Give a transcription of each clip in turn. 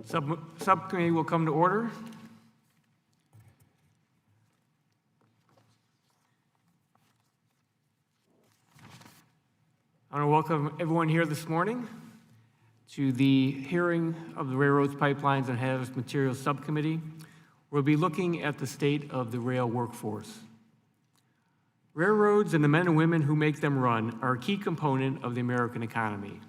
Subcommittee will come to order. I want to welcome everyone here this morning to the hearing of the Railroads, Pipelines, and Hazardous Materials Subcommittee. We'll be looking at the state of the rail workforce. Railroads and the men and women who make them run are a key component of the American economy.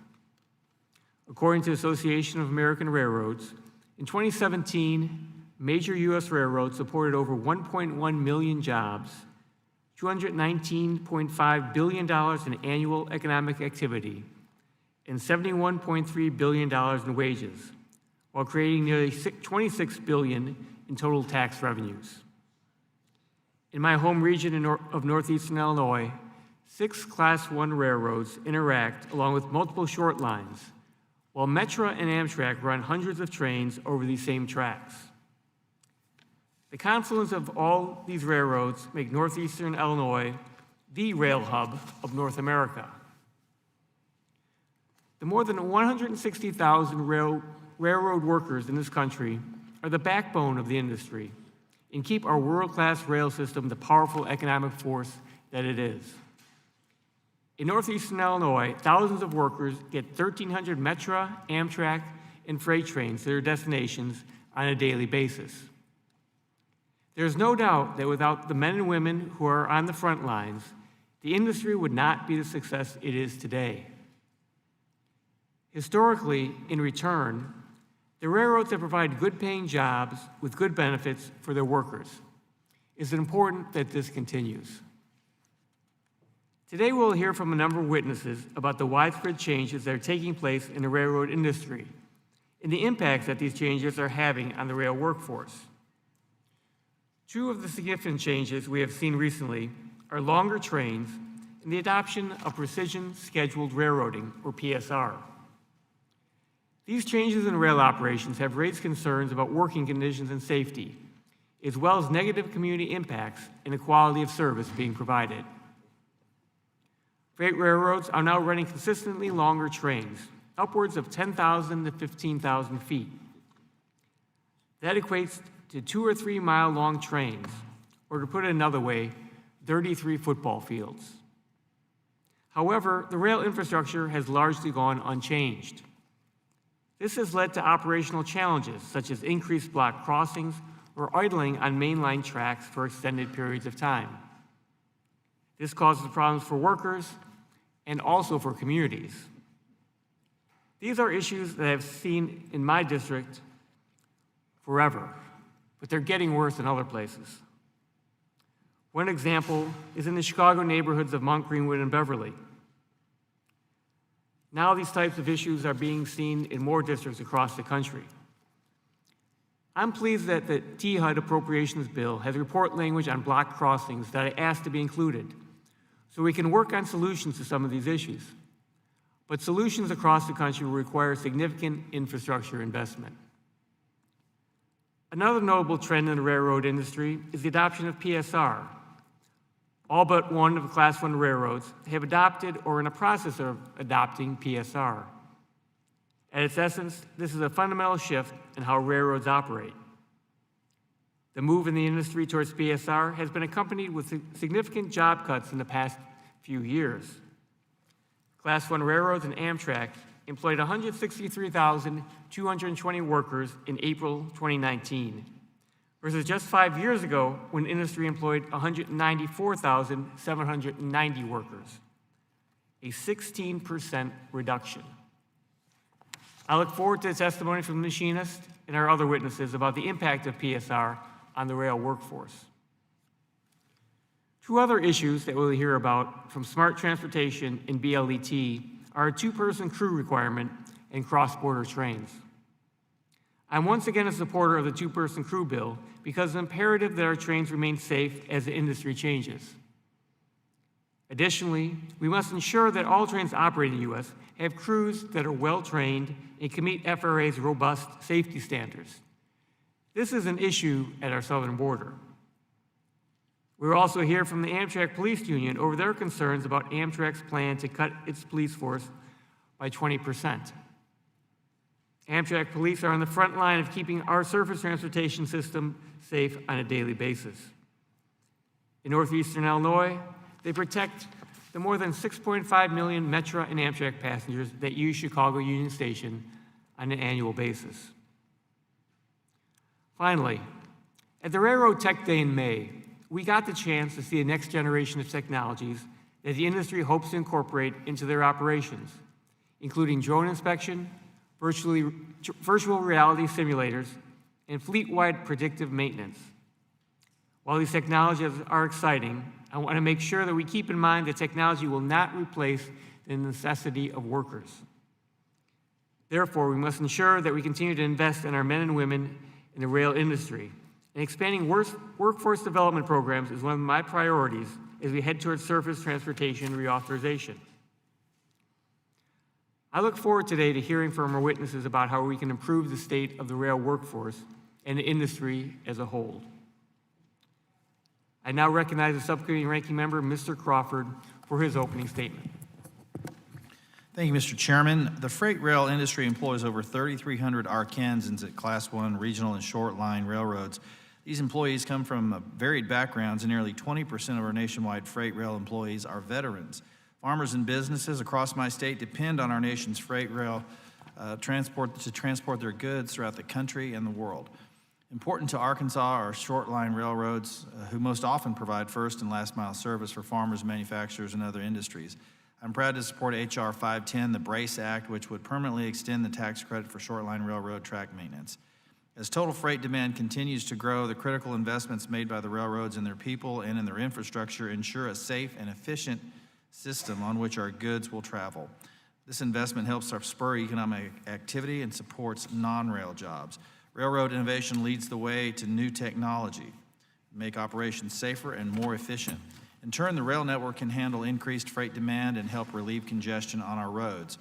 According to the Association of American Railroads, in 2017, major U.S. railroads supported over 1.1 million jobs, $219.5 billion in annual economic activity, and $71.3 billion in wages, while creating nearly $26 billion in total tax revenues. In my home region of northeastern Illinois, 6 Class I railroads interact along with multiple short lines, while Metra and Amtrak run hundreds of trains over these same tracks. The confluence of all these railroads make northeastern Illinois the rail hub of North America. The more than 160,000 railroad workers in this country are the backbone of the industry and keep our world-class rail system the powerful economic force that it is. In northeastern Illinois, thousands of workers get 1,300 Metra, Amtrak, and freight trains to their destinations on a daily basis. There's no doubt that without the men and women who are on the front lines, the industry would not be the success it is today. Historically, in return, the railroads have provided good-paying jobs with good benefits for their workers. It's important that this continues. Today, we'll hear from a number of witnesses about the widespread changes that are taking place in the railroad industry and the impacts that these changes are having on the rail workforce. Two of the significant changes we have seen recently are longer trains and the adoption of precision scheduled railroading, or PSR. These changes in rail operations have raised concerns about working conditions and safety, as well as negative community impacts and the quality of service being provided. Freight railroads are now running consistently longer trains, upwards of 10,000 to 15,000 feet. That equates to 2 or 3 mile long trains, or to put it another way, 33 football fields. However, the rail infrastructure has largely gone unchanged. This has led to operational challenges such as increased block crossings or idling on mainline tracks for extended periods of time. This causes problems for workers and also for communities. These are issues that I've seen in my district forever, but they're getting worse in other places. One example is in the Chicago neighborhoods of Mount Greenwood and Beverly. Now these types of issues are being seen in more districts across the country. I'm pleased that the THUD appropriations bill has report language on block crossings that I asked to be included, so we can work on solutions to some of these issues. But solutions across the country will require significant infrastructure investment. Another notable trend in the railroad industry is the adoption of PSR. All but one of the Class I railroads have adopted or are in the process of adopting PSR. At its essence, this is a fundamental shift in how railroads operate. The move in the industry towards PSR has been accompanied with significant job cuts in the past few years. Class I railroads and Amtrak employed 163,220 workers in April 2019, versus just 5 years ago when industry employed 194,790 workers, a 16% reduction. I look forward to the testimony from the machinist and our other witnesses about the impact of PSR on the rail workforce. Two other issues that we'll hear about from Smart Transportation and BLET are a 2-person crew requirement and cross-border trains. I'm once again a supporter of the 2-person crew bill because it's imperative that our trains remain safe as the industry changes. Additionally, we must ensure that all trains operating in the U.S. have crews that are well-trained and can meet FRA's robust safety standards. This is an issue at our southern border. We will also hear from the Amtrak Police Union over their concerns about Amtrak's plan to cut its police force by 20%. Amtrak police are on the front line of keeping our surface transportation system safe on a daily basis. In northeastern Illinois, they protect the more than 6.5 million Metra and Amtrak passengers that use Chicago Union Station on an annual basis. Finally, at the Railroad Tech Day in May, we got the chance to see a next generation of technologies that the industry hopes to incorporate into their operations, including drone inspection, virtual reality simulators, and fleet-wide predictive maintenance. While these technologies are exciting, I want to make sure that we keep in mind that technology will not replace the necessity of workers. Therefore, we must ensure that we continue to invest in our men and women in the rail industry. And expanding workforce development programs is one of my priorities as we head towards surface transportation reauthorization. I look forward today to hearing from our witnesses about how we can improve the state of the rail workforce and the industry as a whole. I now recognize the subcommittee ranking member, Mr. Crawford, for his opening statement. Thank you, Mr. Chairman. The freight rail industry employs over 3,300 Arkansans at Class 1 regional and short line railroads. These employees come from varied backgrounds, and nearly 20% of our nationwide freight rail employees are veterans. Farmers and businesses across my state depend on our nation's freight rail transport their goods throughout the country and the world. Important to Arkansas are short line railroads, who most often provide first and last mile service for farmers, manufacturers, and other industries. I'm proud to support H.R. 510, the BRACE Act, which would permanently extend the tax credit for short line railroad track maintenance. As total freight demand continues to grow, the critical investments made by the railroads in their people and in their infrastructure ensure a safe and efficient system on which our goods will travel. This investment helps spur economic activity and supports non-rail jobs. Railroad innovation leads the way to new technology, make operations safer and more efficient. In turn, the rail network can handle increased freight demand and help relieve congestion on our roads.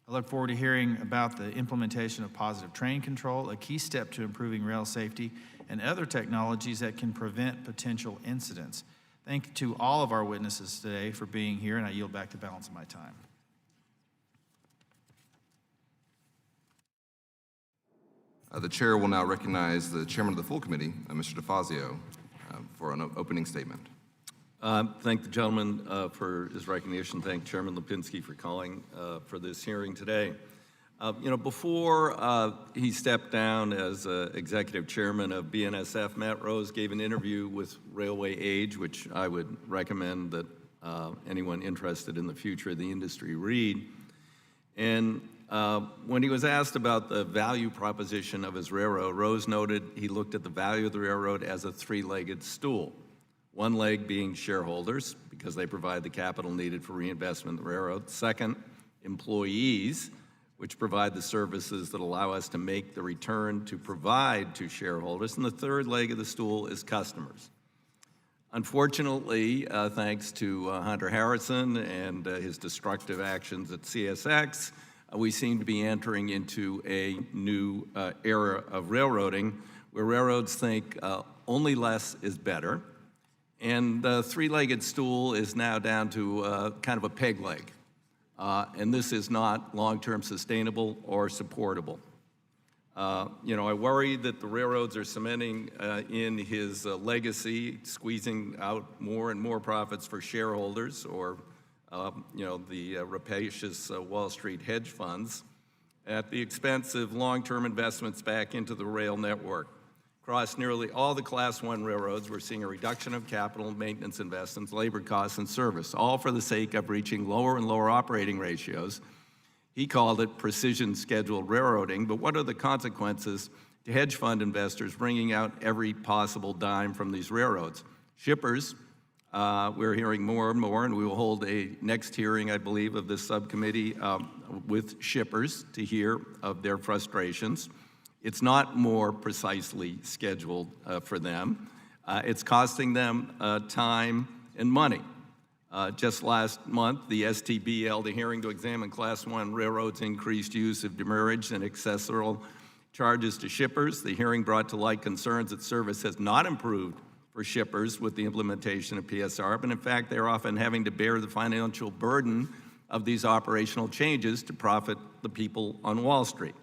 I look forward to hearing about the implementation of positive train control, a key step to improving rail safety, and other technologies that can prevent potential incidents. Thank you to all of our witnesses today for being here, and I yield back the balance of my time. The chair will now recognize the chairman of the full committee, Mr. DeFazio, for an opening statement. Thank the gentleman for his recognition. Thank Chairman Lipinski for calling for this hearing today. Before he stepped down as executive chairman of BNSF, Matt Rose gave an interview with Railway Age, which I would recommend that anyone interested in the future of the industry read. And when he was asked about the value proposition of his railroad, Rose noted he looked at the value of the railroad as a three-legged stool. One leg being shareholders, because they provide the capital needed for reinvestment in the railroad. Second, employees, which provide the services that allow us to make the return to provide to shareholders. And the third leg of the stool is customers. Unfortunately, thanks to Hunter Harrison and his destructive actions at CSX, we seem to be entering into a new era of railroading, where railroads think only less is better. And the three-legged stool is now down to kind of a peg leg. And this is not long-term sustainable or supportable. I worry that the railroads are cementing in his legacy, squeezing out more and more profits for shareholders or, the rapacious Wall Street hedge funds at the expense of long-term investments back into the rail network. Across nearly all the Class 1 railroads, we're seeing a reduction of capital, maintenance investments, labor costs, and service, all for the sake of reaching lower and lower operating ratios. He called it precision scheduled railroading, but what are the consequences to hedge fund investors bringing out every possible dime from these railroads? Shippers, we're hearing more and more, and we will hold a next hearing, I believe, of this subcommittee with shippers to hear of their frustrations. It's not more precisely scheduled for them. It's costing them time and money. Just last month, the STB held a hearing to examine Class 1 railroads' increased use of demurrage and accessorial charges to shippers. The hearing brought to light concerns that service has not improved for shippers with the implementation of PSR, but in fact, they're often having to bear the financial burden of these operational changes to profit the people on Wall Street.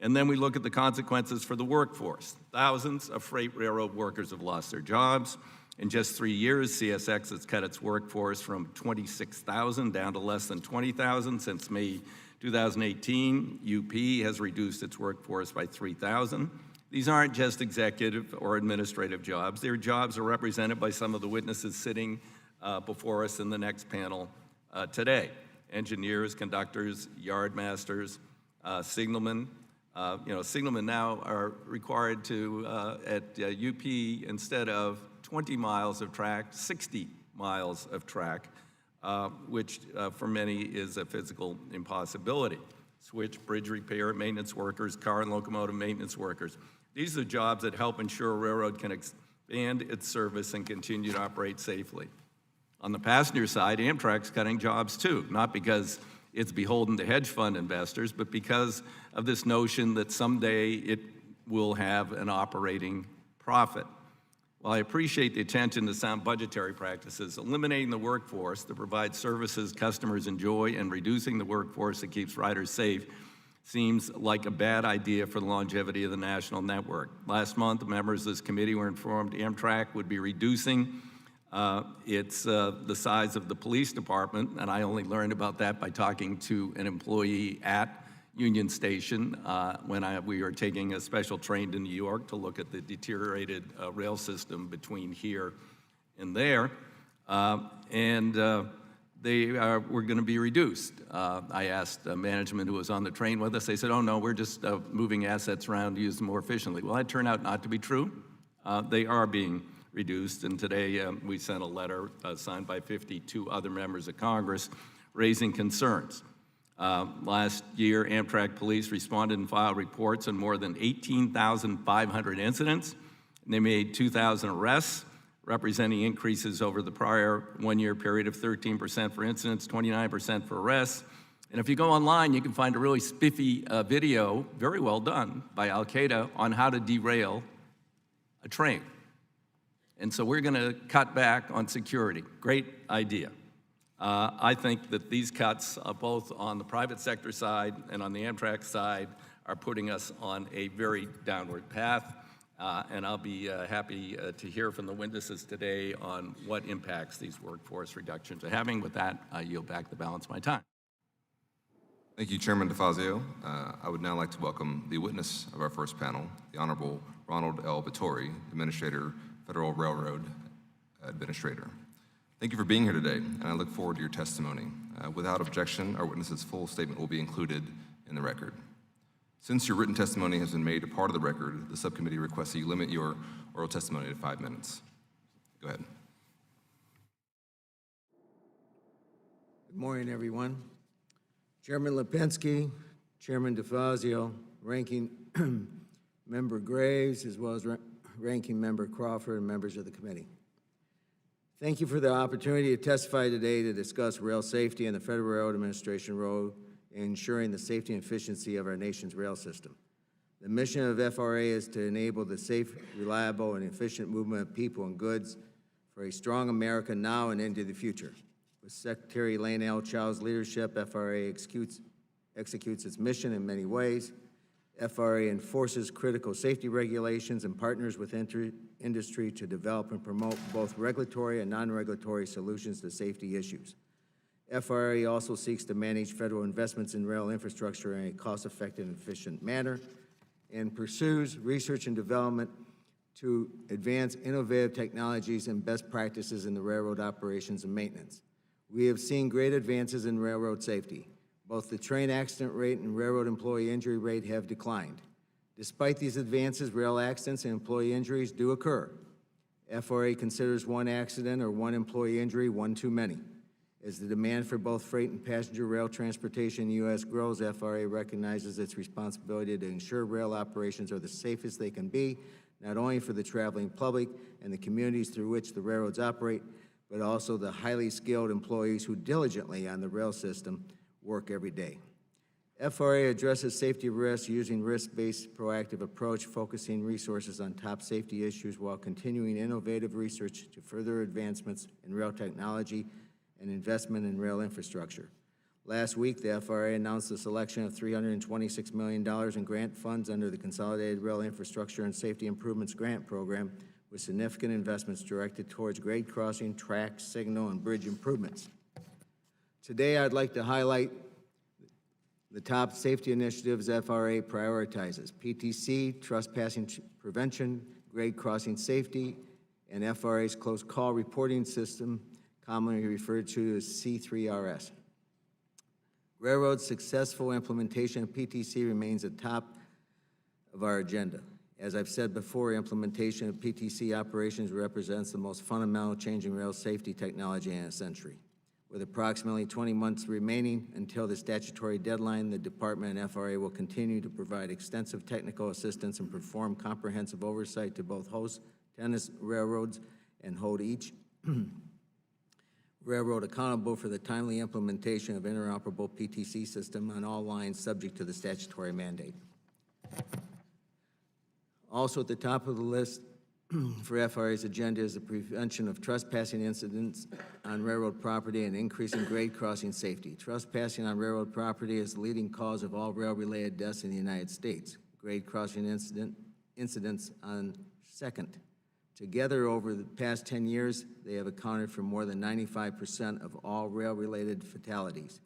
And then we look at the consequences for the workforce. Thousands of freight railroad workers have lost their jobs. In just 3 years, CSX has cut its workforce from 26,000 down to less than 20,000. Since May 2018, UP has reduced its workforce by 3,000. These aren't just executive or administrative jobs. Their jobs are represented by some of the witnesses sitting before us in the next panel today. Engineers, conductors, yard masters, signalmen. Signalmen now are required to, at UP, instead of 20 miles of track, 60 miles of track, which for many is a physical impossibility. Switch, bridge repair, maintenance workers, car and locomotive maintenance workers. These are jobs that help ensure a railroad can expand its service and continue to operate safely. On the passenger side, Amtrak's cutting jobs too, not because it's beholden to hedge fund investors, but because of this notion that someday it will have an operating profit. While I appreciate the attention to sound budgetary practices, eliminating the workforce that provides services customers enjoy and reducing the workforce that keeps riders safe seems like a bad idea for the longevity of the national network. Last month, members of this committee were informed Amtrak would be reducing the size of the police department, and I only learned about that by talking to an employee at Union Station when we were taking a special train to New York to look at the deteriorated rail system between here and there, they were going to be reduced. I asked management who was on the train with us. They said, oh no, we're just moving assets around to use them more efficiently. Well, that turned out not to be true. They are being reduced, and today we sent a letter signed by 52 other members of Congress raising concerns. Last year, Amtrak police responded and filed reports on more than 18,500 incidents, and they made 2,000 arrests, representing increases over the prior one-year period of 13% for incidents, 29% for arrests. And if you go online, you can find a really spiffy video, very well done, by Al-Qaeda on how to derail a train. And so we're going to cut back on security. Great idea. I think that these cuts, both on the private sector side and on the Amtrak side, are putting us on a very downward path. And I'll be happy to hear from the witnesses today on what impacts these workforce reductions are having. With that, I yield back the balance of my time. Thank you, Chairman DeFazio. I would now like to welcome the witness of our first panel, the Honorable Ronald L. Vittori, Administrator, Federal Railroad Administrator. Thank you for being here today, and I look forward to your testimony. Without objection, our witness's full statement will be included in the record. Since your written testimony has been made a part of the record, the subcommittee requests that you limit your oral testimony to 5 minutes. Go ahead. Good morning, everyone. Chairman Lipinski, Chairman DeFazio, Ranking Member Graves, as well as Ranking Member Crawford and members of the committee. Thank you for the opportunity to testify today to discuss rail safety and the Federal Railroad Administration role in ensuring the safety and efficiency of our nation's rail system. The mission of FRA is to enable the safe, reliable, and efficient movement of people and goods for a strong America now and into the future. With Secretary Elaine L. Chow's leadership, FRA executes its mission in many ways. FRA enforces critical safety regulations and partners with industry to develop and promote both regulatory and non-regulatory solutions to safety issues. FRA also seeks to manage federal investments in rail infrastructure in a cost-effective and efficient manner and pursues research and development to advance innovative technologies and best practices in the railroad operations and maintenance. We have seen great advances in railroad safety. Both the train accident rate and railroad employee injury rate have declined. Despite these advances, rail accidents and employee injuries do occur. FRA considers one accident or one employee injury one too many. As the demand for both freight and passenger rail transportation in the U.S. grows, FRA recognizes its responsibility to ensure rail operations are the safest they can be, not only for the traveling public and the communities through which the railroads operate, but also the highly skilled employees who diligently on the rail system work every day. FRA addresses safety risks using risk-based proactive approach, focusing resources on top safety issues while continuing innovative research to further advancements in rail technology and investment in rail infrastructure. Last week, the FRA announced the selection of $326 million in grant funds under the Consolidated Rail Infrastructure and Safety Improvements Grant Program, with significant investments directed towards grade crossing, track, signal, and bridge improvements. Today, I'd like to highlight the top safety initiatives FRA prioritizes: PTC, trespassing prevention, grade crossing safety, and FRA's close call reporting system, commonly referred to as C3RS. Railroad's successful implementation of PTC remains at top of our agenda. As I've said before, implementation of PTC operations represents the most fundamental change in rail safety technology in a century. With approximately 20 months remaining until the statutory deadline, the Department and FRA will continue to provide extensive technical assistance and perform comprehensive oversight to both host tenant railroads and hold each railroad accountable for the timely implementation of interoperable PTC system on all lines subject to the statutory mandate. Also at the top of the list for FRA's agenda is the prevention of trespassing incidents on railroad property and increasing grade crossing safety. Trespassing on railroad property is the leading cause of all rail-related deaths in the United States. Grade crossing incidents on second. Together, over the past 10 years, they have accounted for more than 95% of all rail-related fatalities.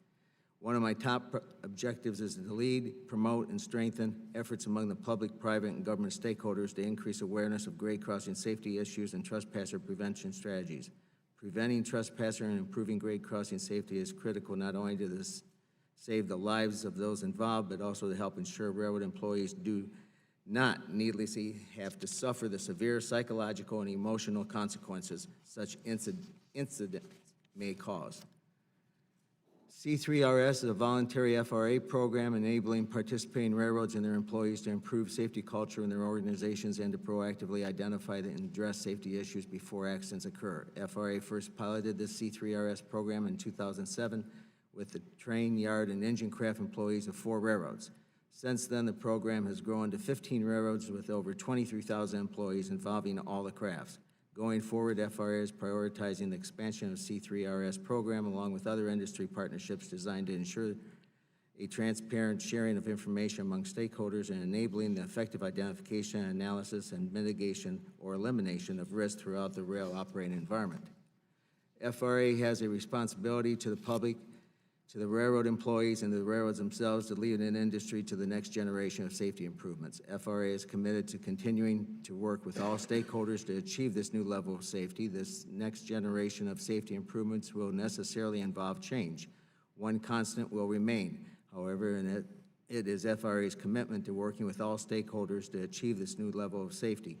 One of my top objectives is to lead, promote, and strengthen efforts among the public, private, and government stakeholders to increase awareness of grade crossing safety issues and trespasser prevention strategies. Preventing trespasser and improving grade crossing safety is critical not only to save the lives of those involved, but also to help ensure railroad employees do not needlessly have to suffer the severe psychological and emotional consequences such incidents may cause. C3RS is a voluntary FRA program enabling participating railroads and their employees to improve safety culture in their organizations and to proactively identify and address safety issues before accidents occur. FRA first piloted this C3RS program in 2007 with the train, yard, and engine craft employees of 4 railroads. Since then, the program has grown to 15 railroads with over 23,000 employees involving all the crafts. Going forward, FRA is prioritizing the expansion of C3RS program along with other industry partnerships designed to ensure a transparent sharing of information among stakeholders and enabling the effective identification, analysis, and mitigation or elimination of risk throughout the rail operating environment. FRA has a responsibility to the public, to the railroad employees, and to the railroads themselves to lead an industry to the next generation of safety improvements. FRA is committed to continuing to work with all stakeholders to achieve this new level of safety. This next generation of safety improvements will necessarily involve change. One constant will remain, however, and it is FRA's commitment to working with all stakeholders to achieve this new level of safety.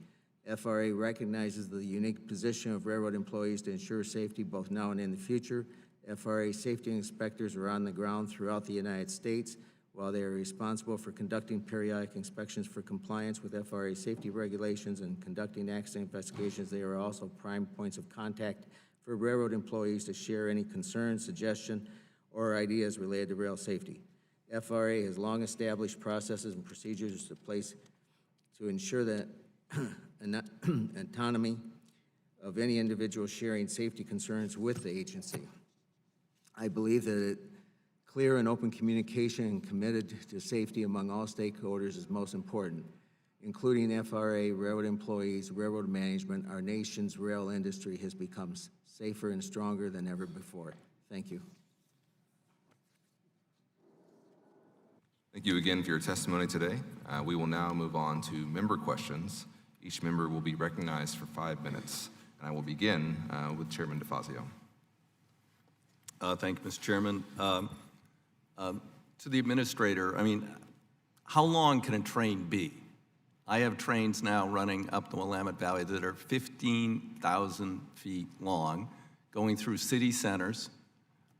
FRA recognizes the unique position of railroad employees to ensure safety both now and in the future. FRA safety inspectors are on the ground throughout the United States. While they are responsible for conducting periodic inspections for compliance with FRA safety regulations and conducting accident investigations, they are also prime points of contact for railroad employees to share any concerns, suggestions, or ideas related to rail safety. FRA has long established processes and procedures in place to ensure that autonomy of any individual sharing safety concerns with the agency. I believe that clear and open communication and committed to safety among all stakeholders is most important, including FRA, railroad employees, railroad management. Our nation's rail industry has become safer and stronger than ever before. Thank you. Thank you again for your testimony today. We will now move on to member questions. Each member will be recognized for 5 minutes, and I will begin with Chairman DeFazio. Thank you, Mr. Chairman. To the administrator, how long can a train be? I have trains now running up the Willamette Valley that are 15,000 feet long, going through city centers.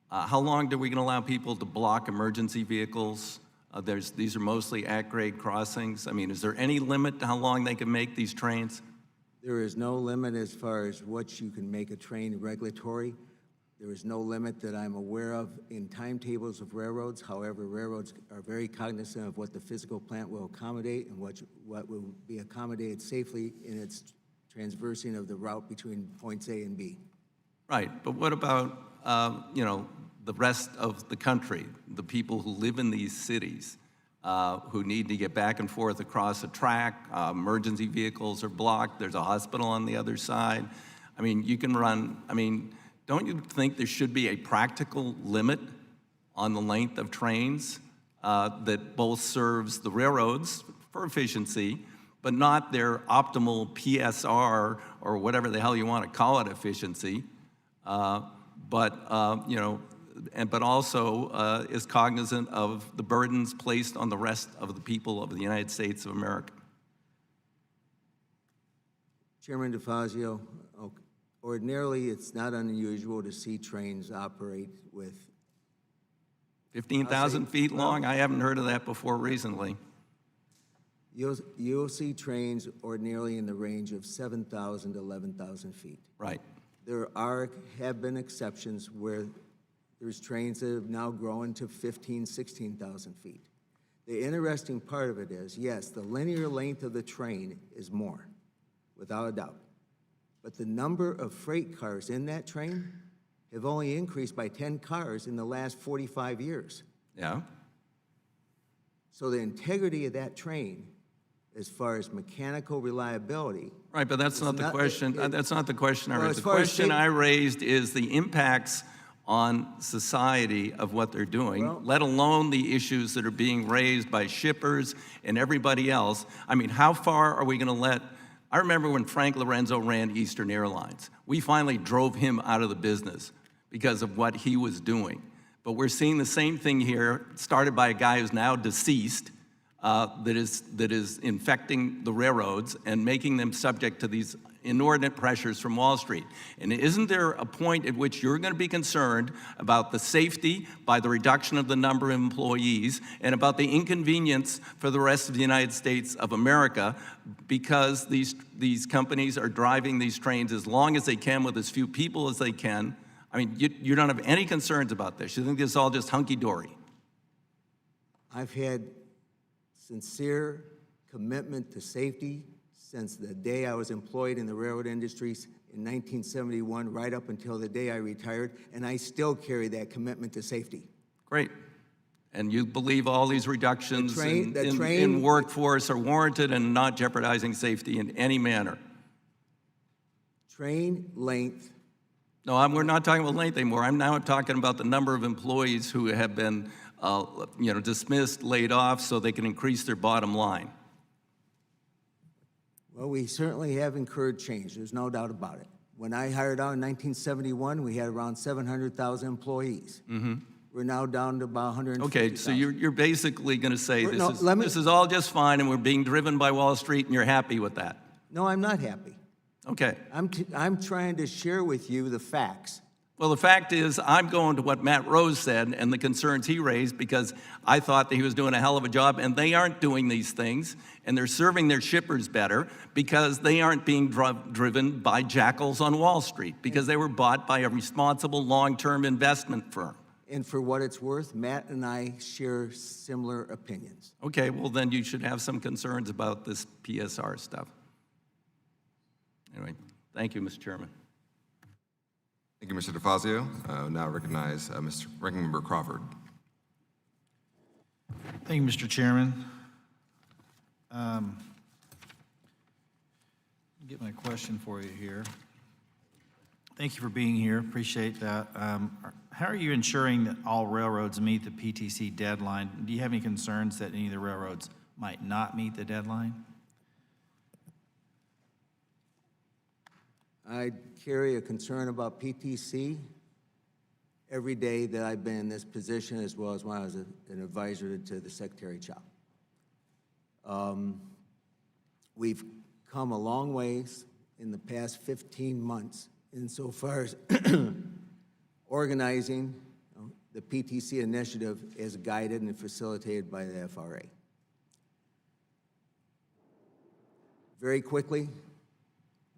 How long are we going to allow people to block emergency vehicles? These are mostly at-grade crossings. Is there any limit to how long they can make these trains? There is no limit as far as what you can make a train regulatory. There is no limit that I'm aware of in timetables of railroads. However, railroads are very cognizant of what the physical plant will accommodate and what will be accommodated safely in its transversing of the route between points A and B. Right, but what about, the rest of the country, the people who live in these cities, who need to get back and forth across a track. Emergency vehicles are blocked. There's a hospital on the other side. I mean, you can run, I mean, don't you think there should be a practical limit on the length of trains that both serves the railroads for efficiency, but not their optimal PSR or whatever the hell you want to call it efficiency, but also is cognizant of the burdens placed on the rest of the people of the United States of America? Chairman DeFazio, ordinarily, it's not unusual to see trains operate with 15,000 feet long? I haven't heard of that before recently. You'll see trains ordinarily in the range of 7,000 to 11,000 feet. Right. There have been exceptions where there's trains that have now grown to 15,000, 16,000 feet. The interesting part of it is, yes, the linear length of the train is more, without a doubt. But the number of freight cars in that train have only increased by 10 cars in the last 45 years. Yeah. So the integrity of that train, as far as mechanical reliability. Right, but that's not the question. That's not the question I Well, raised. as The far as question I raised is the impacts on society of what they're doing, Well, let alone the issues that are being raised by shippers and everybody else. I mean, how far are we going to let? I remember when Frank Lorenzo ran Eastern Airlines. We finally drove him out of the business because of what he was doing. But we're seeing the same thing here, started by a guy who's now deceased, that is infecting the railroads and making them subject to these inordinate pressures from Wall Street. And isn't there a point at which you're going to be concerned about the safety by the reduction of the number of employees and about the inconvenience for the rest of the United States of America because these companies are driving these trains as long as they can with as few people as they can? I mean, you don't have any concerns about this. You think this is all just hunky-dory? I've had sincere commitment to safety since the day I was employed in the railroad industries in 1971, right up until the day I retired, and I still carry that commitment to safety. Great. And you believe all these reductions The train- in workforce are warranted and not jeopardizing safety in any manner? Train length, No, we're not talking about length anymore. I'm now talking about the number of employees who have been dismissed, laid off, so they can increase their bottom line. well, we certainly have incurred change, there's no doubt about it. When I hired out in 1971, we had around 700,000 employees. We're now down to about 150,000. Okay, so you're basically going to say No, this is all just fine and we're being driven by Wall Street and you're happy with that? No, I'm not happy. Okay. I'm trying to share with you the facts. Well, the fact is, I'm going to what Matt Rose said and the concerns he raised because I thought that he was doing a hell of a job, and they aren't doing these things, and they're serving their shippers better because they aren't being driven by jackals on Wall Street, because they were bought by a responsible long-term investment firm. And for what it's worth, Matt and I share similar opinions. Okay, well, then you should have some concerns about this PSR stuff. Anyway, thank you, Mr. Chairman. Thank you, Mr. DeFazio. Now recognize Mr. Ranking Member Crawford. Thank you, Mr. Chairman. Get my question for you here. Thank you for being here. Appreciate that. How are you ensuring that all railroads meet the PTC deadline? Do you have any concerns that any of the railroads might not meet the deadline? I carry a concern about PTC every day that I've been in this position, as well as when I was an advisor to the Secretary Chao. We've come a long ways in the past 15 months insofar as organizing the PTC initiative as guided and facilitated by the FRA. Very quickly,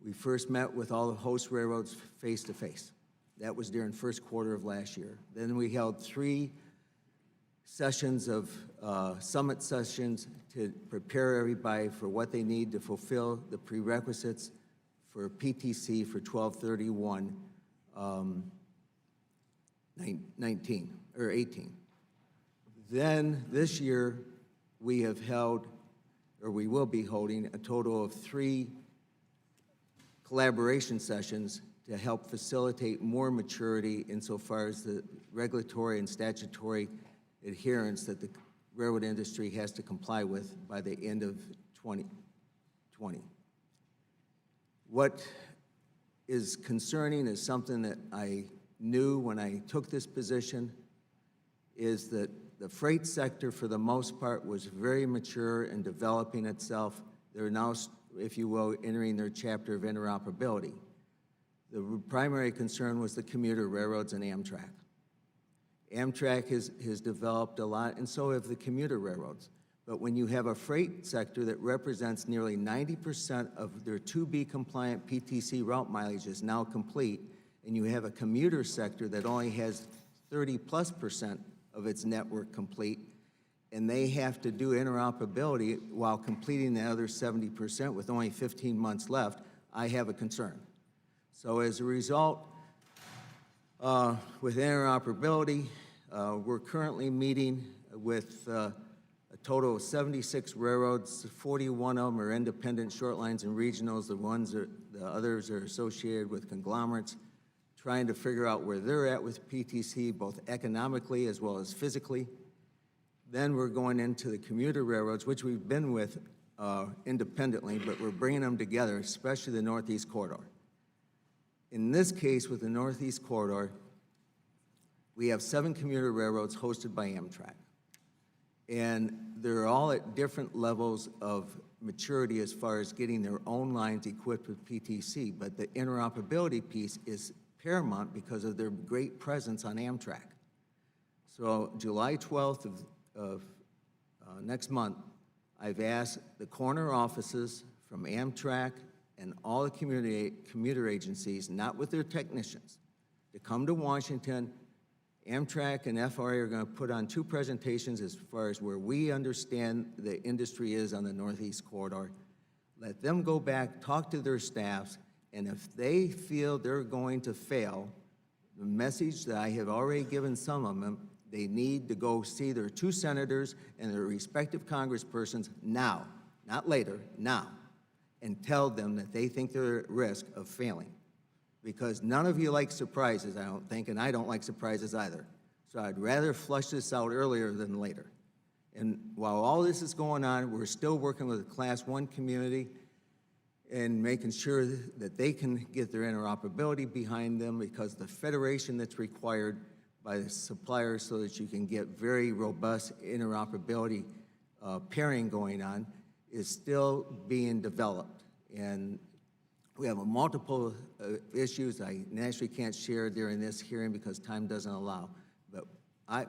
we first met with all the host railroads face-to-face. That was during first quarter of last year. Then we held 3 sessions of summit sessions to prepare everybody for what they need to fulfill the prerequisites for PTC for 12/31 19 or 18. Then this year, we have held, or we will be holding, a total of 3 collaboration sessions to help facilitate more maturity insofar as the regulatory and statutory adherence that the railroad industry has to comply with by the end of 2020. What is concerning is something that I knew when I took this position, is that the freight sector, for the most part, was very mature and developing itself. They're now, if you will, entering their chapter of interoperability. The primary concern was the commuter railroads and Amtrak. Amtrak has developed a lot, and so have the commuter railroads. But when you have a freight sector that represents nearly 90% of their to-be-compliant PTC route mileage is now complete, and you have a commuter sector that only has 30+% of its network complete, and they have to do interoperability while completing the other 70% with only 15 months left, I have a concern. So as a result, with interoperability, we're currently meeting with a total of 76 railroads. 41 of them are independent short lines and regionals. The others are associated with conglomerates, trying to figure out where they're at with PTC, both economically as well as physically. Then we're going into the commuter railroads, which we've been with independently, but we're bringing them together, especially the Northeast Corridor. In this case, with the Northeast Corridor, we have 7 commuter railroads hosted by Amtrak. And they're all at different levels of maturity as far as getting their own lines equipped with PTC, but the interoperability piece is paramount because of their great presence on Amtrak. So July 12th of next month, I've asked the corner offices from Amtrak and all the commuter agencies, not with their technicians, to come to Washington. Amtrak and FRA are going to put on 2 presentations as far as where we understand the industry is on the Northeast Corridor. Let them go back, talk to their staffs, and if they feel they're going to fail, the message that I have already given some of them, they need to go see their 2 senators and their respective congresspersons now, not later, now, and tell them that they think they're at risk of failing. Because none of you like surprises, I don't think, and I don't like surprises either. So I'd rather flush this out earlier than later. And while all this is going on, we're still working with the Class 1 community and making sure that they can get their interoperability behind them, because the federation that's required by the suppliers so that you can get very robust interoperability pairing going on is still being developed. And we have multiple issues I naturally can't share during this hearing because time doesn't allow. But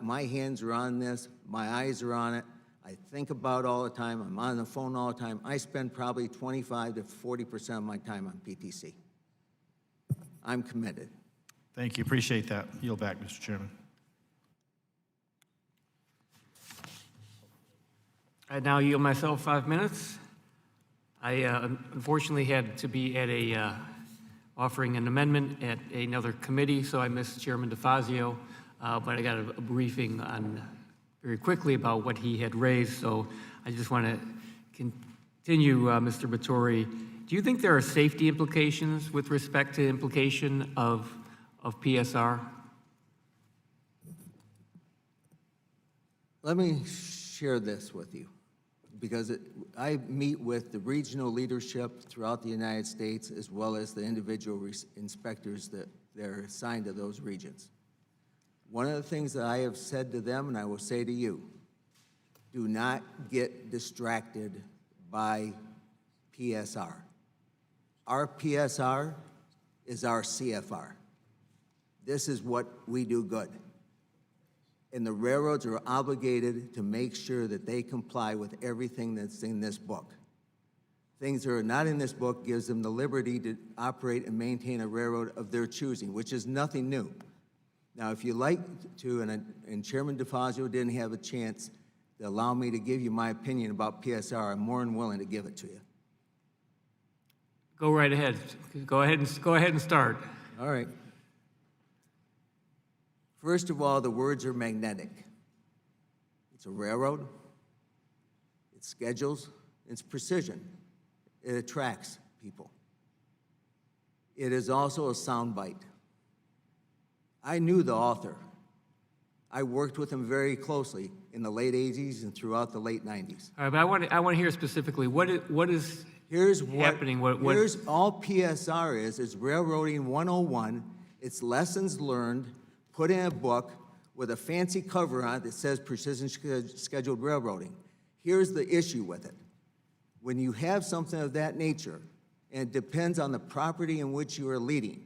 my hands are on this, my eyes are on it. I think about it all the time. I'm on the phone all the time. I spend probably 25 to 40% of my time on PTC. I'm committed. Thank you. Appreciate that. Yield back, Mr. Chairman. I now yield myself 5 minutes. I unfortunately had to be at offering an amendment at another committee, so I missed Chairman DeFazio, but I got a briefing on very quickly about what he had raised, so I just want to continue, Mr. Batory. Do you think there are safety implications with respect to implication of PSR? Let me share this with you, because I meet with the regional leadership throughout the United States as well as the individual inspectors that they're assigned to those regions. One of the things that I have said to them, and I will say to you, do not get distracted by PSR. Our PSR is our CFR. This is what we do good. And the railroads are obligated to make sure that they comply with everything that's in this book. Things that are not in this book gives them the liberty to operate and maintain a railroad of their choosing, which is nothing new. Now, if you like to, and Chairman DeFazio didn't have a chance to allow me to give you my opinion about PSR, I'm more than willing to give it to you. Go right ahead. Go ahead and start. All right. First of all, the words are magnetic. It's a railroad, it schedules, it's precision. It attracts people. It is also a soundbite. I knew the author. I worked with him very closely in the late 80s and throughout the late 90s. All right, but I want to hear specifically, what is Here's what, happening? What- Here's all PSR is Railroading 101. It's lessons learned, put in a book with a fancy cover on it that says Precision Scheduled Railroading. Here's the issue with it. When you have something of that nature, and it depends on the property in which you are leading,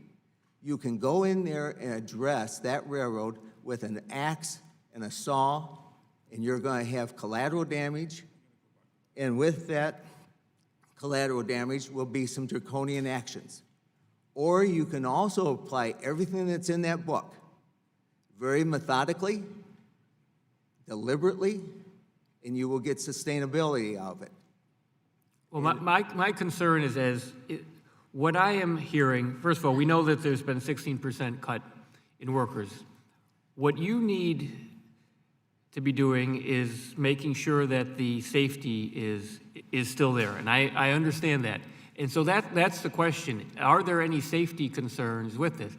you can go in there and address that railroad with an axe and a saw, and you're going to have collateral damage, and with that collateral damage will be some draconian actions. Or you can also apply everything that's in that book very methodically, deliberately, and you will get sustainability out of it. Well, my concern is what I am hearing, first of all, we know that there's been a 16% cut in workers. What you need to be doing is making sure that the safety is still there, and I understand that. And so that's the question. Are there any safety concerns with this?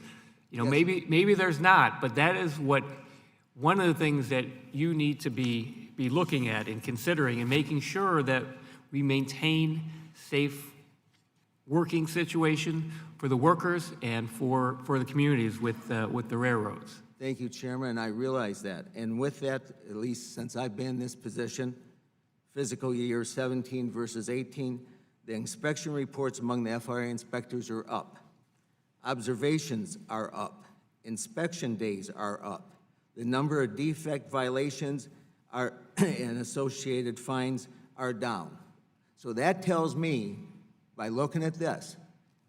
You know, Yes. maybe there's not, but that is one of the things that you need to be looking at and considering and making sure that we maintain safe working situation for the workers and for the communities with the railroads. Thank you, Chairman, and I realize that. And with that, at least since I've been in this position, fiscal year 17 versus 18, the inspection reports among the FRA inspectors are up. Observations are up. Inspection days are up. The number of defect violations and associated fines are down. So that tells me, by looking at this,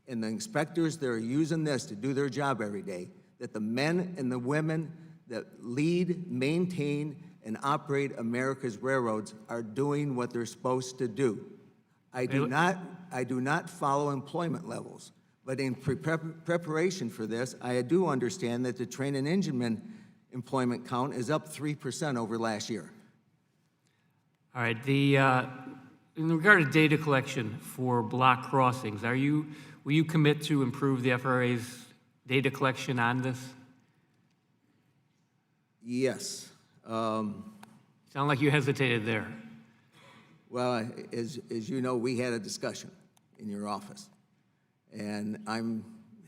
and the inspectors that are using this to do their job every day, that the men and the women that lead, maintain, and operate America's railroads are doing what they're supposed to do. I do not follow employment levels, but in preparation for this, I do understand that the train and engineman employment count is up 3% over last year. All right, in regard to data collection for block crossings, will you commit to improve the FRA's data collection on this? Yes. Sound like you hesitated there. Well, as you know, we had a discussion in your office, and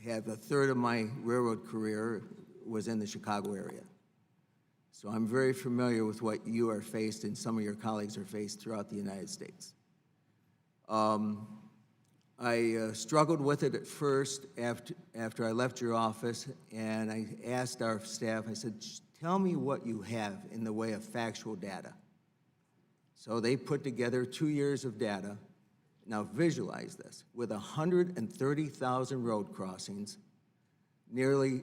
have a third of my railroad career was in the Chicago area. So I'm very familiar with what you are faced and some of your colleagues are faced throughout the United States. I struggled with it at first after I left your office, and I asked our staff, I said, tell me what you have in the way of factual data. So they put together 2 years of data. Now visualize this, with 130,000 road crossings, nearly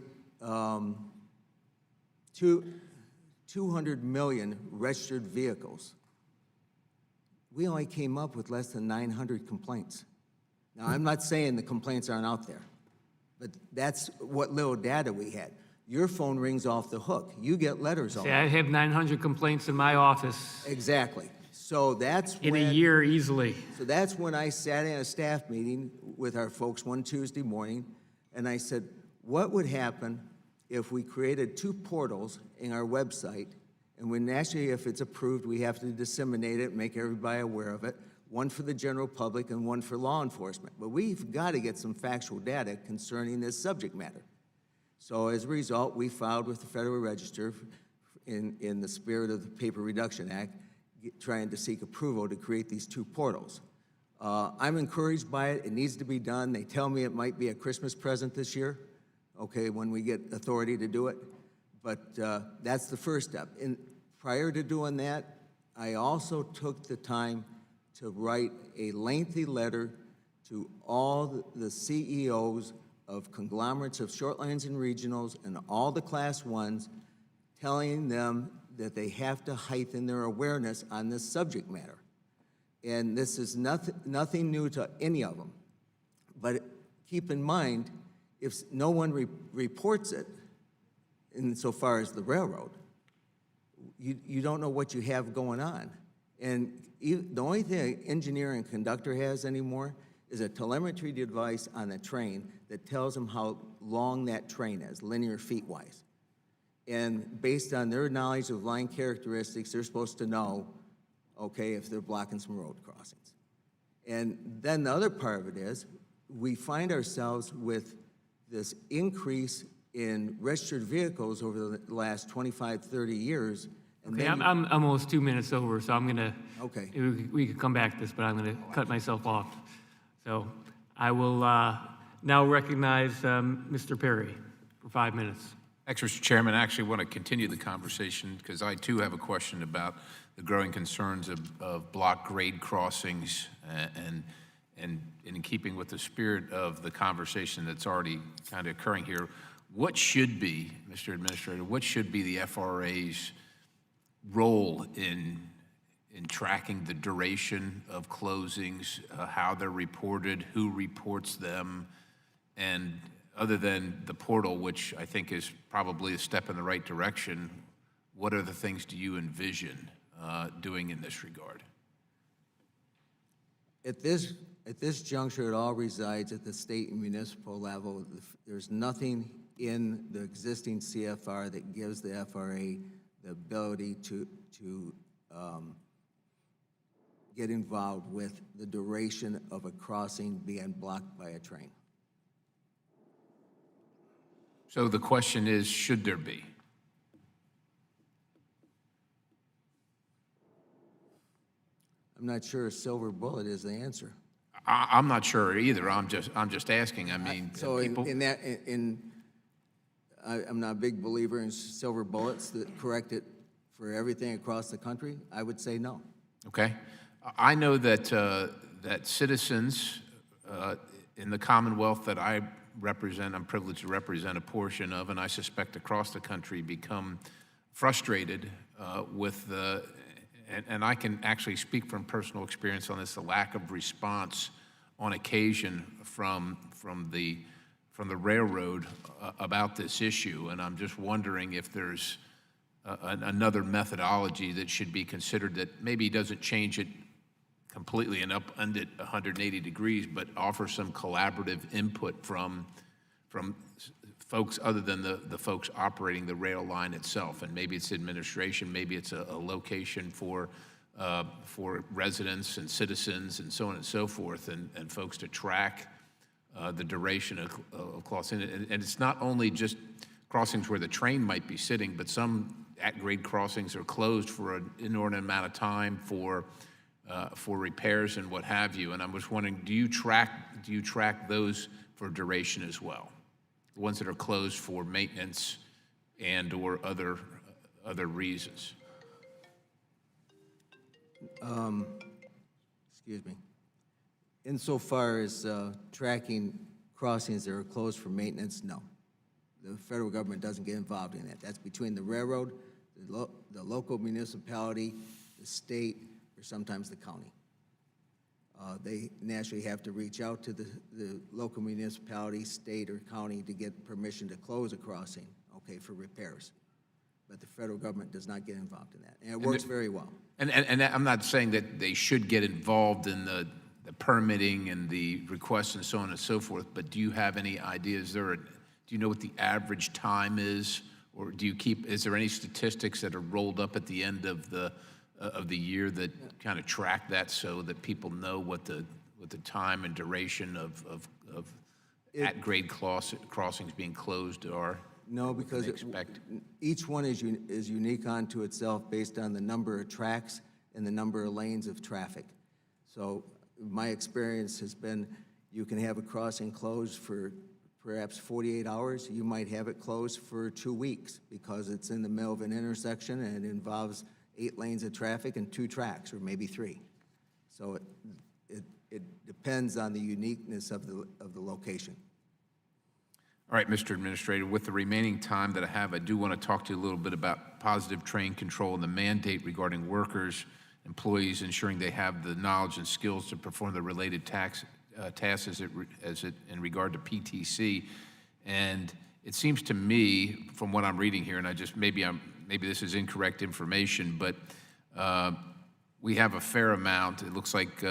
200 million registered vehicles. We only came up with less than 900 complaints. Now, I'm not saying the complaints aren't out there, but that's what little data we had. Your phone rings off the hook. You get letters all See, the I time. have 900 complaints in my office Exactly. So that's in when, a year easily. So that's when I sat in a staff meeting with our folks one Tuesday morning, and I said, what would happen if we created 2 portals in our website, and when actually, if it's approved, we have to disseminate it, make everybody aware of it, one for the general public and one for law enforcement. But we've got to get some factual data concerning this subject matter. So as a result, we filed with the Federal Register in the spirit of the Paper Reduction Act, trying to seek approval to create these 2 portals. I'm encouraged by it. It needs to be done. They tell me it might be a Christmas present this year, okay, when we get authority to do it. But that's the first step. And prior to doing that, I also took the time to write a lengthy letter to all the CEOs of conglomerates of short lines and regionals and all the Class 1s, telling them that they have to heighten their awareness on this subject matter. And this is nothing new to any of them. But keep in mind, if no one reports it, insofar as the railroad. You don't know what you have going on. And the only thing an engineer and conductor has anymore is a telemetry device on the train that tells them how long that train is, linear feet-wise. And based on their knowledge of line characteristics, they're supposed to know, okay, if they're blocking some road crossings. And then the other part of it is, we find ourselves with this increase in registered vehicles over the last 25, 30 years. And Okay, then I'm almost 2 minutes over, so I'm gonna, Okay. we could come back to this, but I'm gonna cut myself off. So I will now recognize Mr. Perry for 5 minutes. Thanks, Mr. Chairman. I actually want to continue the conversation because I too have a question about the growing concerns of block grade crossings and in keeping with the spirit of the conversation that's already kind of occurring here. What should be, Mr. Administrator, what should be the FRA's role in tracking the duration of closings, how they're reported, who reports them, and other than the portal, which I think is probably a step in the right direction, what other things do you envision doing in this regard? At this juncture, it all resides at the state and municipal level. There's nothing in the existing CFR that gives the FRA the ability to get involved with the duration of a crossing being blocked by a train. So the question is, should there be? I'm not sure a silver bullet is the answer. I'm not sure either. I'm just asking. I mean, So people. I'm not a big believer in silver bullets that correct it for everything across the country. I would say no. Okay. I know that that citizens in the Commonwealth that I represent, I'm privileged to represent a portion of, and I suspect across the country, become frustrated with the, and I can actually speak from personal experience on this, the lack of response on occasion from the railroad about this issue. And I'm just wondering if there's another methodology that should be considered that maybe doesn't change it completely and upend it 180 degrees, but offer some collaborative input from folks other than the folks operating the rail line itself. And maybe it's administration, maybe it's a location for residents and citizens and so on and so forth, and folks to track the duration of crossing. And it's not only just crossings where the train might be sitting, but some at-grade crossings are closed for an inordinate amount of time for repairs and what have you. And I was wondering, do you track those for duration as well? The ones that are closed for maintenance and or other reasons? Excuse me. Insofar as tracking crossings that are closed for maintenance, no. The federal government doesn't get involved in that. That's between the railroad, the local municipality, the state, or sometimes the county. They naturally have to reach out to the local municipality, state, or county to get permission to close a crossing, okay, for repairs. But the federal government does not get involved in that, and it works very well. And I'm not saying that they should get involved in the permitting and the requests and so on and so forth, but do you have any ideas? Do you know what the average time is, or is there any statistics that are rolled up at the end of the year that kind of track that so that people know what the time and duration of at-grade crossings being closed are? No, because each one is unique unto itself based on the number of tracks and the number of lanes of traffic. So my experience has been you can have a crossing closed for perhaps 48 hours. You might have it closed for 2 weeks because it's in the middle of an intersection and it involves 8 lanes of traffic and 2 tracks, or maybe 3. So it depends on the uniqueness of the location. All right, Mr. Administrator, with the remaining time that I have, I do want to talk to you a little bit about positive train control and the mandate regarding workers, employees, ensuring they have the knowledge and skills to perform the related tasks as it in regard to PTC. And it seems to me, from what I'm reading here, and maybe this is incorrect information, but we have a fair amount. It looks like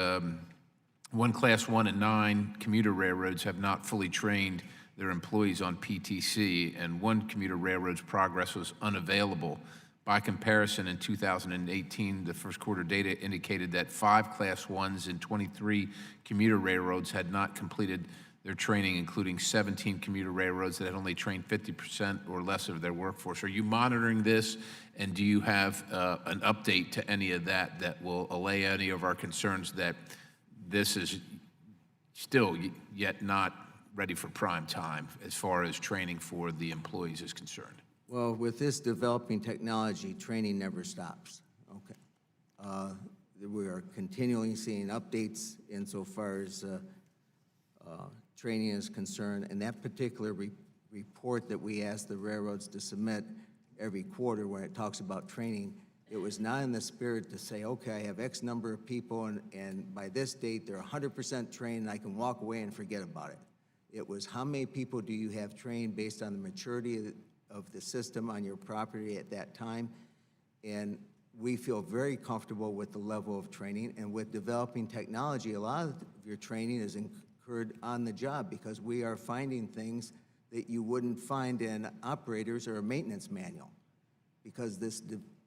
one Class 1 and 9 commuter railroads have not fully trained their employees on PTC, and one commuter railroad's progress was unavailable. By comparison, in 2018, the first quarter data indicated that 5 Class 1s and 23 commuter railroads had not completed their training, including 17 commuter railroads that had only trained 50% or less of their workforce. Are you monitoring this, and do you have an update to any of that that will allay any of our concerns that this is still yet not ready for prime time as far as training for the employees is concerned? Well, with this developing technology, training never stops, okay? We are continually seeing updates insofar as training is concerned, and that particular report that we asked the railroads to submit every quarter when it talks about training, it was not in the spirit to say, okay, I have X number of people, and by this date, they're 100% trained, and I can walk away and forget about it. It was how many people do you have trained based on the maturity of the system on your property at that time, and we feel very comfortable with the level of training, and with developing technology, a lot of your training is incurred on the job because we are finding things that you wouldn't find in operators or a maintenance manual because this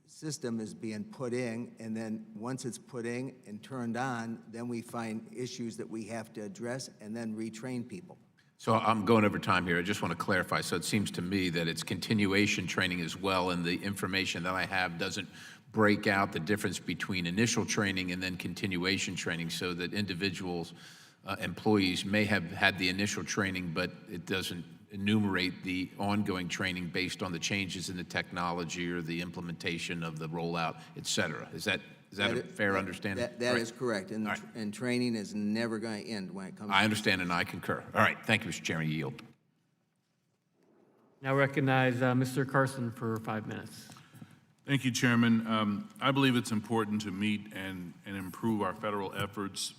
system is being put in, and then once it's put in and turned on, then we find issues that we have to address and then retrain people. So I'm going over time here. I just want to clarify. So it seems to me that it's continuation training as well, and the information that I have doesn't break out the difference between initial training and then continuation training, so that individuals, employees may have had the initial training, but it doesn't enumerate the ongoing training based on the changes in the technology or the implementation of the rollout, et cetera. Is that a fair understanding? That Right. is correct, and, All right. and training is never going to end when it comes I to understand and I concur. All right, thank you, Mr. Chairman. Yield. Now recognize Mr. Carson for 5 minutes. Thank you, Chairman. I believe it's important to meet and improve our federal efforts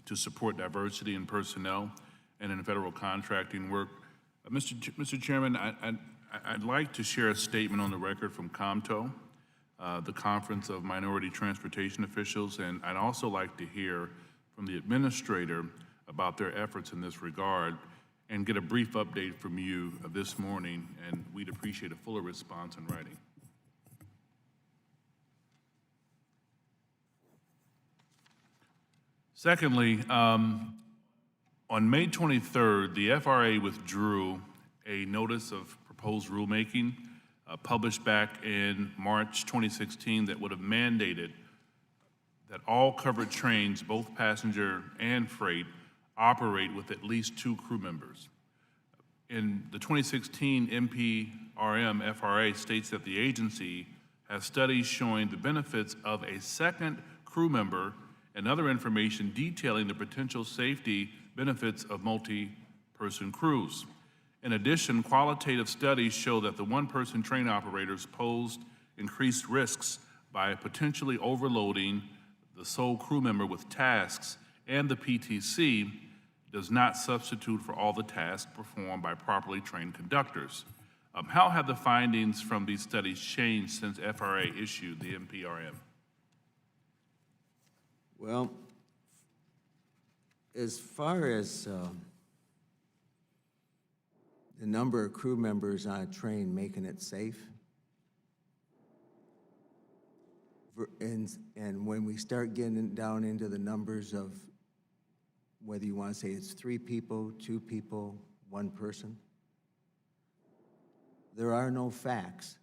to support diversity in personnel and in federal contracting work. Mr. Chairman, I'd like to share a statement on the record from COMTO, the Conference of Minority Transportation Officials, and I'd also like to hear from the administrator about their efforts in this regard and get a brief update from you this morning, and we'd appreciate a fuller response in writing. Secondly, on May 23rd, the FRA withdrew a notice of proposed rulemaking published back in March 2016 that would have mandated that all covered trains, both passenger and freight, operate with at least 2 crew members. In the 2016 NPRM, FRA states that the agency has studies showing the benefits of a second crew member and other information detailing the potential safety benefits of multi-person crews. In addition, qualitative studies show that the one-person train operators posed increased risks by potentially overloading the sole crew member with tasks, and the PTC does not substitute for all the tasks performed by properly trained conductors. How have the findings from these studies changed since FRA issued the NPRM? Well, as far as the number of crew members on a train making it safe, and when we start getting down into the numbers of whether you want to say it's 3 people, 2 people, 1 person, there are no facts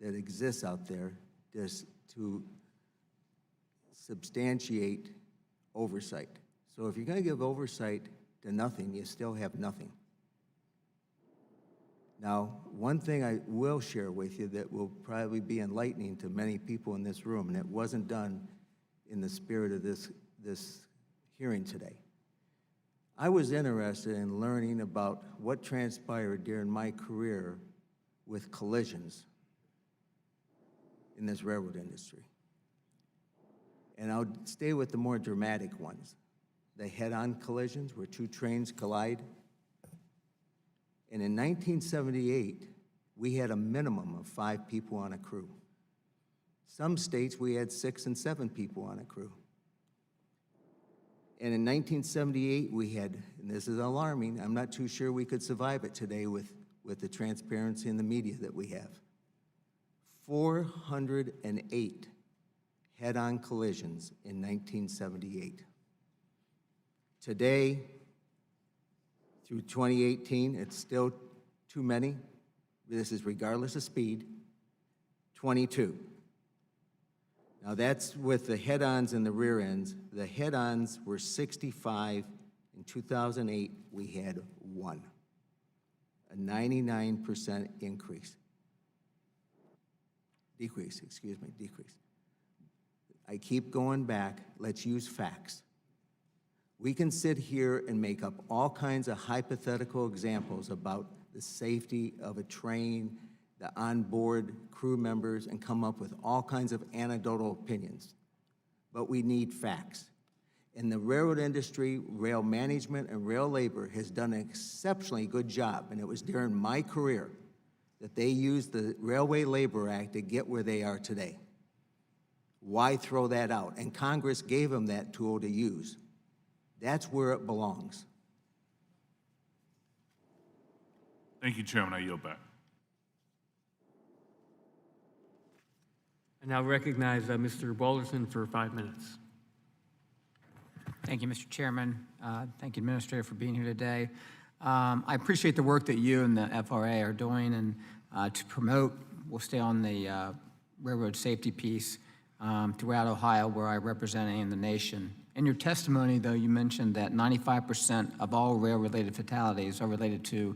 that exist out there just to substantiate oversight. So if you're going to give oversight to nothing, you still have nothing. Now, one thing I will share with you that will probably be enlightening to many people in this room, and it wasn't done in the spirit of this hearing today. I was interested in learning about what transpired during my career with collisions in this railroad industry. And I'll stay with the more dramatic ones. The head-on collisions where 2 trains collide And in 1978, we had a minimum of 5 people on a crew. Some states, we had 6 and 7 people on a crew. And in 1978, we had, and this is alarming, I'm not too sure we could survive it today with the transparency in the media that we have. 408 head-on collisions in 1978. Today, through 2018, it's still too many. This is regardless of speed, 22. Now that's with the head-ons and the rear ends. The head-ons were 65. In 2008, we had 1. A 99% decrease. I keep going back, let's use facts. We can sit here and make up all kinds of hypothetical examples about the safety of a train, the onboard crew members, and come up with all kinds of anecdotal opinions. But we need facts. And the railroad industry, rail management, and rail labor has done an exceptionally good job, and it was during my career that they used the Railway Labor Act to get where they are today. Why throw that out? And Congress gave them that tool to use. That's where it belongs. Thank you, Chairman. I yield back. I now recognize Mr. Balderson for 5 minutes. Thank you, Mr. Chairman. Thank you, Administrator, for being here today. I appreciate the work that you and the FRA are doing and to promote, we'll stay on the railroad safety piece throughout Ohio, where I represent in the nation. In your testimony, though, you mentioned that 95% of all rail-related fatalities are related to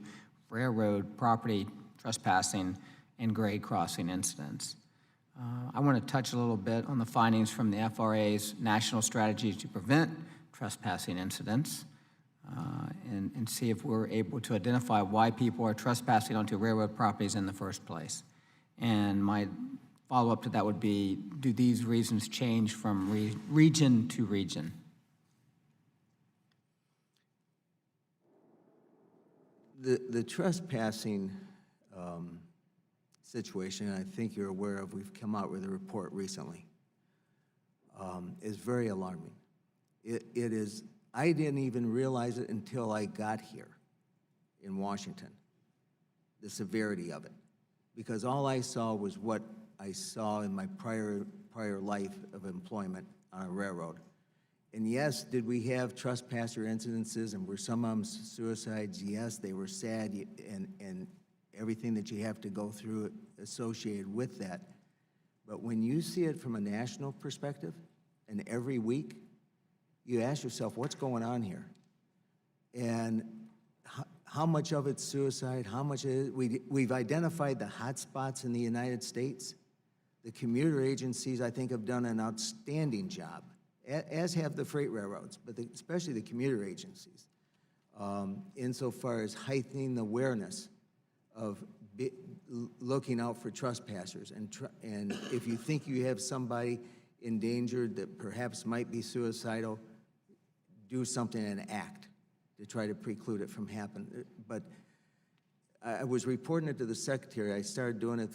railroad property trespassing and grade crossing incidents. I want to touch a little bit on the findings from the FRA's national strategy to prevent trespassing incidents and see if we're able to identify why people are trespassing onto railroad properties in the first place. And my follow-up to that would be, do these reasons change from region to region? The trespassing situation, I think you're aware of, we've come out with a report recently, is very alarming. It is, I didn't even realize it until I got here in Washington, the severity of it. Because all I saw was what I saw in my prior life of employment on a railroad. And yes, did we have trespasser incidences, and were some of them suicides? Yes, they were sad, and everything that you have to go through associated with that. But when you see it from a national perspective, and every week, you ask yourself, what's going on here? And how much of it's suicide? How much is it? We've identified the hot spots in the United States. The commuter agencies, I think, have done an outstanding job, as have the freight railroads, but especially the commuter agencies, insofar as heightening the awareness of looking out for trespassers. And if you think you have somebody endangered that perhaps might be suicidal, do something and act to try to preclude it from happening. But I was reporting it to the secretary. I started doing it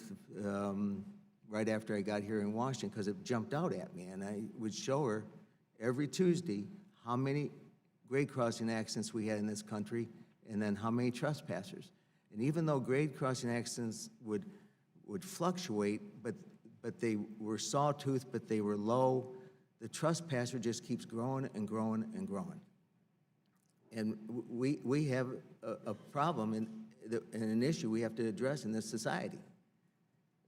right after I got here in Washington because it jumped out at me, and I would show her every Tuesday how many grade crossing accidents we had in this country, and then how many trespassers. And even though grade crossing accidents would fluctuate, but they were sawtooth, but they were low, the trespasser just keeps growing and growing and growing. And we have a problem and an issue we have to address in this society.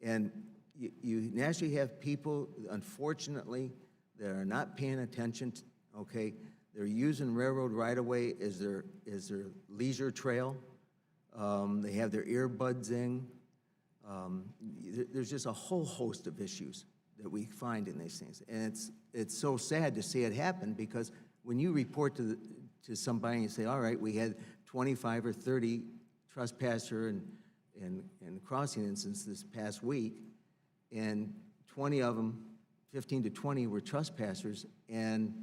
And you naturally have people, unfortunately, that are not paying attention, okay? They're using railroad right-of-way as their leisure trail. They have their earbuds in. There's just a whole host of issues that we find in these things. And it's so sad to see it happen, because when you report to somebody and you say, all right, we had 25 or 30 trespasser and crossing incidents this past week, and 20 of them, 15 to 20 were trespassers, and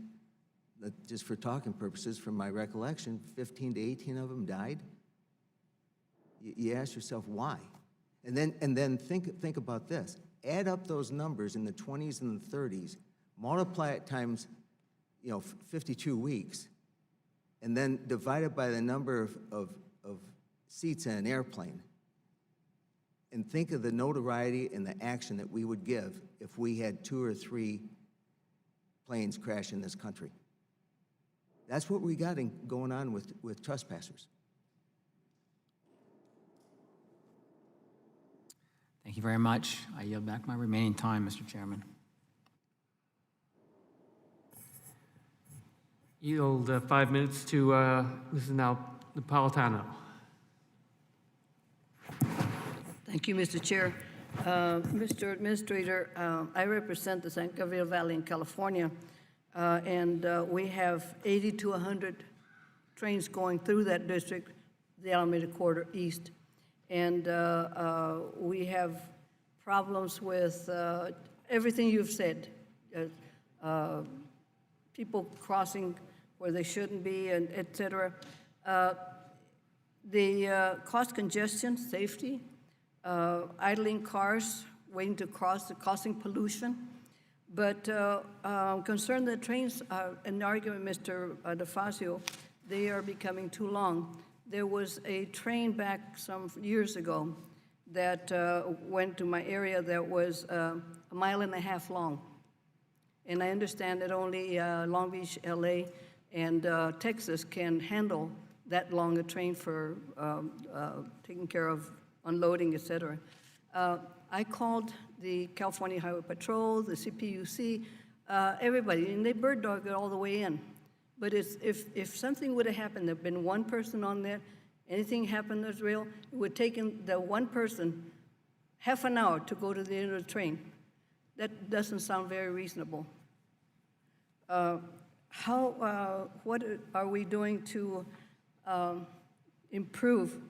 just for talking purposes, from my recollection, 15 to 18 of them died. You ask yourself, why? And then think about this. Add up those numbers in the 20s and the 30s, multiply it times, 52 weeks, and then divide it by the number of seats in an airplane. And think of the notoriety and the action that we would give if we had 2 or 3 planes crash in this country. That's what we got going on with trespassers. Thank you very much. I yield back my remaining time, Mr. Chairman. Yield 5 minutes to Mrs. Napolitano. Thank you, Mr. Chair. Mr. Administrator, I represent the San Gabriel Valley in California, and we have 80 to 100 trains going through that district, the Alameda Corridor East. And we have problems with everything you've said, people crossing where they shouldn't be, and et cetera. The cost congestion, safety, idling cars, waiting to cross, the causing pollution. But I'm concerned that trains, in the argument, Mr. DeFazio, they are becoming too long. There was a train back some years ago that went to my area that was 1.5 miles long. And I understand that only Long Beach, LA, and Texas can handle that long a train for taking care of unloading, et cetera. I called the California Highway Patrol, the CPUC, everybody, and they bird dogged it all the way in. But if something would have happened, there'd been one person on there, anything happened that's real, it would have taken the one person half an hour to go to the end of the train. That doesn't sound very reasonable. What are we doing to improve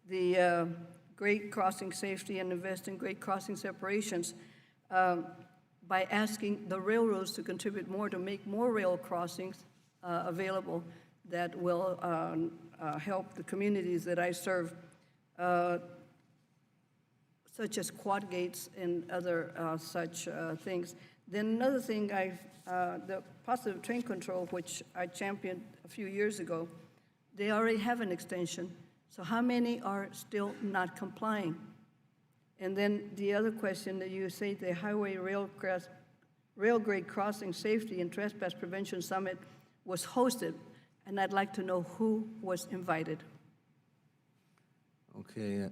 the grade crossing safety and invest in grade crossing separations by asking the railroads to contribute more to make more rail crossings available that will help the communities that I serve, such as quad gates and other such things. Then another thing, the positive train control, which I championed a few years ago, they already have an extension. So how many are still not complying? And then the other question that you say, the Highway Rail Grade Crossing Safety and Trespass Prevention Summit was hosted, and I'd like to know who was invited. Okay,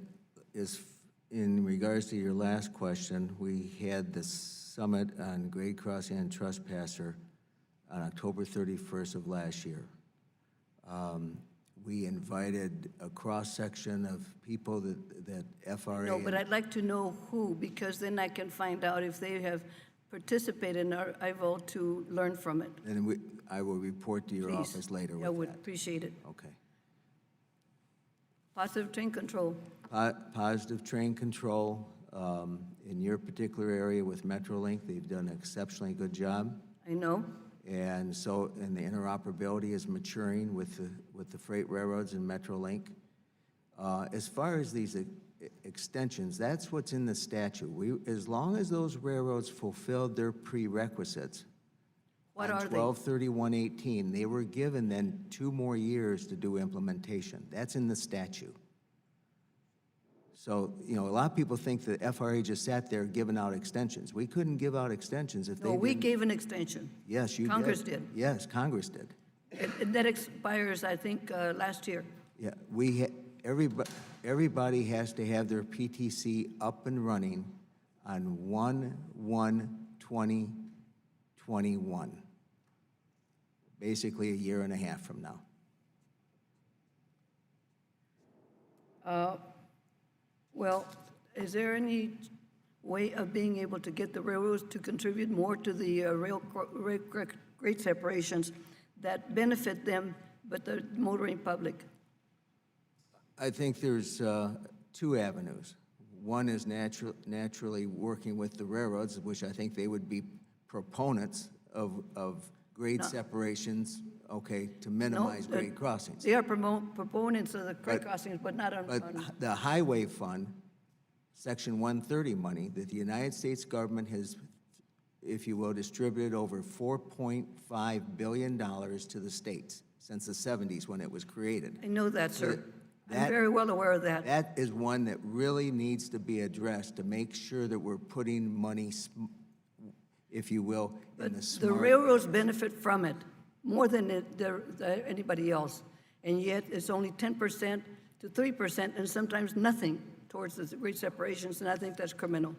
in regards to your last question, we had the summit on grade crossing and trespasser on October 31st of last year. We invited a cross-section of people that FRA... No, but I'd like to know who, because then I can find out if they have participated, and I vote to learn from it. And I will report to your Please. office later with I would that. appreciate it. Okay. Positive train control. Positive train control, in your particular area with Metrolink, they've done an exceptionally good job. I know. And the interoperability is maturing with the freight railroads and Metrolink. As far as these extensions, that's what's in the statute. As long as those railroads fulfilled their prerequisites, What on are they? 12/31/18, they were given then 2 more years to do implementation. That's in the statute. So, a lot of people think the FRA just sat there giving out extensions. We couldn't give out extensions if they No, we didn't. gave an extension. Yes, you did. Congress did. Yes, Congress did. That expires, I think, last year. Yeah, everybody has to have their PTC up and running on 1/1/2021. Basically a year and a half from now. Well, is there any way of being able to get the railroads to contribute more to the rail grade separations that benefit them, but the motoring public? I think there's 2 avenues. One is naturally working with the railroads, which I think they would be proponents of grade separations, okay, to minimize No, grade crossings. They are proponents of the grade crossings, but not on, But on, the Highway Fund, Section 130 money that the United States government has, if you will, distributed over $4.5 billion to the states since the 70s when it was created. I know that, sir. I'm that- very well aware of that. That is one that really needs to be addressed to make sure that we're putting money, if you will, in the The smart. railroads benefit from it more than anybody else. And yet, it's only 10% to 3%, and sometimes nothing towards the grade separations, and I think that's criminal.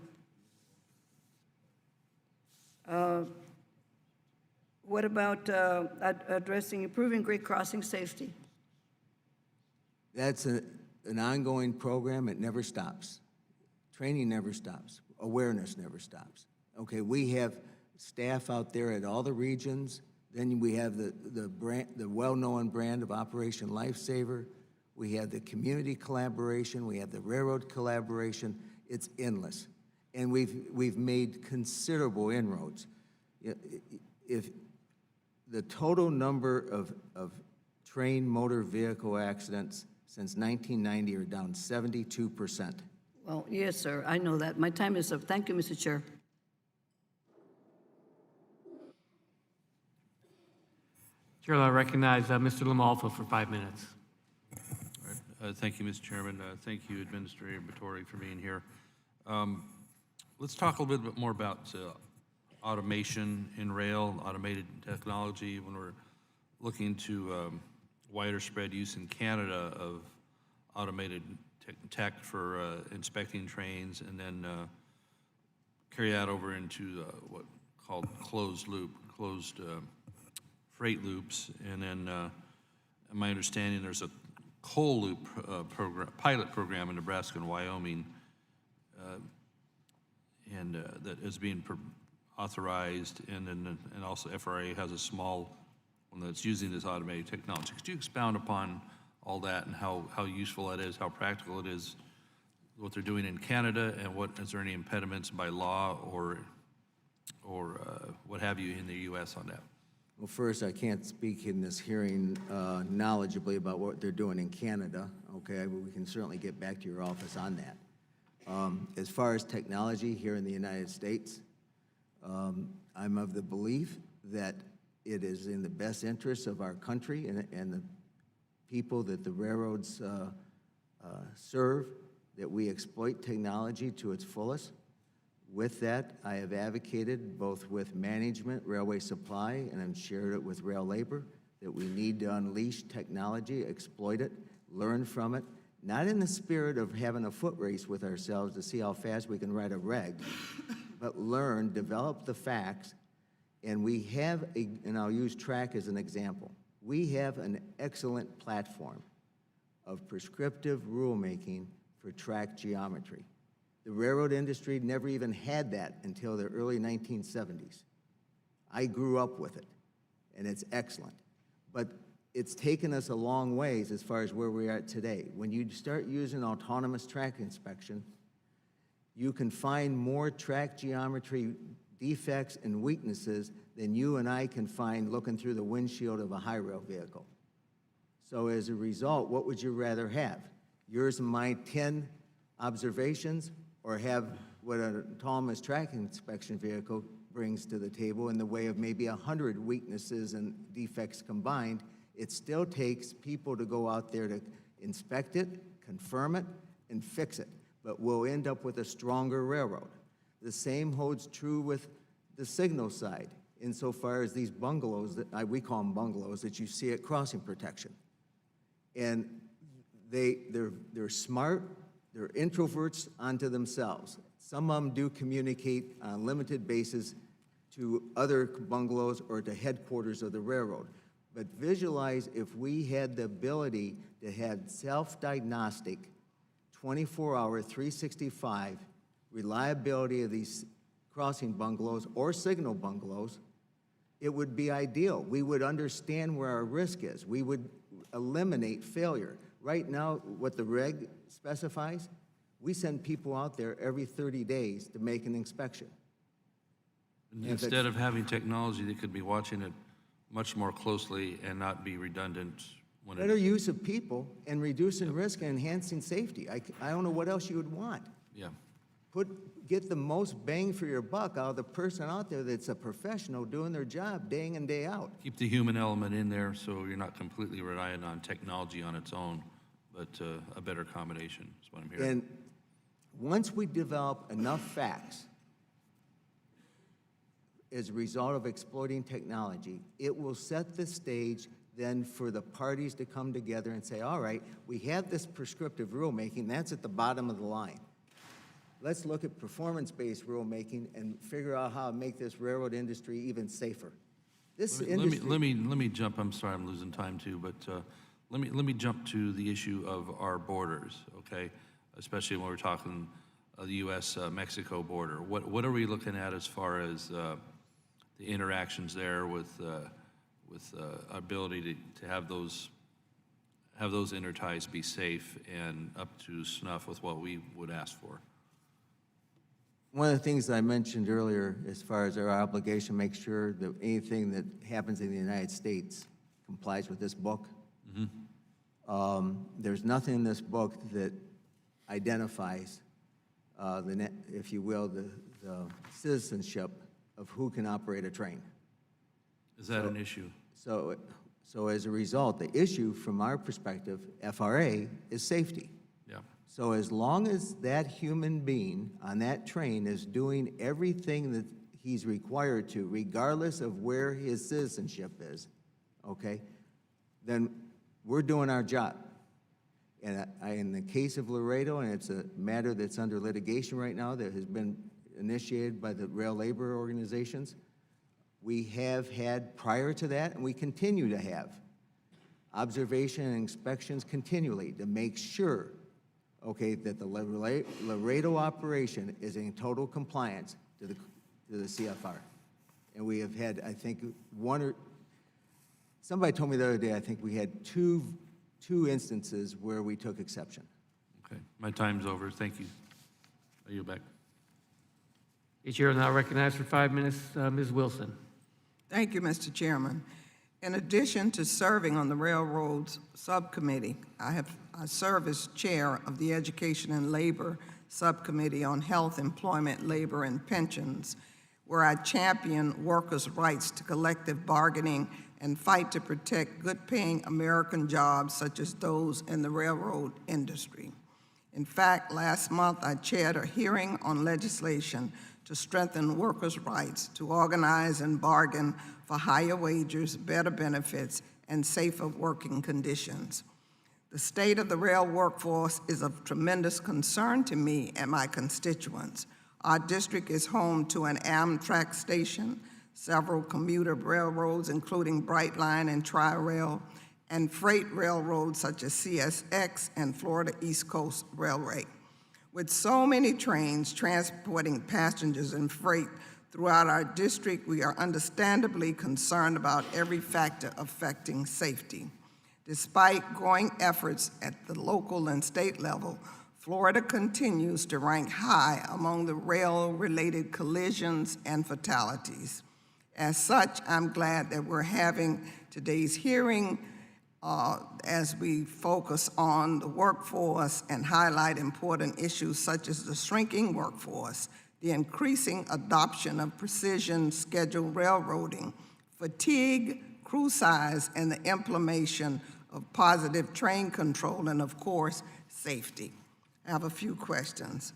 What about addressing, improving grade crossing safety? That's an ongoing program. It never stops. Training never stops. Awareness never stops. Okay, we have staff out there at all the regions. Then we have the well-known brand of Operation Lifesaver. We have the community collaboration. We have the railroad collaboration. It's endless. And we've made considerable inroads. If the total number of train motor vehicle accidents since 1990 are down 72%. Well, yes, sir, I know that. My time is up. Thank you, Mr. Chair. Chair, I recognize Mr. Lamalfa for 5 minutes. Thank you, Mr. Chairman. Thank you, Administrator Batory, for being here. Let's talk a little bit more about automation in rail, automated technology, when we're looking to wider spread use in Canada of automated tech for inspecting trains, and then carry that over into what called closed freight loops. And then, in my understanding, there's a coal loop pilot program in Nebraska and Wyoming, and that is being authorized, and also FRA has a small one that's using this automated technology. Could you expound upon all that and how useful that is, how practical it is, what they're doing in Canada, and is there any impediments by law or what have you in the U.S. on that? Well, first, I can't speak in this hearing knowledgeably about what they're doing in Canada, okay? But we can certainly get back to your office on that. As far as technology here in the United States, I'm of the belief that it is in the best interest of our country and the people that the railroads serve that we exploit technology to its fullest. With that, I have advocated both with management, railway supply, and I've shared it with rail labor, that we need to unleash technology, exploit it, learn from it, not in the spirit of having a foot race with ourselves to see how fast we can ride a reg, but learn, develop the facts, and we have, and I'll use track as an example, we have an excellent platform of prescriptive rulemaking for track geometry. The railroad industry never even had that until the early 1970s. I grew up with it, and it's excellent. But it's taken us a long ways as far as where we are today. When you start using autonomous track inspection, you can find more track geometry defects and weaknesses than you and I can find looking through the windshield of a high rail vehicle. So as a result, what would you rather have? Yours and my 10 observations, or have what an autonomous track inspection vehicle brings to the table in the way of maybe 100 weaknesses and defects combined? It still takes people to go out there to inspect it, confirm it, and fix it. But we'll end up with a stronger railroad. The same holds true with the signal side, insofar as these bungalows, we call them bungalows, that you see at crossing protection. And they're smart, they're introverts unto themselves. Some of them do communicate on a limited basis to other bungalows or to headquarters of the railroad. But visualize if we had the ability to have self-diagnostic, 24-hour, 365 reliability of these crossing bungalows or signal bungalows, it would be ideal. We would understand where our risk is. We would eliminate failure. Right now, what the reg specifies, we send people out there every 30 days to make an inspection. Instead of having technology, they could be watching it much more closely and not be redundant when Better it, use of people and reducing risk and enhancing safety. I don't know what else you would want. yeah. Get the most bang for your buck out of the person out there that's a professional doing their job day in and day out. Keep the human element in there so you're not completely reliant on technology on its own, but a better combination is what I'm hearing. And once we develop enough facts as a result of exploiting technology, it will set the stage then for the parties to come together and say, all right, we have this prescriptive rulemaking, that's at the bottom of the line. Let's look at performance-based rulemaking and figure out how to make this railroad industry even safer. This industry. Let me jump. I'm sorry, I'm losing time too, but let me jump to the issue of our borders, okay? Especially when we're talking the U.S.-Mexico border. What are we looking at as far as the interactions there with our ability to have those interties be safe and up to snuff with what we would ask for? One of the things that I mentioned earlier, as far as our obligation, make sure that anything that happens in the United States complies with this book. There's nothing in this book that identifies, if you will, the citizenship of who can operate a train. Is that an issue? So as a result, the issue from our perspective, FRA, is safety. Yeah. So as long as that human being on that train is doing everything that he's required to, regardless of where his citizenship is, okay, then we're doing our job. And in the case of Laredo, and it's a matter that's under litigation right now that has been initiated by the rail labor organizations, we have had prior to that, and we continue to have, observation and inspections continually to make sure, okay, that the Laredo operation is in total compliance to the CFR. And we have had, I think, somebody told me the other day, I think we had two instances where we took exception. Okay, my time's over. Thank you. I yield back. The chair will now recognize for 5 minutes Ms. Wilson. Thank you, Mr. Chairman. In addition to serving on the Railroads Subcommittee, I serve as chair of the Education and Labor Subcommittee on Health, Employment, Labor, and Pensions, where I champion workers' rights to collective bargaining and fight to protect good-paying American jobs such as those in the railroad industry. In fact, last month I chaired a hearing on legislation to strengthen workers' rights to organize and bargain for higher wages, better benefits, and safer working conditions. The state of the rail workforce is of tremendous concern to me and my constituents. Our district is home to an Amtrak station, several commuter railroads, including Brightline and Tri-Rail, and freight railroads such as CSX and Florida East Coast Railway. With so many trains transporting passengers and freight throughout our district, we are understandably concerned about every factor affecting safety. Despite growing efforts at the local and state level, Florida continues to rank high among the rail-related collisions and fatalities. As such, I'm glad that we're having today's hearing as we focus on the workforce and highlight important issues such as the shrinking workforce, the increasing adoption of precision scheduled railroading, fatigue, crew size, and the implementation of positive train control, and of course, safety. I have a few questions.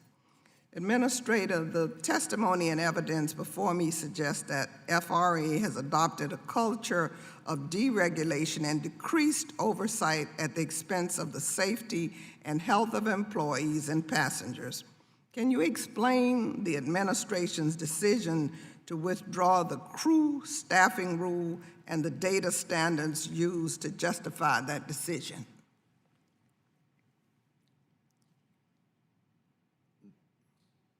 Administrator, the testimony and evidence before me suggests that FRA has adopted a culture of deregulation and decreased oversight at the expense of the safety and health of employees and passengers. Can you explain the administration's decision to withdraw the crew staffing rule and the data standards used to justify that decision?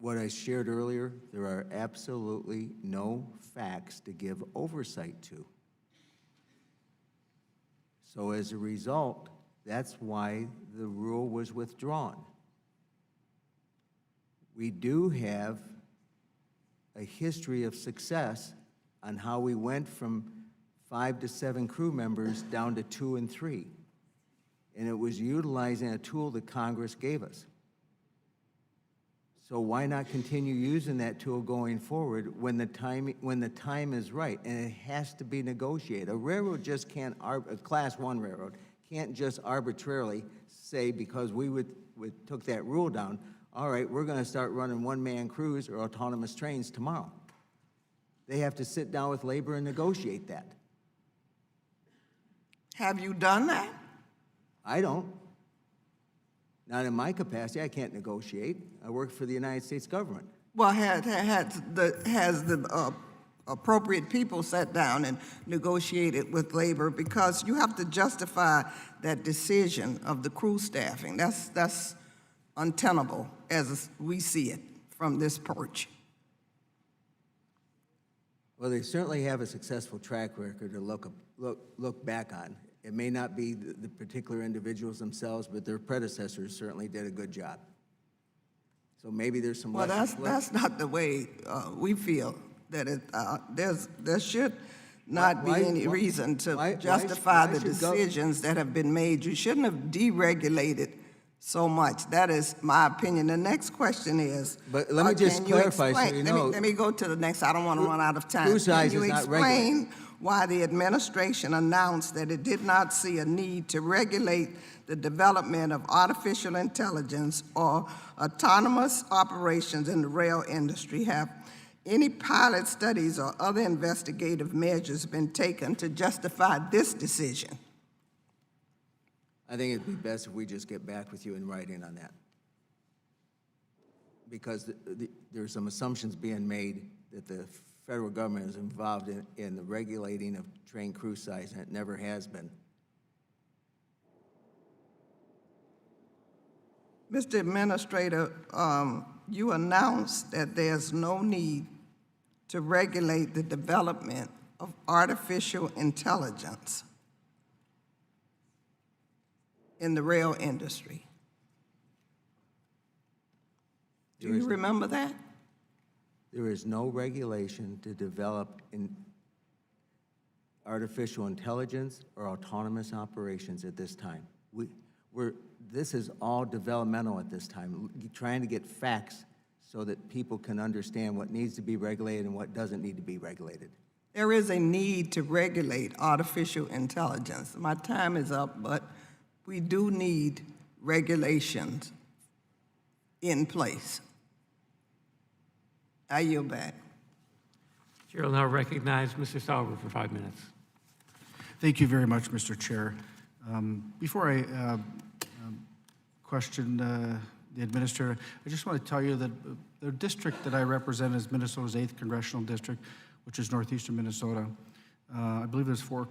What I shared earlier, there are absolutely no facts to give oversight to. So as a result, that's why the rule was withdrawn. We do have a history of success on how we went from 5 to 7 crew members down to 2 and 3. And it was utilizing a tool that Congress gave us. So why not continue using that tool going forward when the time is right? And it has to be negotiated. A railroad just can't, a Class 1 railroad can't just arbitrarily say, because we took that rule down, all right, we're going to start running one-man crews or autonomous trains tomorrow. They have to sit down with labor and negotiate that. Have you done that? I don't. Not in my capacity. I can't negotiate. I work for the United States government. Well, has the appropriate people sat down and negotiated with labor? Because you have to justify that decision of the crew staffing. That's untenable as we see it from this perch. Well, they certainly have a successful track record to look back on. It may not be the particular individuals themselves, but their predecessors certainly did a good job. So maybe there's some Well, lessons that's not the way we feel, that there should not be any reason to justify the decisions that have been made. You shouldn't have deregulated so much. That is my opinion. The next question is, But let me just can you clarify so explain- you know. Let me go to the next. I don't want to run out of time. Crew size Can you is not explain why the administration announced that it did not see a need to regulate the development of artificial intelligence or autonomous operations in the rail industry? Have any pilot studies or other investigative measures been taken to justify this decision? I think it'd be best if we just get back with you in writing on that. Because there's some assumptions being made that the federal government is involved in the regulating of train crew size, and it never has been. Mr. Administrator, you announced that there's no need to regulate the development of artificial intelligence in the rail industry. Do you remember that? There is no regulation to develop in artificial intelligence or autonomous operations at this time. This is all developmental at this time, trying to get facts so that people can understand what needs to be regulated and what doesn't need to be regulated. There is a need to regulate artificial intelligence. My time is up, but we do need regulations in place. I yield back. Chair will now recognize Mr. Sauber for 5 minutes. Thank you very much, Mr. Chair. Before I question the administrator, I just want to tell you that the district that I represent is Minnesota's 8th Congressional District, which is northeastern Minnesota. I believe there's 4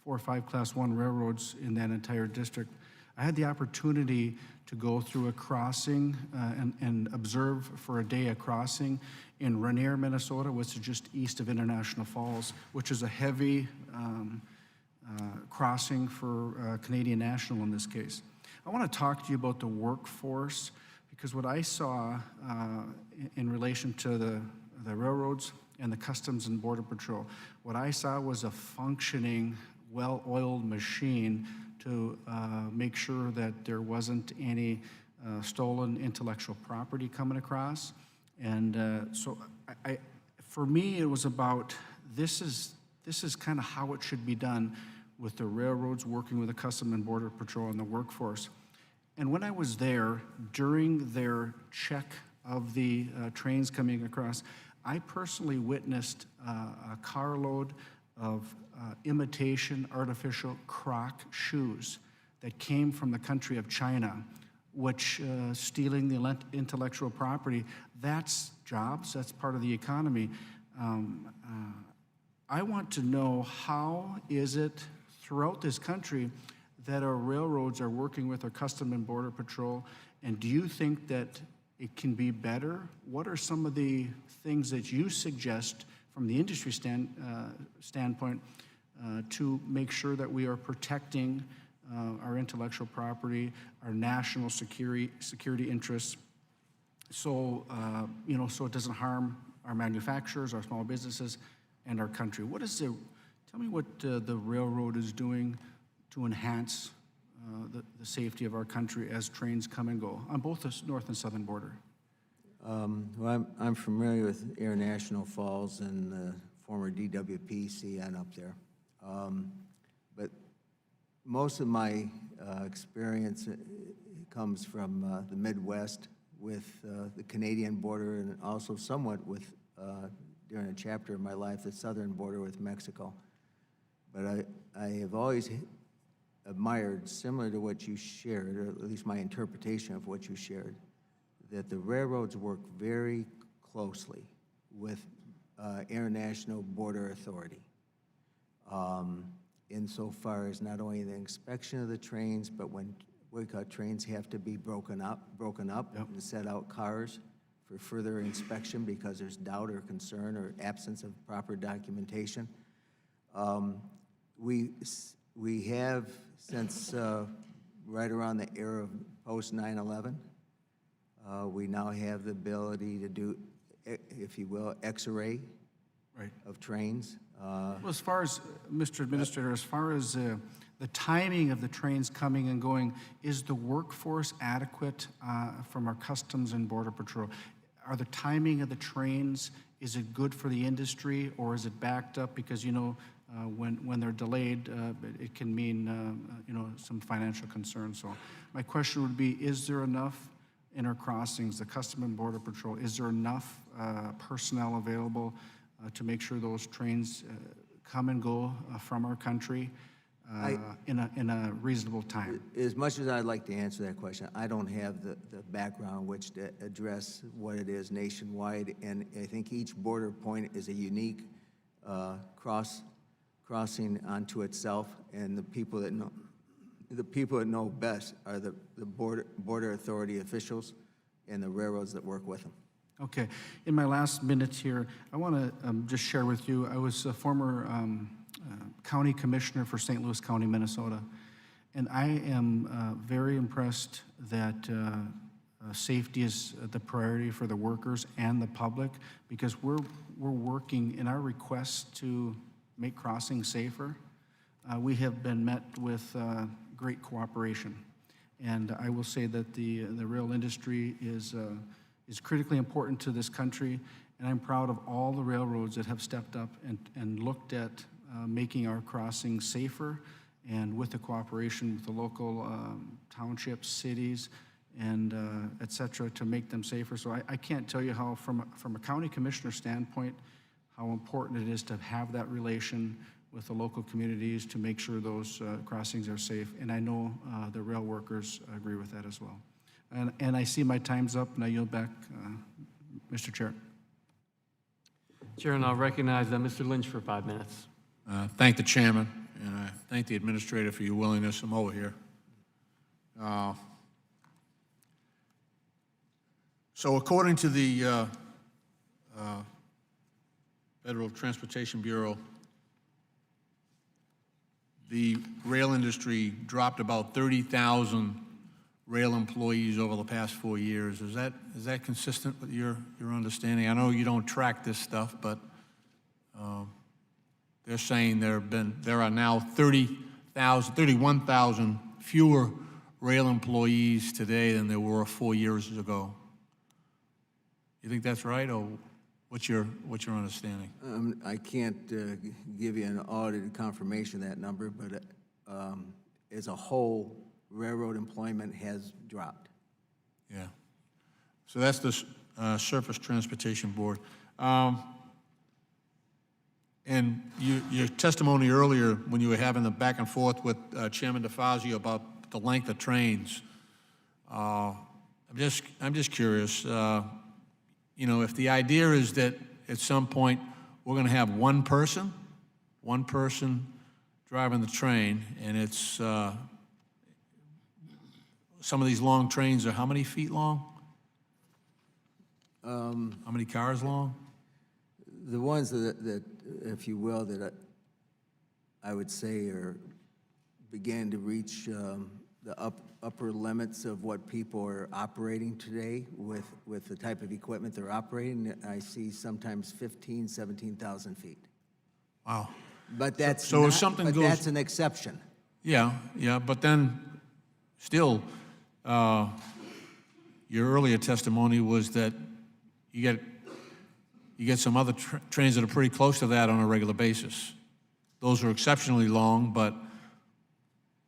or 5 Class 1 railroads in that entire district. I had the opportunity to go through a crossing and observe for a day a crossing in Rainier, Minnesota, which is just east of International Falls, which is a heavy crossing for Canadian National in this case. I want to talk to you about the workforce, because what I saw in relation to the railroads and the Customs and Border Patrol, what I saw was a functioning, well-oiled machine to make sure that there wasn't any stolen intellectual property coming across. And so for me, it was about, this is kind of how it should be done, with the railroads working with the Customs and Border Patrol and the workforce. And when I was there, during their check of the trains coming across, I personally witnessed a carload of imitation artificial Croc shoes that came from the country of China, which stealing the intellectual property, that's jobs, that's part of the economy. I want to know, how is it throughout this country that our railroads are working with our Customs and Border Patrol, and do you think that it can be better? What are some of the things that you suggest from the industry standpoint to make sure that we are protecting our intellectual property, our national security interests, so so it doesn't harm our manufacturers, our small businesses? and our country. Tell me what the railroad is doing to enhance the safety of our country as trains come and go on both the north and southern border. Well, I'm familiar with Air National Falls and the former DWP CN up there. But most of my experience comes from the Midwest with the Canadian border, and also somewhat with, during a chapter of my life, the southern border with Mexico. But I have always admired, similar to what you shared, or at least my interpretation of what you shared, that the railroads work very closely with International Border Authority, insofar as not only the inspection of the trains, but when trains have to be broken up and set out cars for further inspection because there's doubt or concern or absence of proper documentation. We have, since right around the era of post 9/11, we now have the ability to do, if you will, X-ray of trains. Well, as far as, Mr. Administrator, as far as the timing of the trains coming and going, is the workforce adequate from our Customs and Border Patrol? Are the timing of the trains, is it good for the industry, or is it backed up? Because, you know, when they're delayed, it can mean, you know, some financial concerns. So my question would be, is there enough in our crossings, the Customs and Border Patrol, is there enough personnel available to make sure those trains come and go from our country in a reasonable time? As much as I'd like to answer that question, I don't have the background which to address what it is nationwide, and I think each border point is a unique crossing onto itself, and the people that know best are the border authority officials and the railroads that work with them. Okay. In my last minute here, I want to just share with you, I was a former county commissioner for St. Louis County, Minnesota, and I am very impressed that safety is the priority for the workers and the public, because we're working in our request to make crossings safer. We have been met with great cooperation, and I will say that the rail industry is critically important to this country, and I'm proud of all the railroads that have stepped up and looked at making our crossings safer, and with the cooperation with the local townships, cities, and et cetera, to make them safer. So I can't tell you how, from a county commissioner standpoint, how important it is to have that relation with the local communities to make sure those crossings are safe. And I know the rail workers agree with that as well. And I see my time's up, and I yield back, Mr. Chair. Chair, and I'll recognize Mr. Lynch for 5 minutes. Thank the chairman, and I thank the administrator for your willingness to come over here. So according to the Federal Transportation Bureau, the rail industry dropped about 30,000 rail employees over the past 4 years. Is that consistent with your understanding? I know you don't track this stuff, but they're saying there are now 31,000 fewer rail employees today than there were 4 years ago. You think that's right, or what's your understanding? I can't give you an audited confirmation of that number, but as a whole, railroad employment has dropped. Yeah. So that's the Surface Transportation Board. And your testimony earlier, when you were having the back and forth with Chairman DeFazio about the length of trains, I'm just curious. You know, if the idea is that at some point we're going to have one person driving the train, and it's some of these long trains are how many feet long? How many cars long? The ones that, if you will, that I would say began to reach the upper limits of what people are operating today with the type of equipment they're operating, I see sometimes 15,000, 17,000 feet. Wow. But that's So if not- something but goes- that's an exception. Yeah, but then, still, your earlier testimony was that you get some other trains that are pretty close to that on a regular basis. Those are exceptionally long, but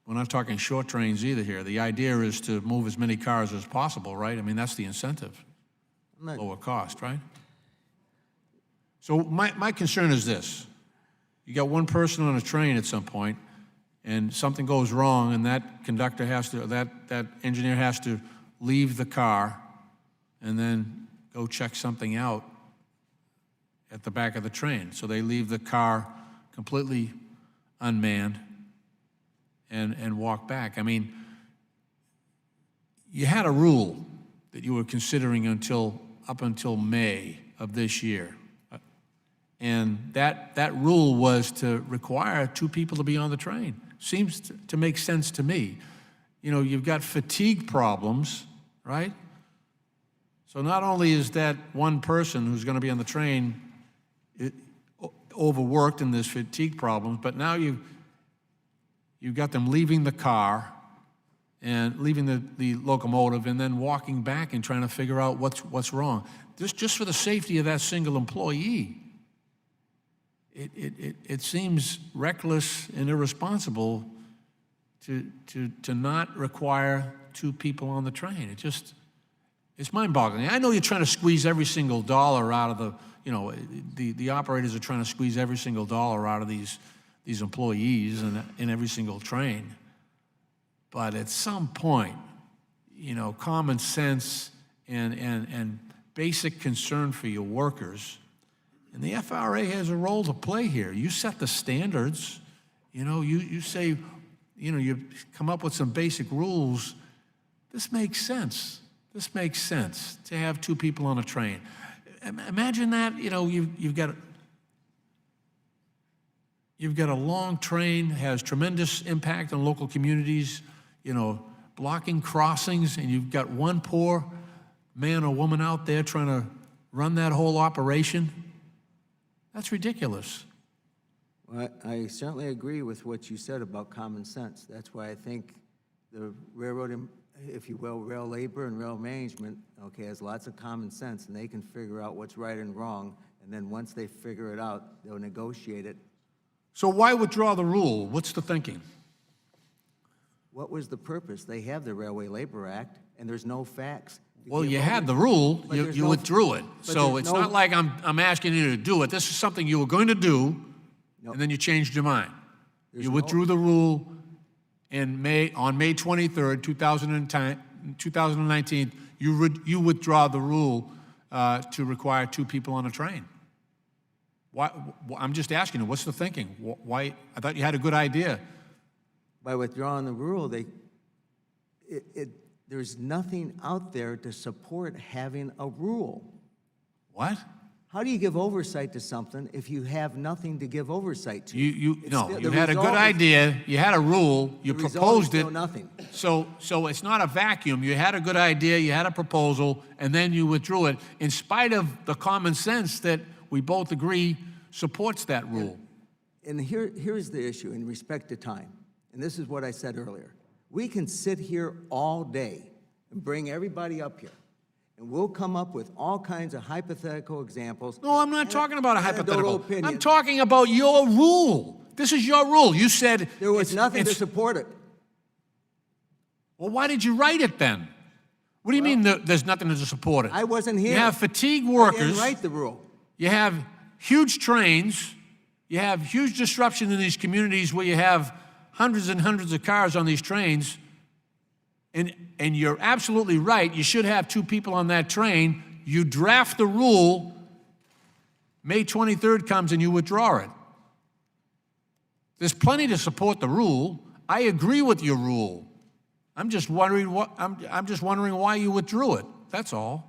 we're not talking short trains either here. The idea is to move as many cars as possible, right? I mean, that's the incentive, lower cost, right? So my concern is this. You got one person on a train at some point, and something goes wrong, and that conductor has to, that engineer has to leave the car and then go check something out at the back of the train. So they leave the car completely unmanned and walk back. I mean, you had a rule that you were considering up until May of this year. And that rule was to require 2 people to be on the train. Seems to make sense to me. You know, you've got fatigue problems, right? So not only is that one person who's going to be on the train overworked in this fatigue problems, but now you've got them leaving the car and leaving the locomotive and then walking back and trying to figure out what's wrong. Just for the safety of that single employee. It seems reckless and irresponsible to not require 2 people on the train. It's mind-boggling. I know you're trying to squeeze every single dollar out of the operators are trying to squeeze every single dollar out of these employees in every single train. But at some point, common sense and basic concern for your workers. And the FRA has a role to play here. You set the standards. You say, you come up with some basic rules. This makes sense. This makes sense to have 2 people on a train. Imagine that, you've got a long train, has tremendous impact on local communities, blocking crossings, and you've got one poor man or woman out there trying to run that whole operation. That's ridiculous. Well, I certainly agree with what you said about common sense. That's why I think the railroad, if you will, rail labor and rail management, has lots of common sense, and they can figure out what's right and wrong, and then once they figure it out, they'll negotiate it. So why withdraw the rule? What's the thinking? What was the purpose? They have the Railway Labor Act, and there's no facts. Well, you had the rule, But there's you no- withdrew it. but So there's it's no- not like I'm asking you to do it. This is something you were going to do, and then you changed your mind. There's You no- withdrew the rule on May 23rd, 2019. You withdraw the rule to require 2 people on a train. Why? I'm just asking you, what's the thinking? Why? I thought you had a good idea. By withdrawing the rule, there's nothing out there to support having a rule. What? How do you give oversight to something if you have nothing to give oversight to? You The had a good result is- idea, you had a rule, you the result is proposed it. still nothing. So it's not a vacuum. You had a good idea, you had a proposal, and then you withdrew it, in spite of the common sense that we both agree supports that rule. And here's the issue in respect to time, and this is what I said earlier. We can sit here all day and bring everybody up here, and we'll come up with all kinds of hypothetical examples. No, I'm not talking about a anecdotal hypothetical. opinion. I'm talking about your rule. This is your rule. You said There was it's- nothing to it's- support it. Well, why did you write it then? What do you mean there's nothing to support it? I wasn't here. You have fatigue I workers. didn't write the rule. You have huge trains. You have huge disruption in these communities where you have hundreds and hundreds of cars on these trains. And you're absolutely right. You should have 2 people on that train. You draft the rule. May 23rd comes and you withdraw it. There's plenty to support the rule. I agree with your rule. I'm just wondering why you withdrew it. That's all.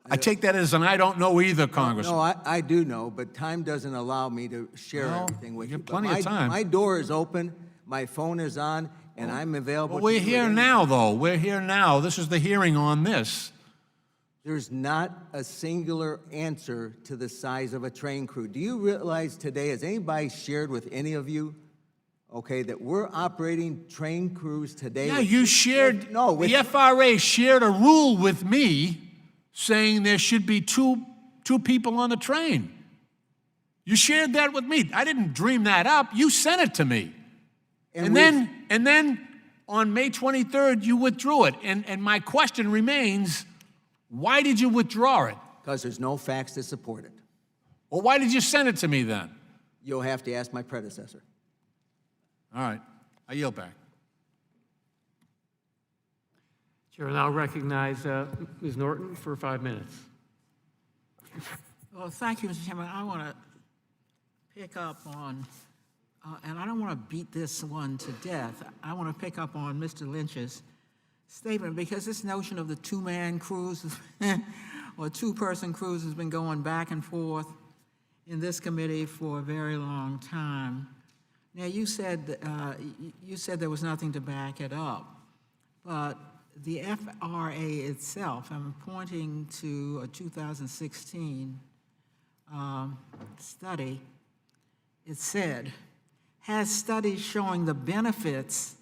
I take that as an I don't know either, Congressman. No, I do know, but time doesn't allow me to share Well, everything with you you. have But plenty of time. My door is open, my phone is on, and I'm available. Well, we're to you here at any- now, though. We're here now. This is the hearing on this. There's not a singular answer to the size of a train crew. Do you realize today, has anybody shared with any of you, okay, that we're operating train crews today? Yeah, with- you shared, No, with, the FRA shared a rule with me saying there should be two people on the train. You shared that with me. I didn't dream that up. You sent it to me. And then on May 23rd, you withdrew it. And my question remains, why did you withdraw it? because there's no facts to support it. Well, why did you send it to me then? You'll have to ask my predecessor. All right, I yield back. Chair will now recognize Ms. Norton for 5 minutes. Well, thank you, Mr. Chairman. I want to pick up on, and I don't want to beat this one to death. I want to pick up on Mr. Lynch's statement, because this notion of the two-man cruise or two-person cruise has been going back and forth in this committee for a very long time. Now, you said there was nothing to back it up, but the FRA itself, I'm pointing to a 2016 study, it said, has studies showing the benefits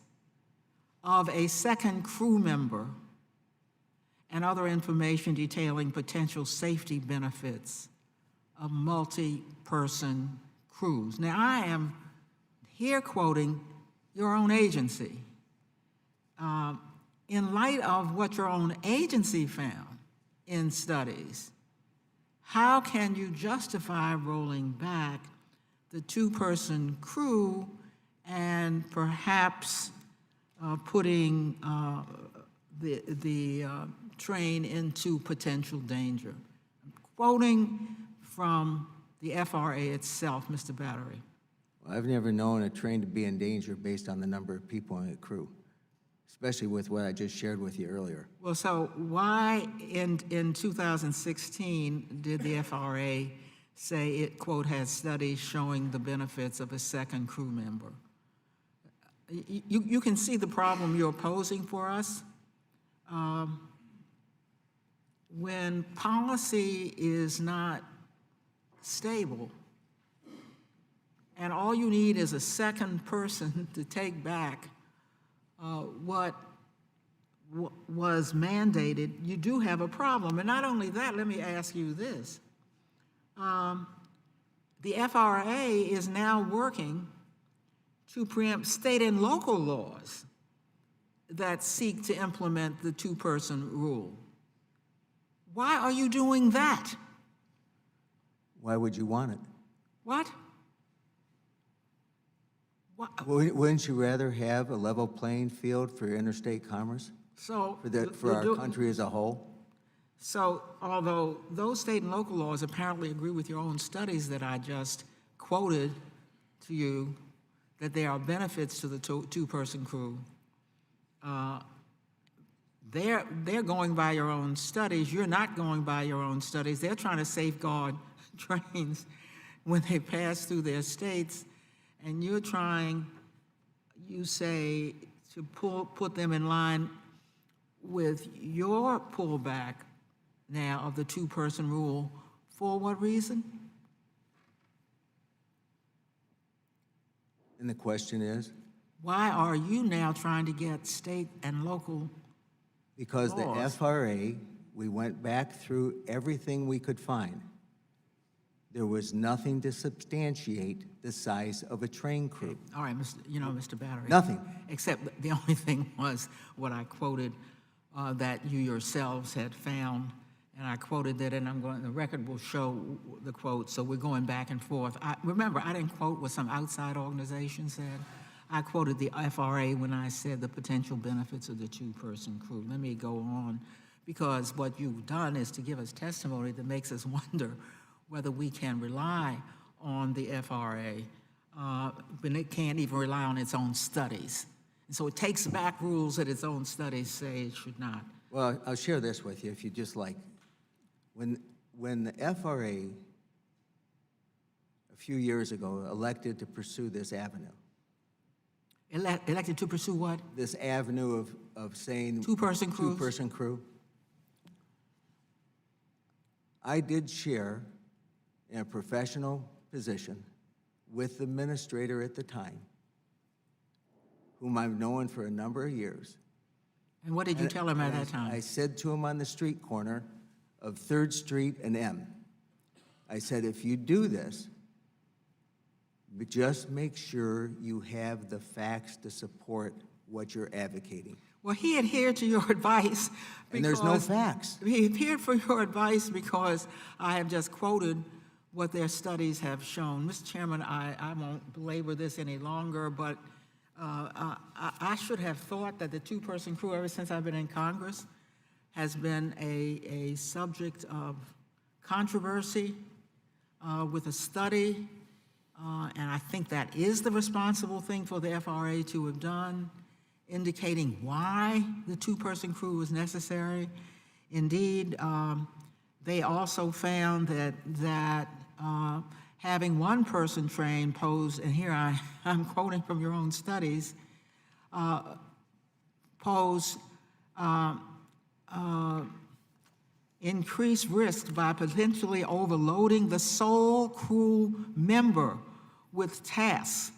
of a second crew member and other information detailing potential safety benefits of multi-person crews. Now, I am here quoting your own agency. In light of what your own agency found in studies, how can you justify rolling back the two-person crew and perhaps putting the train into potential danger? I'm quoting from the FRA itself, Mr. Battery. Well, I've never known a train to be in danger based on the number of people in a crew, especially with what I just shared with you earlier. Well, so why in 2016 did the FRA say it, quote, has studies showing the benefits of a second crew member? You can see the problem you're posing for us. When policy is not stable, and all you need is a second person to take back what was mandated, you do have a problem. And not only that, let me ask you this. The FRA is now working to preempt state and local laws that seek to implement the two-person rule. Why are you doing that? Why would you want it? What? Wouldn't you rather have a level playing field for interstate commerce, So for our country as a whole? So although those state and local laws apparently agree with your own studies that I just quoted to you, that there are benefits to the two-person crew, they're going by your own studies. You're not going by your own studies. They're trying to safeguard trains when they pass through their states, and you're trying, you say, to put them in line with your pullback now of the two-person rule. For what reason? And the question is? Why are you now trying to get state and local Because the laws? FRA, we went back through everything we could find. There was nothing to substantiate the size of a train crew. All right, Mr. Battery. Nothing. Except the only thing was what I quoted that you yourselves had found, and I quoted that, and the record will show the quote, so we're going back and forth. Remember, I didn't quote what some outside organization said. I quoted the FRA when I said the potential benefits of the two-person crew. Let me go on, because what you've done is to give us testimony that makes us wonder whether we can rely on the FRA when it can't even rely on its own studies. And so it takes back rules that its own studies say it should not. Well, I'll share this with you if you just like. When the FRA, a few years ago, elected to pursue this avenue. Elected to pursue what? This avenue of saying. Two-person crews? Two-person crew. I did share in a professional position with the administrator at the time, whom I've known for a number of years. And what did you tell him at that I time? said to him on the street corner of 3rd Street and M, I said, if you do this, but just make sure you have the facts to support what you're advocating. Well, he adhered to your advice. And there's no because- facts. He adhered for your advice because I have just quoted what their studies have shown. Mr. Chairman, I won't belabor this any longer, but I should have thought that the two-person crew, ever since I've been in Congress, has been a subject of controversy with a study, and I think that is the responsible thing for the FRA to have done, indicating why the two-person crew was necessary. Indeed, they also found that having one person trained posed, and here I'm quoting from your own studies, pose increased risk by potentially overloading the sole crew member with tasks,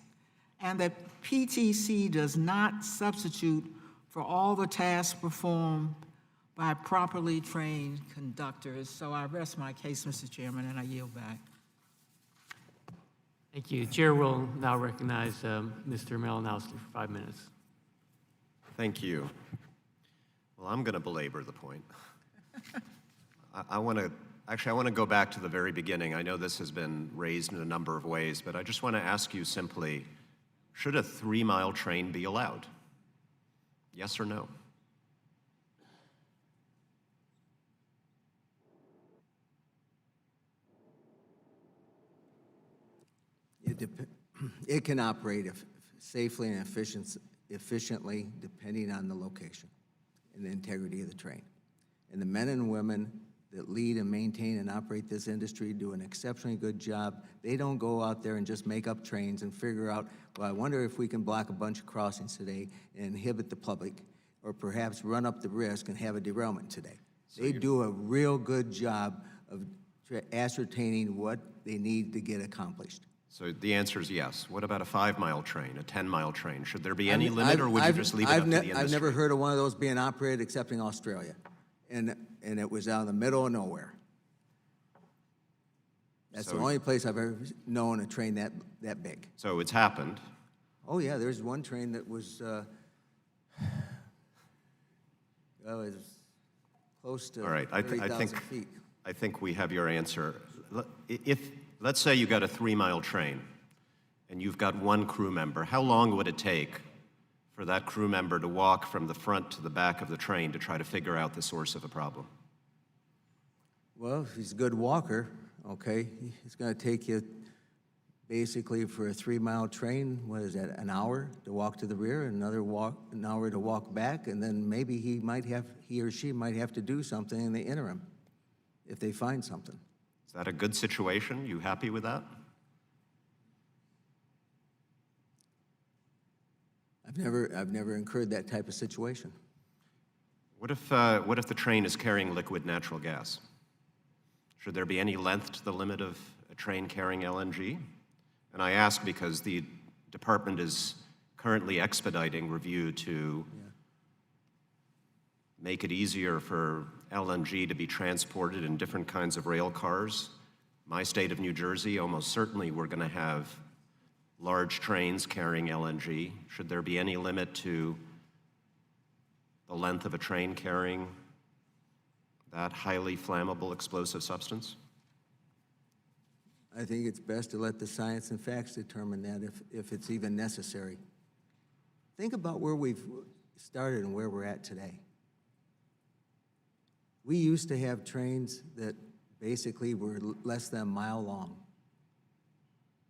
and that PTC does not substitute for all the tasks performed by properly trained conductors. So I rest my case, Mr. Chairman, and I yield back. Thank you. Chair will now recognize Mr. Malinowski for 5 minutes. Thank you. Well, I'm going to belabor the point. I want to go back to the very beginning. I know this has been raised in a number of ways, but I just want to ask you simply, should a 3-mile train be allowed? Yes or no? It can operate safely and efficiently depending on the location and the integrity of the train. And the men and women that lead and maintain and operate this industry do an exceptionally good job. They don't go out there and just make up trains and figure out, well, I wonder if we can block a bunch of crossings today and inhibit the public, or perhaps run up the risk and have a derailment today. They do a real good job of ascertaining what they need to get accomplished. So the answer is yes. What about a 5-mile train, a 10-mile train? Should there be any limit, or would you just leave it up to the industry? I've never heard of one of those being operated except in Australia, and it was out in the middle of nowhere. That's the only place I've ever known a train that big. So it's happened. Oh yeah, there's one train that was well, it was close to All right, 30,000 feet. I think we have your answer. Let's say you got a 3-mile train and you've got one crew member. How long would it take for that crew member to walk from the front to the back of the train to try to figure out the source of a problem? Well, if he's a good walker, okay, it's going to take you basically for a 3-mile train, what is that, an hour to walk to the rear, an hour to walk back, and then maybe he or she might have to do something in the interim if they find something. Is that a good situation? You happy with that? I've never incurred that type of situation. What if the train is carrying liquid natural gas? Should there be any length to the limit of a train carrying LNG? And I ask because the department is currently expediting review to make it easier for LNG to be transported in different kinds of rail cars. My state of New Jersey, almost certainly we're going to have large trains carrying LNG. Should there be any limit to the length of a train carrying that highly flammable explosive substance? I think it's best to let the science and facts determine that if it's even necessary. Think about where we've started and where we're at today. We used to have trains that basically were less than a mile long.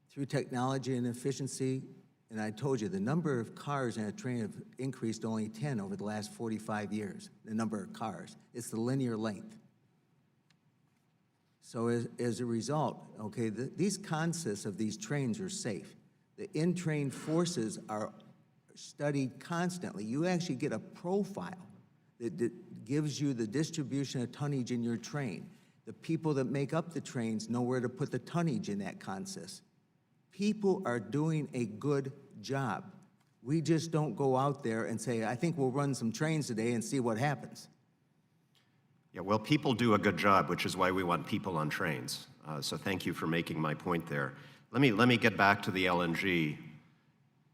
Through technology and efficiency, and I told you, the number of cars in a train have increased only 10 over the last 45 years, the number of cars. It's the linear length. So as a result, okay, these concepts of these trains are safe. The in-train forces are studied constantly. You actually get a profile that gives you the distribution of tonnage in your train. the people that make up the trains know where to put the tonnage in that consist. People are doing a good job. We just don't go out there and say, I think we'll run some trains today and see what happens. Yeah, well, people do a good job, which is why we want people on trains. So thank you for making my point there. Let me get back to the LNG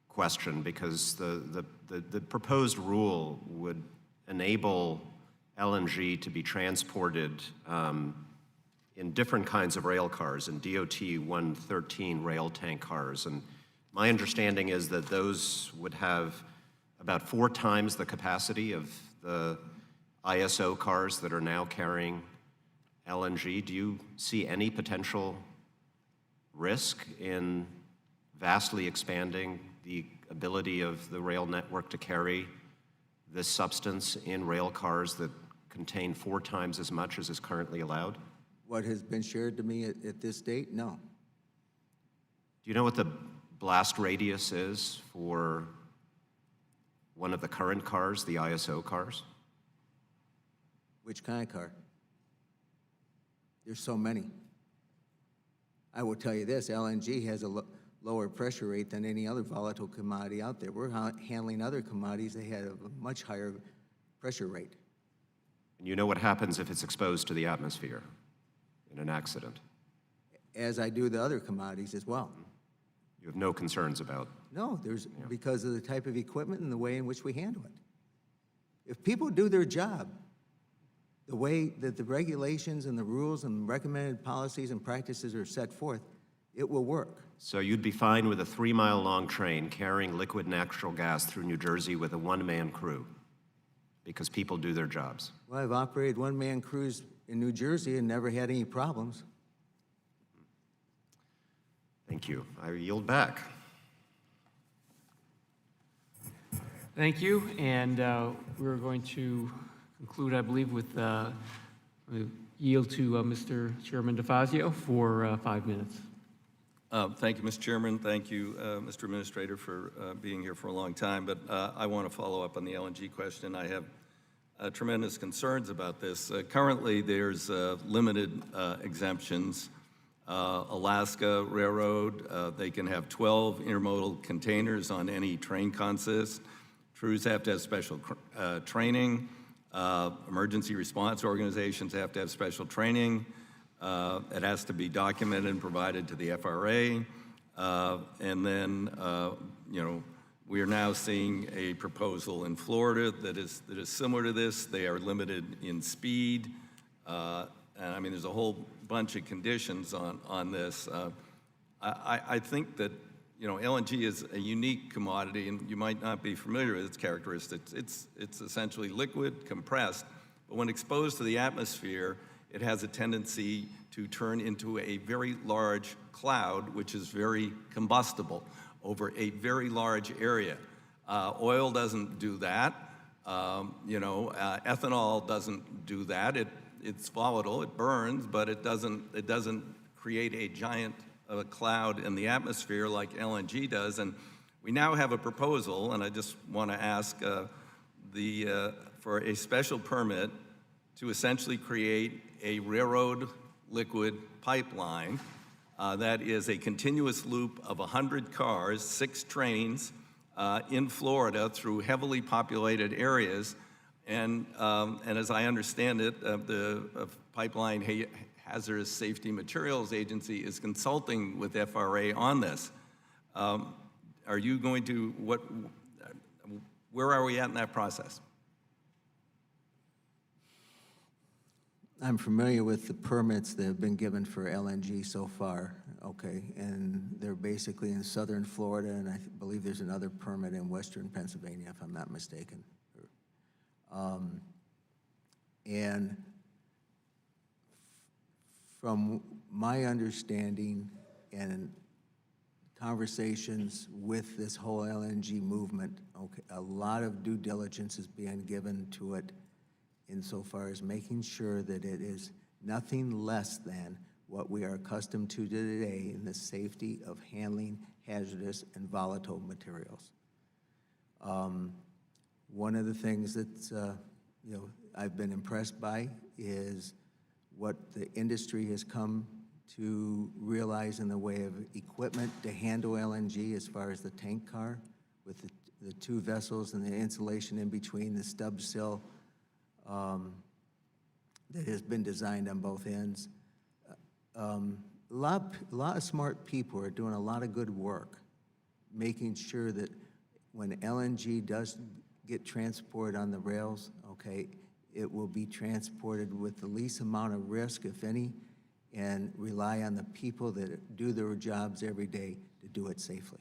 question, because the proposed rule would enable LNG to be transported in different kinds of rail cars, in DOT 113 rail tank cars. And my understanding is that those would have about 4 times the capacity of the ISO cars that are now carrying LNG. Do you see any potential risk in vastly expanding the ability of the rail network to carry this substance in rail cars that contain 4 times as much as is currently allowed? What has been shared to me at this date? No. Do you know what the blast radius is for one of the current cars, the ISO cars? Which kind of car? There's so many. I will tell you this, LNG has a lower pressure rate than any other volatile commodity out there. We're handling other commodities that have a much higher pressure rate. And you know what happens if it's exposed to the atmosphere in an accident? As I do the other commodities as well. You have no concerns about? No, because of the type of equipment and the way in which we handle it. If people do their job, the way that the regulations and the rules and recommended policies and practices are set forth, it will work. So you'd be fine with a 3-mile-long train carrying liquid natural gas through New Jersey with a 1-man crew, because people do their jobs? Well, I've operated 1-man crews in New Jersey and never had any problems. Thank you. I yield back. Thank you, and we're going to conclude, I believe, with yield to Mr. Chairman DeFazio for 5 minutes. Thank you, Mr. Chairman. Thank you, Mr. Administrator, for being here for a long time. But I want to follow up on the LNG question. I have tremendous concerns about this. Currently, there's limited exemptions. Alaska Railroad, they can have 12 intermodal containers on any train consist. Crews have to have special training. Emergency response organizations have to have special training. It has to be documented and provided to the FRA. And then, we are now seeing a proposal in Florida that is similar to this. They are limited in speed. And I mean, there's a whole bunch of conditions on this. I think that, LNG is a unique commodity, and you might not be familiar with its characteristics. It's essentially liquid, compressed, but when exposed to the atmosphere, it has a tendency to turn into a very large cloud, which is very combustible over a very large area. Oil doesn't do that. Ethanol doesn't do that. It's volatile, it burns, but it doesn't create a giant cloud in the atmosphere like LNG does. And we now have a proposal, and I just want to ask for a special permit to essentially create a railroad liquid pipeline that is a continuous loop of 100 cars, 6 trains in Florida through heavily populated areas. And as I understand it, the Pipeline Hazardous Safety Materials Agency is consulting with FRA on this. Are you going to, where are we at in that process? I'm familiar with the permits that have been given for LNG so far, okay, and they're basically in southern Florida, and I believe there's another permit in western Pennsylvania, if I'm not mistaken. And from my understanding and conversations with this whole LNG movement, okay, a lot of due diligence is being given to it insofar as making sure that it is nothing less than what we are accustomed to today in the safety of handling hazardous and volatile materials. One of the things that I've been impressed by is what the industry has come to realize in the way of equipment to handle LNG as far as the tank car with the two vessels and the insulation in between, the stub sill that has been designed on both ends. A lot of smart people are doing a lot of good work, making sure that when LNG does get transported on the rails, okay, it will be transported with the least amount of risk, if any, and rely on the people that do their jobs every day to do it safely.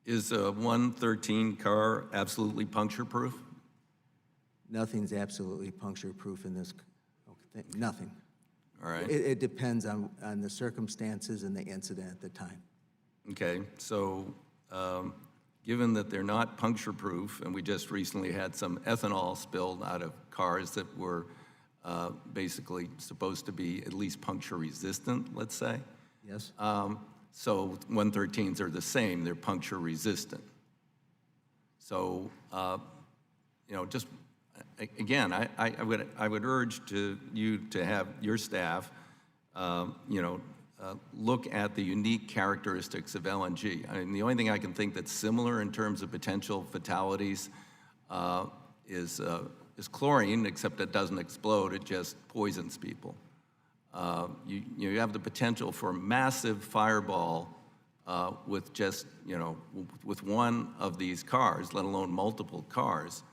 Is a 113 car absolutely puncture-proof? Nothing's absolutely puncture-proof in this thing, nothing. All right. It depends on the circumstances and the incident at the time. Okay, so given that they're not puncture-proof, and we just recently had some ethanol spilled out of cars that were basically supposed to be at least puncture-resistant, let's say. Yes? So 113s are the same, they're puncture-resistant. So, just, again, I would urge you to have your staff, look at the unique characteristics of LNG. I mean, the only thing I can think that's similar in terms of potential fatalities is chlorine, except it doesn't explode, it just poisons people. You have the potential for a massive fireball with just, with one of these cars, let alone multiple cars,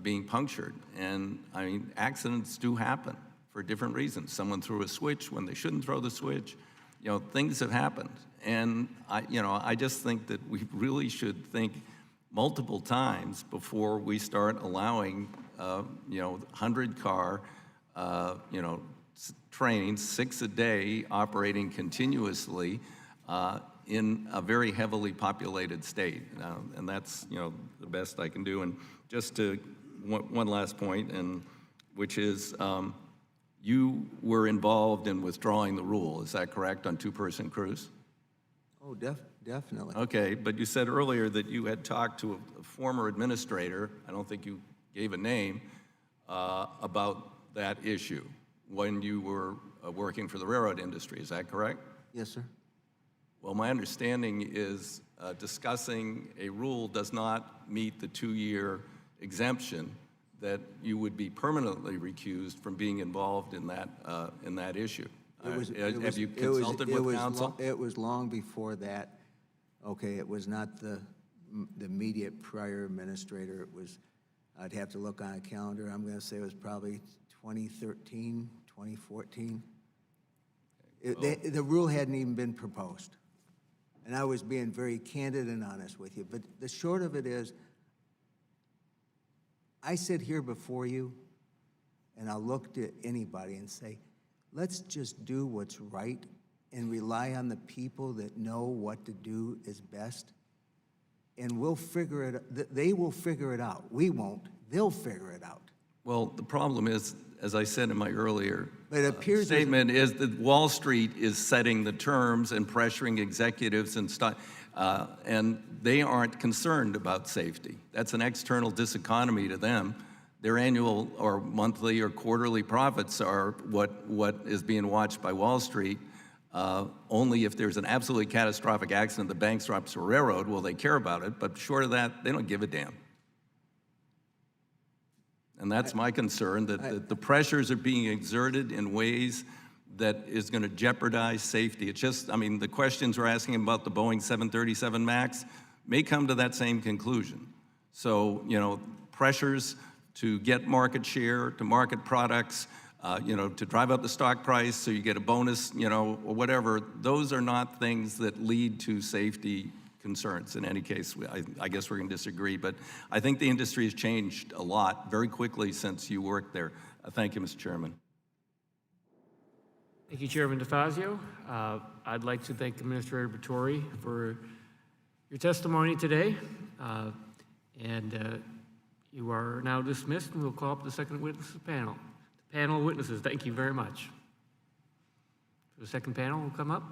being punctured. And I mean, accidents do happen for different reasons. Someone threw a switch when they shouldn't throw the switch. Things have happened. And I just think that we really should think multiple times before we start allowing, 100-car, trains, 6 a day, operating continuously in a very heavily populated state. And that's, the best I can do. And just to, one last point, and which is, you were involved in withdrawing the rule, is that correct, on two-person crews? Oh, definitely. Okay, but you said earlier that you had talked to a former administrator, I don't think you gave a name, about that issue when you were working for the railroad industry, is that correct? Yes, sir. Well, my understanding is discussing a rule does not meet the 2-year exemption, that you would be permanently recused from being involved in that issue. Have you consulted with counsel? It was long before that. Okay, it was not the immediate prior administrator. It was, I'd have to look on a calendar. I'm going to say it was probably 2013, 2014. The rule hadn't even been proposed. And I was being very candid and honest with you. But the short of it is, I sit here before you, and I'll look to anybody and say, let's just do what's right and rely on the people that know what to do is best. And we'll figure it, they will figure it out. We won't. They'll figure it out. Well, the problem is, as I said in my earlier statement, is that Wall Street is setting the terms and pressuring executives and they aren't concerned about safety. That's an external diseconomy to them. Their annual or monthly or quarterly profits are what is being watched by Wall Street. Only if there's an absolutely catastrophic accident, the bankrupts a railroad, will they care about it. But short of that, they don't give a damn. And that's my concern, that the pressures are being exerted in ways that is going to jeopardize safety. It's just, I mean, the questions we're asking about the Boeing 737 MAX may come to that same conclusion. So, pressures to get market share, to market products, to drive up the stock price so you get a bonus, or whatever, those are not things that lead to safety concerns. In any case, I guess we're going to disagree, but I think the industry has changed a lot very quickly since you worked there. Thank you, Mr. Chairman. Thank you, Chairman DeFazio. I'd like to thank Administrator Batory for your testimony today. You are now dismissed, and we'll call up the second witness panel. The panel of witnesses, thank you very much. The second panel will come up.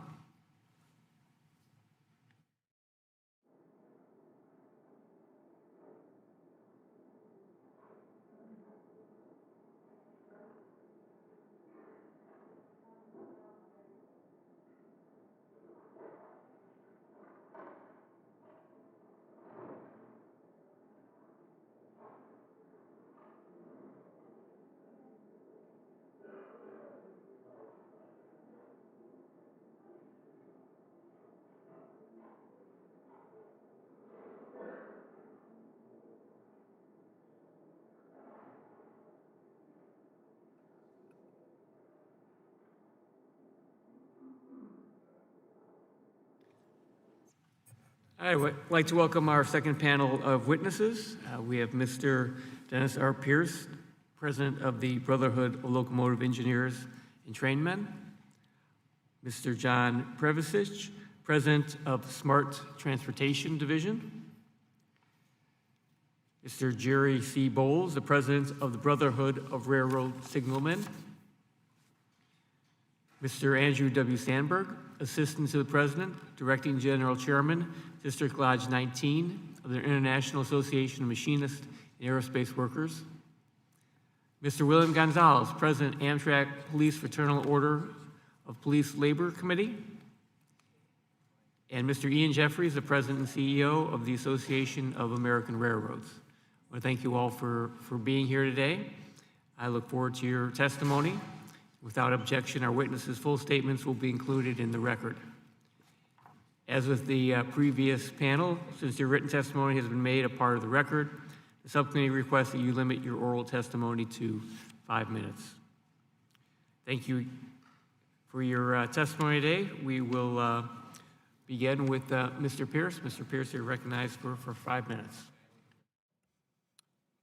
I would like to welcome our second panel of witnesses. We have Mr. Dennis R. Pierce, President of the Brotherhood of Locomotive Engineers and Trainmen, Mr. John Prevasic, President of Smart Transportation Division, Mr. Jerry C. Bowles, the President of the Brotherhood of Railroad Signalmen, Mr. Andrew W. Sandberg, Assistant to the President, Directing General Chairman, District Lodge 19 of the International Association of Machinists and Aerospace Workers, Mr. William Gonzalez, President, Amtrak Police Fraternal Order of Police Labor Committee, and Mr. Ian Jeffries, the President and CEO of the Association of American Railroads. I want to thank you all for being here today. I look forward to your testimony. Without objection, our witnesses' full statements will be included in the record. As with the previous panel, since your written testimony has been made a part of the record, the subcommittee requests that you limit your oral testimony to 5 minutes. Thank you for your testimony today. We will begin with Mr. Pierce. Mr. Pierce, you're recognized for 5 minutes.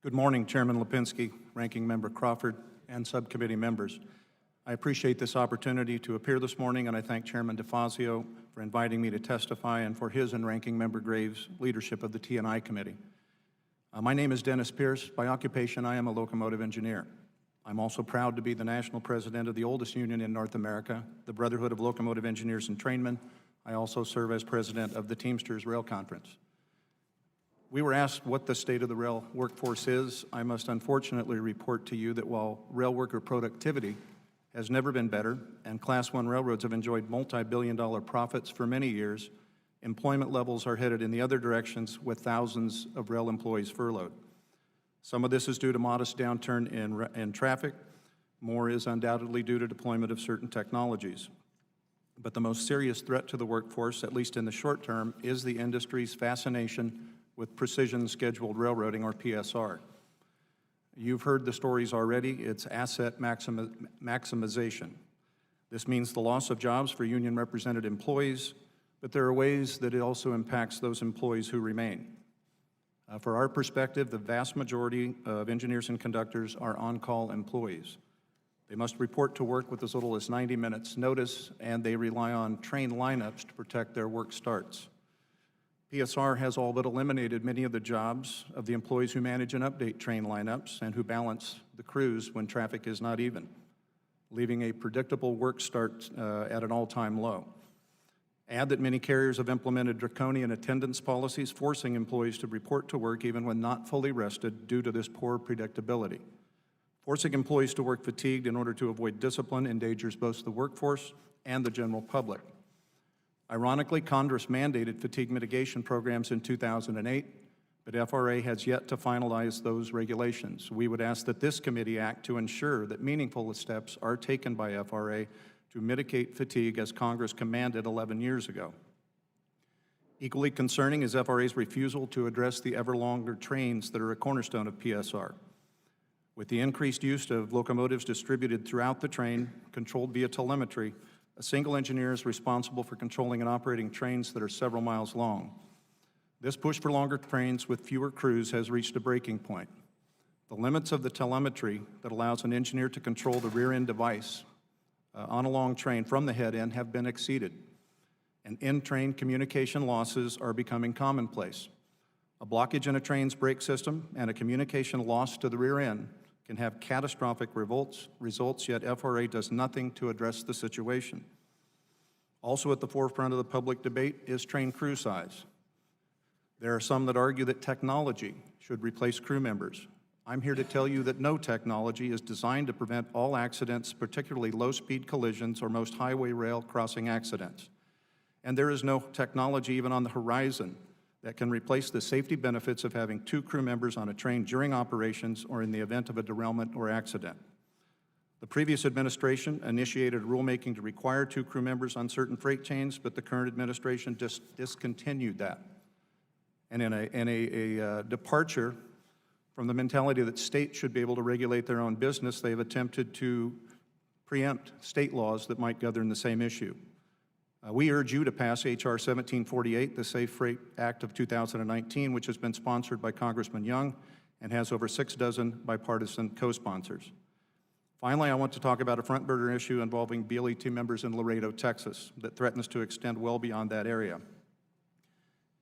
Good morning, Chairman Lipinski, Ranking Member Crawford, and subcommittee members. I appreciate this opportunity to appear this morning, and I thank Chairman DeFazio for inviting me to testify and for his and Ranking Member Graves' leadership of the T&I Committee. My name is Dennis Pierce. By occupation, I am a locomotive engineer. I'm also proud to be the national president of the oldest union in North America, the Brotherhood of Locomotive Engineers and Trainmen. I also serve as president of the Teamsters Rail Conference. We were asked what the state of the rail workforce is. I must unfortunately report to you that while rail worker productivity has never been better, and Class 1 railroads have enjoyed multi-billion-dollar profits for many years, employment levels are headed in the other directions with thousands of rail employees furloughed. Some of this is due to modest downturn in traffic. More is undoubtedly due to deployment of certain technologies. But the most serious threat to the workforce, at least in the short term, is the industry's fascination with precision scheduled railroading, or PSR. You've heard the stories already. It's asset maximization. This means the loss of jobs for union-represented employees, but there are ways that it also impacts those employees who remain. For our perspective, the vast majority of engineers and conductors are on-call employees. They must report to work with as little as 90 minutes notice, and they rely on train lineups to protect their work starts. PSR has all but eliminated many of the jobs of the employees who manage and update train lineups and who balance the crews when traffic is not even, leaving a predictable work start at an all-time low. Add that many carriers have implemented draconian attendance policies, forcing employees to report to work even when not fully rested due to this poor predictability. Forcing employees to work fatigued in order to avoid discipline endangers both the workforce and the general public. Ironically, Congress mandated fatigue mitigation programs in 2008, but FRA has yet to finalize those regulations. We would ask that this committee act to ensure that meaningful steps are taken by FRA to mitigate fatigue as Congress commanded 11 years ago. Equally concerning is FRA's refusal to address the ever longer trains that are a cornerstone of PSR. With the increased use of locomotives distributed throughout the train, controlled via telemetry, a single engineer is responsible for controlling and operating trains that are several miles long. This push for longer trains with fewer crews has reached a breaking point. The limits of the telemetry that allows an engineer to control the rear-end device on a long train from the head end have been exceeded, and in-train communication losses are becoming commonplace. A blockage in a train's brake system and a communication loss to the rear end can have catastrophic results, yet FRA does nothing to address the situation. Also at the forefront of the public debate is train crew size. There are some that argue that technology should replace crew members. I'm here to tell you that no technology is designed to prevent all accidents, particularly low-speed collisions or most highway rail crossing accidents. And there is no technology even on the horizon that can replace the safety benefits of having 2 crew members on a train during operations or in the event of a derailment or accident. The previous administration initiated rulemaking to require 2 crew members on certain freight chains, but the current administration just discontinued that. And in a departure from the mentality that states should be able to regulate their own business, they have attempted to preempt state laws that might govern the same issue. We urge you to pass H.R. 1748, the Safe Freight Act of 2019, which has been sponsored by Congressman Young and has over 6 dozen bipartisan co-sponsors. Finally, I want to talk about a front burner issue involving BLET members in Laredo, Texas, that threatens to extend well beyond that area.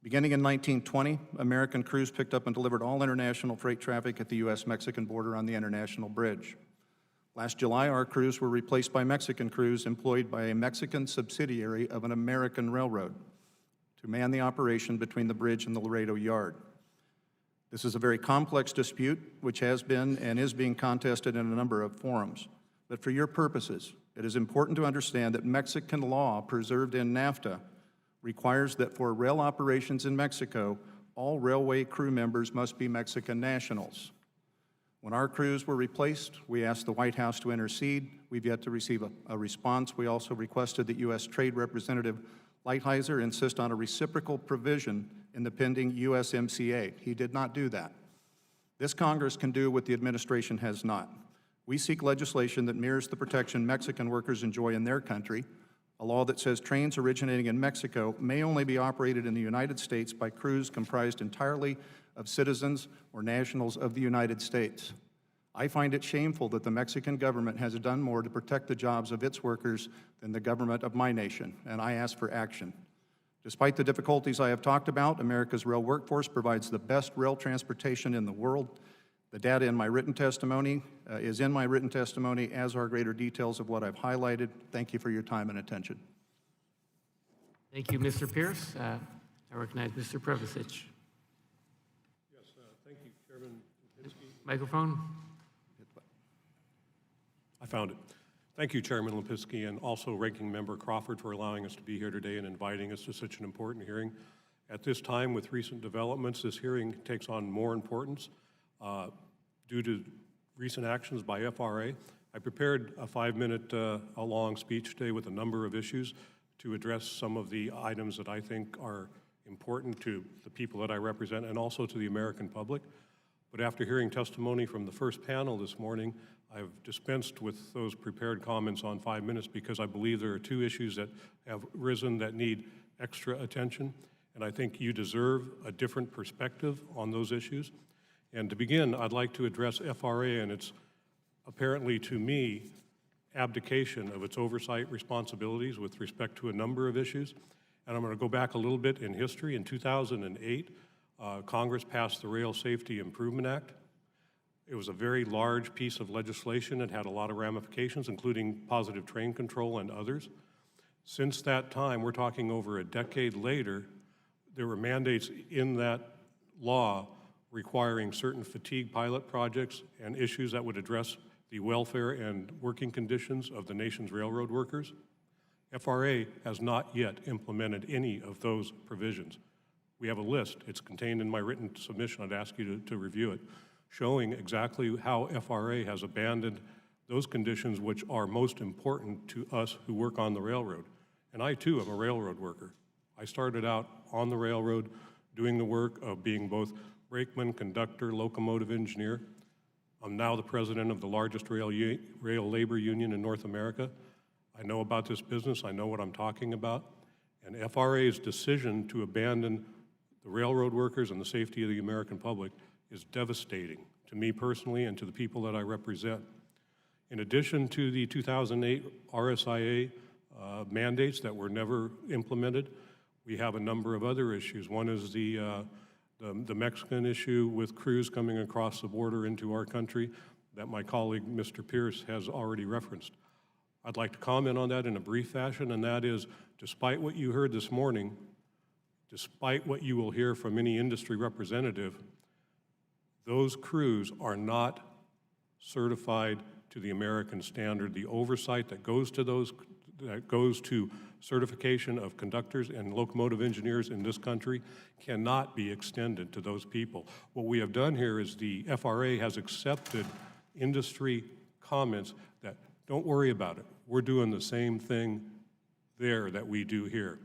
Beginning in 1920, American crews picked up and delivered all international freight traffic at the U.S.-Mexican border on the International Bridge. Last July, our crews were replaced by Mexican crews employed by a Mexican subsidiary of an American railroad to man the operation between the bridge and the Laredo yard. This is a very complex dispute, which has been and is being contested in a number of forums. But for your purposes, it is important to understand that Mexican law preserved in NAFTA requires that for rail operations in Mexico, all railway crew members must be Mexican nationals. When our crews were replaced, we asked the White House to intercede. We've yet to receive a response. We also requested that U.S. Trade Representative Lighthizer insist on a reciprocal provision in the pending USMCA. He did not do that. This Congress can do what the administration has not. We seek legislation that mirrors the protection Mexican workers enjoy in their country, a law that says trains originating in Mexico may only be operated in the United States by crews comprised entirely of citizens or nationals of the United States. I find it shameful that the Mexican government has done more to protect the jobs of its workers than the government of my nation, and I ask for action. Despite the difficulties I have talked about, America's rail workforce provides the best rail transportation in the world. The data in my written testimony is in my written testimony, as are greater details of what I've highlighted. Thank you for your time and attention. Thank you, Mr. Pierce. I recognize Mr. Prevasic. Yes, thank you, Chairman Lipinski. Microphone. I found it. Thank you, Chairman Lipinski, and also Ranking Member Crawford for allowing us to be here today and inviting us to such an important hearing. At this time, with recent developments, this hearing takes on more importance due to recent actions by FRA. I prepared a 5-minute long speech today with a number of issues to address some of the items that I think are important to the people that I represent and also to the American public. But after hearing testimony from the first panel this morning, I've dispensed with those prepared comments on 5 minutes because I believe there are 2 issues that have risen that need extra attention, and I think you deserve a different perspective on those issues. And to begin, I'd like to address FRA and its, apparently to me, abdication of its oversight responsibilities with respect to a number of issues. And I'm going to go back a little bit in history. In 2008, Congress passed the Rail Safety Improvement Act. It was a very large piece of legislation. It had a lot of ramifications, including positive train control and others. Since that time, we're talking over a decade later, there were mandates in that law requiring certain fatigue pilot projects and issues that would address the welfare and working conditions of the nation's railroad workers. FRA has not yet implemented any of those provisions. We have a list. It's contained in my written submission. I'd ask you to review it, showing exactly how FRA has abandoned those conditions which are most important to us who work on the railroad. And I, too, am a railroad worker. I started out on the railroad doing the work of being both brakeman, conductor, locomotive engineer. I'm now the president of the largest rail labor union in North America. I know about this business. I know what I'm talking about. And FRA's decision to abandon the railroad workers and the safety of the American public is devastating to me personally and to the people that I represent. In addition to the 2008 RSIA mandates that were never implemented, we have a number of other issues. One is the Mexican issue with crews coming across the border into our country that my colleague, Mr. Pierce, has already referenced. I'd like to comment on that in a brief fashion, and that is, despite what you heard this morning, despite what you will hear from any industry representative, those crews are not certified to the American standard. The oversight that goes to certification of conductors and locomotive engineers in this country cannot be extended to those people. What we have done here is the FRA has accepted industry comments that don't worry about it. We're doing the same thing there that we do here.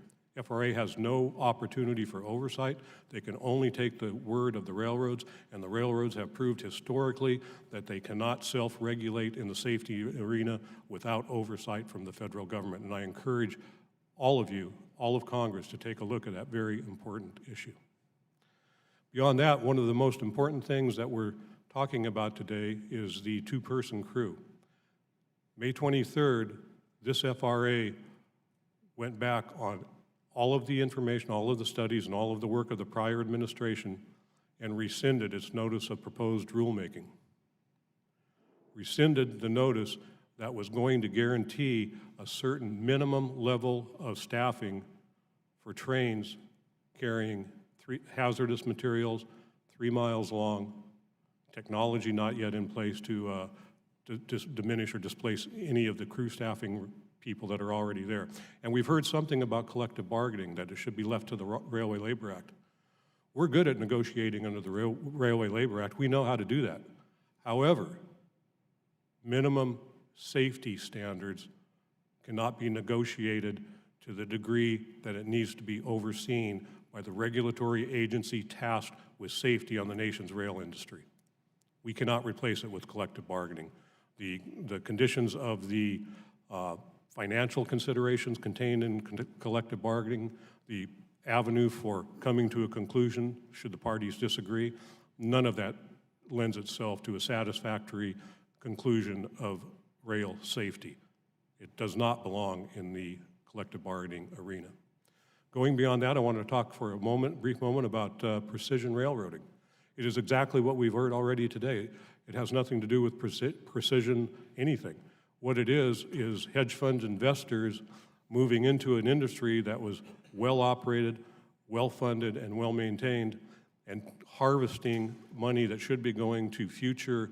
FRA has no opportunity for oversight. They can only take the word of the railroads, and the railroads have proved historically that they cannot self-regulate in the safety arena without oversight from the federal government. And I encourage all of you, all of Congress, to take a look at that very important issue. Beyond that, one of the most important things that we're talking about today is the two-person crew. May 23rd, this FRA went back on all of the information, all of the studies, and all of the work of the prior administration and rescinded its notice of proposed rulemaking. Rescinded the notice that was going to guarantee a certain minimum level of staffing for trains carrying hazardous materials 3 miles long, technology not yet in place to diminish or displace any of the crew staffing people that are already there. And we've heard something about collective bargaining, that it should be left to the Railway Labor Act. We're good at negotiating under the Railway Labor Act. We know how to do that. However, minimum safety standards cannot be negotiated to the degree that it needs to be overseen by the regulatory agency tasked with safety on the nation's rail industry. We cannot replace it with collective bargaining. The conditions of the financial considerations contained in collective bargaining, the avenue for coming to a conclusion should the parties disagree, none of that lends itself to a satisfactory conclusion of rail safety. It does not belong in the collective bargaining arena. Going beyond that, I want to talk for a brief moment about precision railroading. It is exactly what we've heard already today. It has nothing to do with precision anything. What it is hedge fund investors moving into an industry that was well operated, well funded, and well maintained, and harvesting money that should be going to future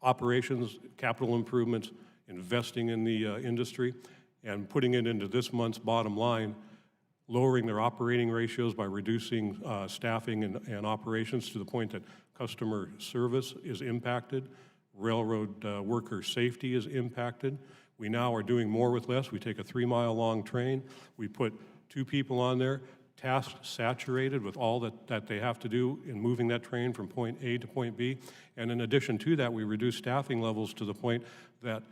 operations, capital improvements, investing in the industry, and putting it into this month's bottom line, lowering their operating ratios by reducing staffing and operations to the point that customer service is impacted, railroad worker safety is impacted. We now are doing more with less. We take a 3-mile-long train, we put 2 people on there, task saturated with all that they have to do in moving that train from point A to point B. And in addition to that, we reduce staffing levels to the point that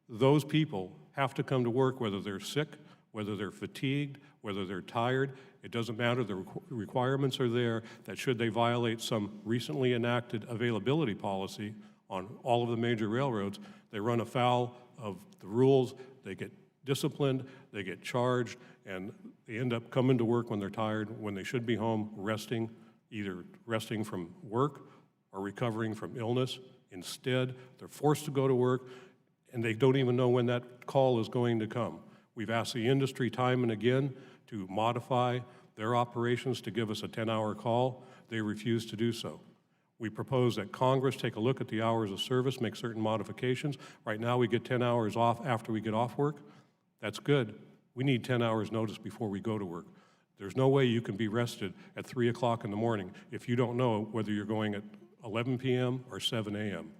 those people have to come to work whether they're sick, whether they're fatigued, whether they're tired. It doesn't matter. The requirements are there that should they violate some recently enacted availability policy on all of the major railroads, they run afoul of the rules, they get disciplined, they get charged, and they end up coming to work when they're tired, when they should be home resting, either resting from work or recovering from illness. Instead, they're forced to go to work, and they don't even know when that call is going to come. We've asked the industry time and again to modify their operations to give us a 10-hour call. They refuse to do so. We propose that Congress take a look at the hours of service, make certain modifications. Right now, we get 10 hours off after we get off work. That's good. We need 10 hours notice before we go to work. There's no way you can be rested at 3 o'clock in the morning if you don't know whether you're going at 11 p.m. or 7 a.m.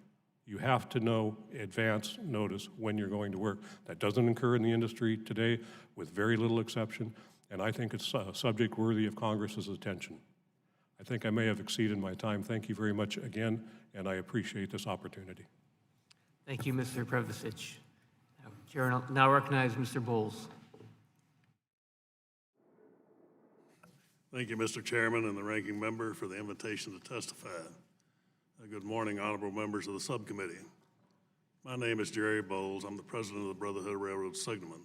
You have to know advance notice when you're going to work. That doesn't occur in the industry today with very little exception, and I think it's a subject worthy of Congress's attention. I think I may have exceeded my time. Thank you very much again, and I appreciate this opportunity. Thank you, Mr. Prevasic. Chair will now recognize Mr. Bowles. Thank you, Mr. Chairman and the ranking member for the invitation to testify. Good morning, honorable members of the subcommittee. My name is Jerry Bowles. I'm the president of the Brotherhood of Railroad Signalmen.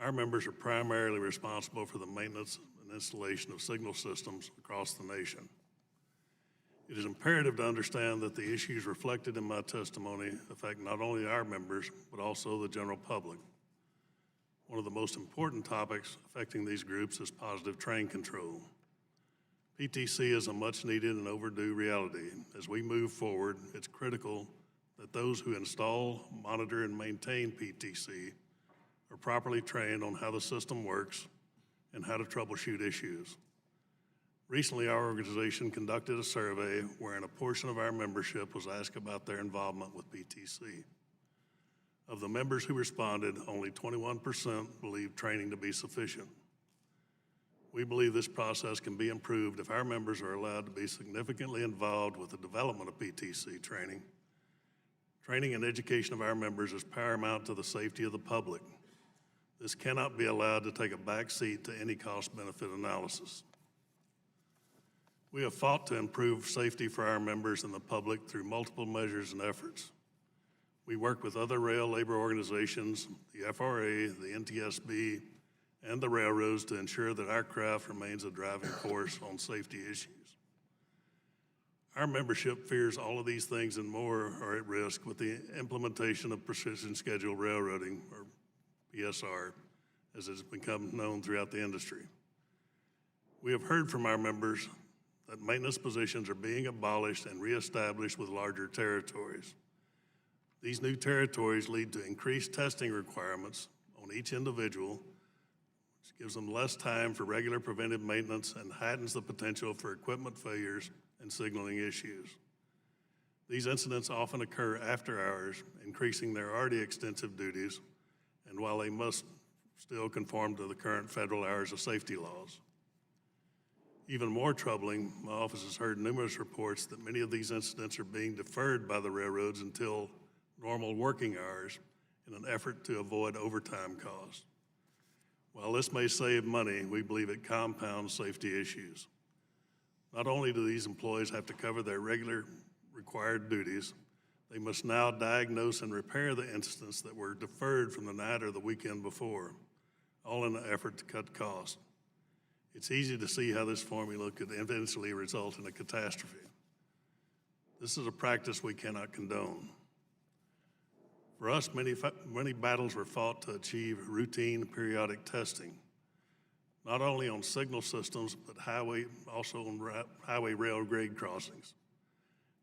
Our members are primarily responsible for the maintenance and installation of signal systems across the nation. It is imperative to understand that the issues reflected in my testimony affect not only our members, but also the general public. One of the most important topics affecting these groups is positive train control. PTC is a much needed and overdue reality. As we move forward, it's critical that those who install, monitor, and maintain PTC are properly trained on how the system works and how to troubleshoot issues. Recently, our organization conducted a survey wherein a portion of our membership was asked about their involvement with PTC. Of the members who responded, only 21% believe training to be sufficient. We believe this process can be improved if our members are allowed to be significantly involved with the development of PTC training. Training and education of our members is paramount to the safety of the public. This cannot be allowed to take a back seat to any cost-benefit analysis. We have fought to improve safety for our members and the public through multiple measures and efforts. We work with other rail labor organizations, the FRA, the NTSB, and the railroads to ensure that our craft remains a driving force on safety issues. Our membership fears all of these things and more are at risk with the implementation of precision scheduled railroading, or PSR, as it's become known throughout the industry. We have heard from our members that maintenance positions are being abolished and reestablished with larger territories. These new territories lead to increased testing requirements on each individual, which gives them less time for regular preventive maintenance and heightens the potential for equipment failures and signaling issues. These incidents often occur after hours, increasing their already extensive duties, and while they must still conform to the current federal hours of safety laws. Even more troubling, my office has heard numerous reports that many of these incidents are being deferred by the railroads until normal working hours in an effort to avoid overtime costs. While this may save money, we believe it compounds safety issues. Not only do these employees have to cover their regular required duties, they must now diagnose and repair the incidents that were deferred from the night or the weekend before, all in an effort to cut costs. It's easy to see how this formula could eventually result in a catastrophe. This is a practice we cannot condone. For us, many battles were fought to achieve routine periodic testing, not only on signal systems, but also on highway rail grade crossings.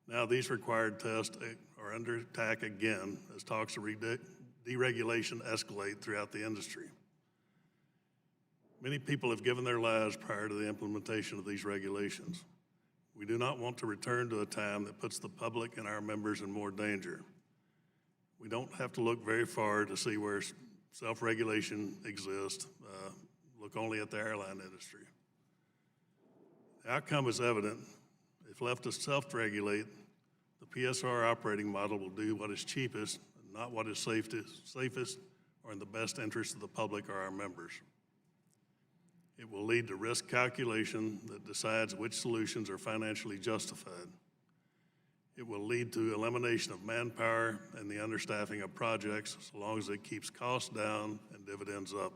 Now these required tests are under attack again as talks of deregulation escalate throughout the industry. Many people have given their lives prior to the implementation of these regulations. We do not want to return to a time that puts the public and our members in more danger. We don't have to look very far to see where self-regulation exists. Look only at the airline industry. The outcome is evident. If left to self-regulate, the PSR operating model will do what is cheapest, and not what is safest or in the best interest of the public or our members. It will lead to risk calculation that decides which solutions are financially justified. It will lead to elimination of manpower and the understaffing of projects, so long as it keeps costs down and dividends up.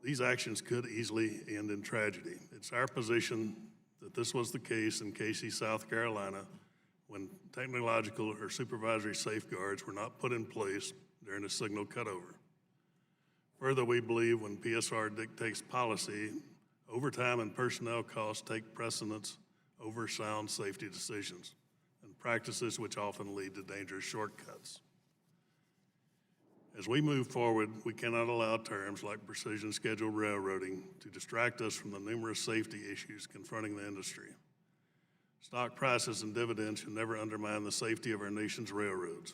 These actions could easily end in tragedy. It's our position that this was the case in Casey, South Carolina, when technological or supervisory safeguards were not put in place during a signal cutover. Further, we believe when PSR dictates policy, overtime and personnel costs take precedence over sound safety decisions and practices which often lead to dangerous shortcuts. As we move forward, we cannot allow terms like precision scheduled railroading to distract us from the numerous safety issues confronting the industry. Stock prices and dividends should never undermine the safety of our nation's railroads.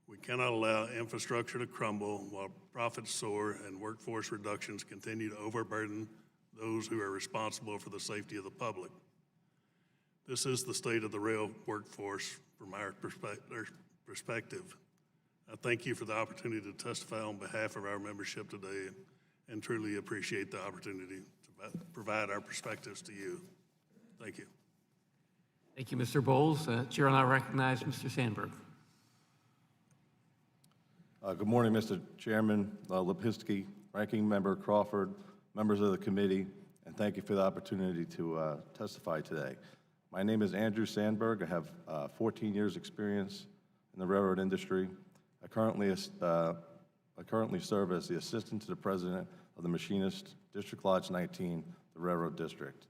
We cannot allow infrastructure to crumble while profits soar and workforce reductions continue to overburden those who are responsible for the safety of the public. This is the state of the rail workforce from our perspective. I thank you for the opportunity to testify on behalf of our membership today and truly appreciate the opportunity to provide our perspectives to you. Thank you. Thank you, Mr. Bowles. Chair will now recognize Mr. Sandberg. Good morning, Mr. Chairman Lipinski, Ranking Member Crawford, members of the committee, and thank you for the opportunity to testify today. My name is Andrew Sandberg. I have 14 years' experience in the railroad industry. I currently serve as the Assistant to the President of the Machinist District Lodge 19, the Railroad District.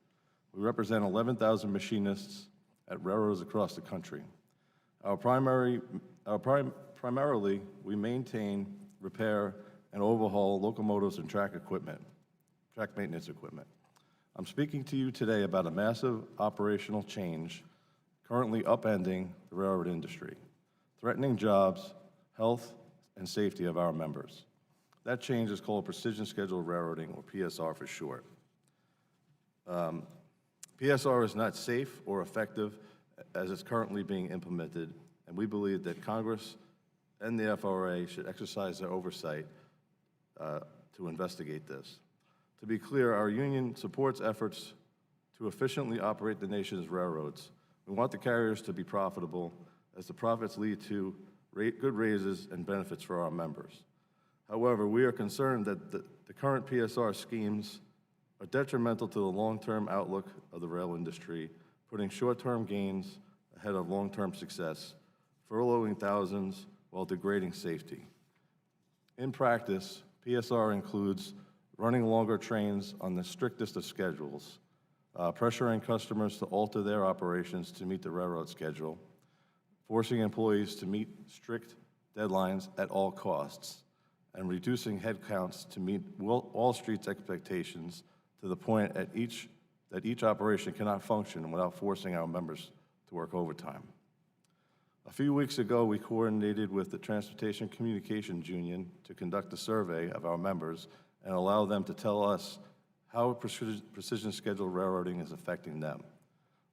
We represent 11,000 machinists at railroads across the country. Primarily, we maintain, repair, and overhaul locomotives and track maintenance equipment. I'm speaking to you today about a massive operational change currently upending the railroad industry, threatening jobs, health, and safety of our members. That change is called Precision Scheduled Railroading, or PSR for short. PSR is not safe or effective as it's currently being implemented, and we believe that Congress and the FRA should exercise their oversight to investigate this. To be clear, our union supports efforts to efficiently operate the nation's railroads. We want the carriers to be profitable, as the profits lead to good raises and benefits for our members. However, we are concerned that the current PSR schemes are detrimental to the long-term outlook of the rail industry, putting short-term gains ahead of long-term success, furloughing thousands while degrading safety. In practice, PSR includes running longer trains on the strictest of schedules, pressuring customers to alter their operations to meet the railroad schedule, forcing employees to meet strict deadlines at all costs, and reducing headcounts to meet Wall Street's expectations to the point that each operation cannot function without forcing our members to work overtime. A few weeks ago, we coordinated with the Transportation Communications Union to conduct a survey of our members and allow them to tell us how precision scheduled railroading is affecting them.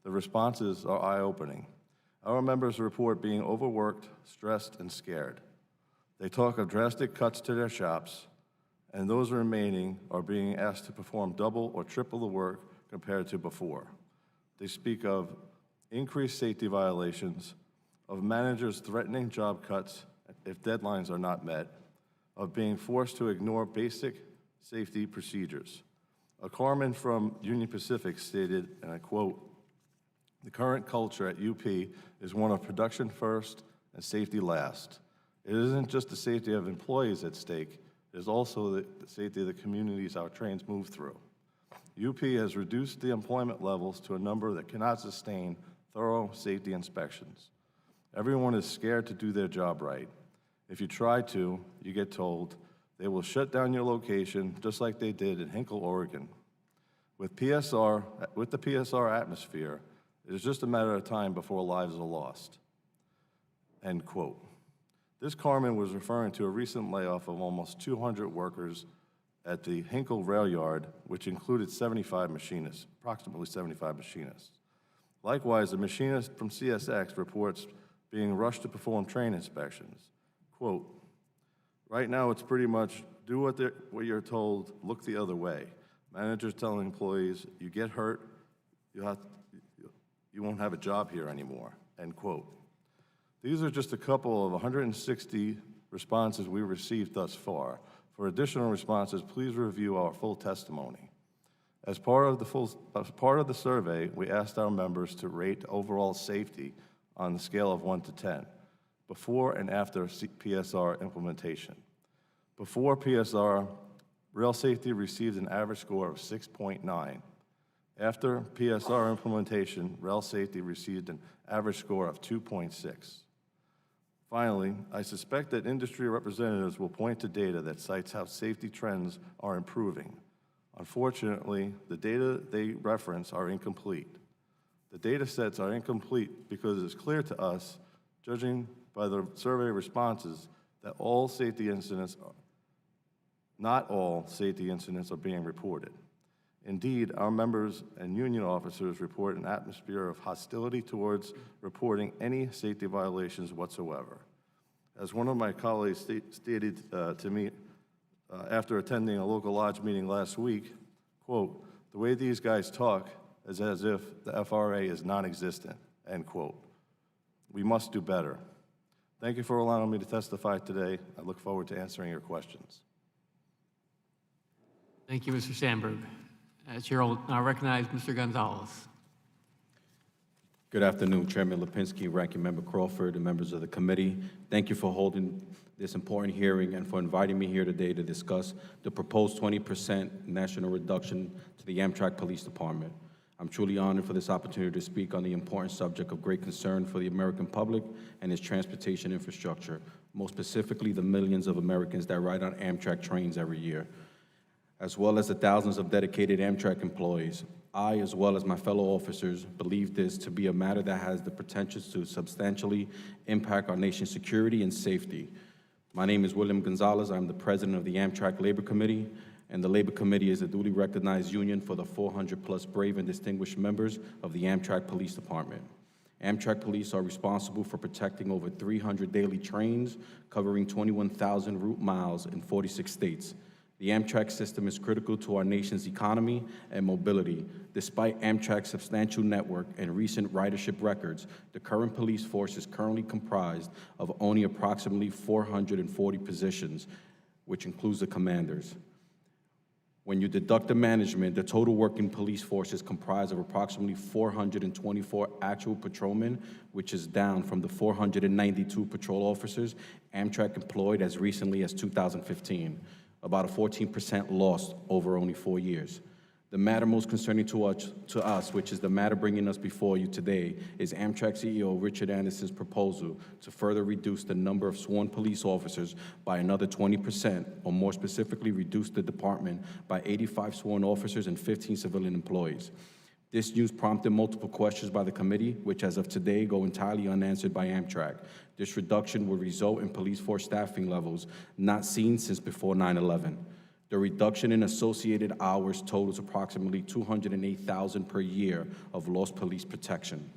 The responses are eye-opening. Our members report being overworked, stressed, and scared. They talk of drastic cuts to their shops, and those remaining are being asked to perform double or triple the work compared to before. They speak of increased safety violations, of managers threatening job cuts if deadlines are not met, of being forced to ignore basic safety procedures. A carman from Union Pacific stated, and I quote, "The current culture at UP is one of production first and safety last. It isn't just the safety of employees at stake, it is also the safety of the communities our trains move through. UP has reduced the employment levels to a number that cannot sustain thorough safety inspections. Everyone is scared to do their job right. If you try to, you get told, they will shut down your location just like they did in Hinkle, Oregon. With the PSR atmosphere, it is just a matter of time before lives are lost." End quote. This carman was referring to a recent layoff of almost 200 workers at the Hinkle Rail Yard, which included 75 machinists, approximately 75 machinists. Likewise, a machinist from CSX reports being rushed to perform train inspections. Quote, "Right now it's pretty much do what you're told, look the other way. Managers telling employees, you get hurt, you won't have a job here anymore." End quote. These are just a couple of 160 responses we received thus far. For additional responses, please review our full testimony. As part of the survey, we asked our members to rate overall safety on the scale of 1 to 10, before and after PSR implementation. Before PSR, rail safety received an average score of 6.9. After PSR implementation, rail safety received an average score of 2.6. Finally, I suspect that industry representatives will point to data that cites how safety trends are improving. Unfortunately, the data they reference are incomplete. The data sets are incomplete because it's clear to us, judging by the survey responses, that not all safety incidents are being reported. Indeed, our members and union officers report an atmosphere of hostility towards reporting any safety violations whatsoever. As one of my colleagues stated to me after attending a local lodge meeting last week, quote, "The way these guys talk is as if the FRA is non-existent," end quote. We must do better. Thank you for allowing me to testify today. I look forward to answering your questions. Thank you, Mr. Sandberg. Chair will now recognize Mr. Gonzalez. Good afternoon, Chairman Lipinski, Ranking Member Crawford, and members of the committee. Thank you for holding this important hearing and for inviting me here today to discuss the proposed 20% national reduction to the Amtrak Police Department. I'm truly honored for this opportunity to speak on the important subject of great concern for the American public and its transportation infrastructure, most specifically the millions of Americans that ride on Amtrak trains every year, as well as the thousands of dedicated Amtrak employees. I, as well as my fellow officers, believe this to be a matter that has the potential to substantially impact our nation's security and safety. My name is William Gonzalez. I'm the president of the Amtrak Labor Committee, and the Labor Committee is a duly recognized union for the 400-plus brave and distinguished members of the Amtrak Police Department. Amtrak police are responsible for protecting over 300 daily trains, covering 21,000 route miles in 46 states. The Amtrak system is critical to our nation's economy and mobility. Despite Amtrak's substantial network and recent ridership records, the current police force is currently comprised of only approximately 440 positions, which includes the commanders. When you deduct the management, the total working police force is comprised of approximately 424 actual patrolmen, which is down from the 492 patrol officers Amtrak employed as recently as 2015, about a 14% loss over only 4 years. The matter most concerning to us, which is the matter bringing us before you today, is Amtrak CEO Richard Anderson's proposal to further reduce the number of sworn police officers by another 20%, or more specifically, reduce the department by 85 sworn officers and 15 civilian employees. This news prompted multiple questions by the committee, which as of today go entirely unanswered by Amtrak. This reduction will result in police force staffing levels not seen since before 9/11. The reduction in associated hours totals approximately 208,000 per year of lost police protection.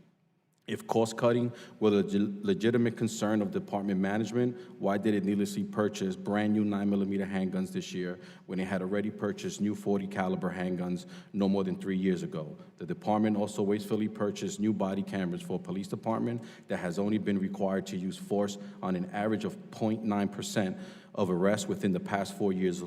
If cost-cutting were a legitimate concern of department management, why did it needlessly purchase brand-new 9mm handguns this year when it had already purchased new 40 caliber handguns no more than 3 years ago? The department also wastefully purchased new body cameras for a police department that has only been required to use force on an average of 0.9% of arrests within the past 4 years,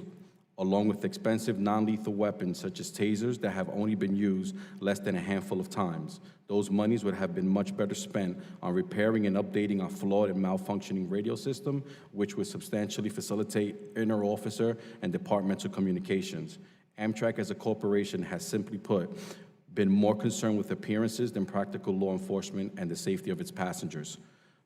along with expensive non-lethal weapons such as tasers that have only been used less than a handful of times. Those monies would have been much better spent on repairing and updating our flawed and malfunctioning radio system, which would substantially facilitate inter-officer and departmental communications. Amtrak as a corporation has, simply put, been more concerned with appearances than practical law enforcement and the safety of its passengers.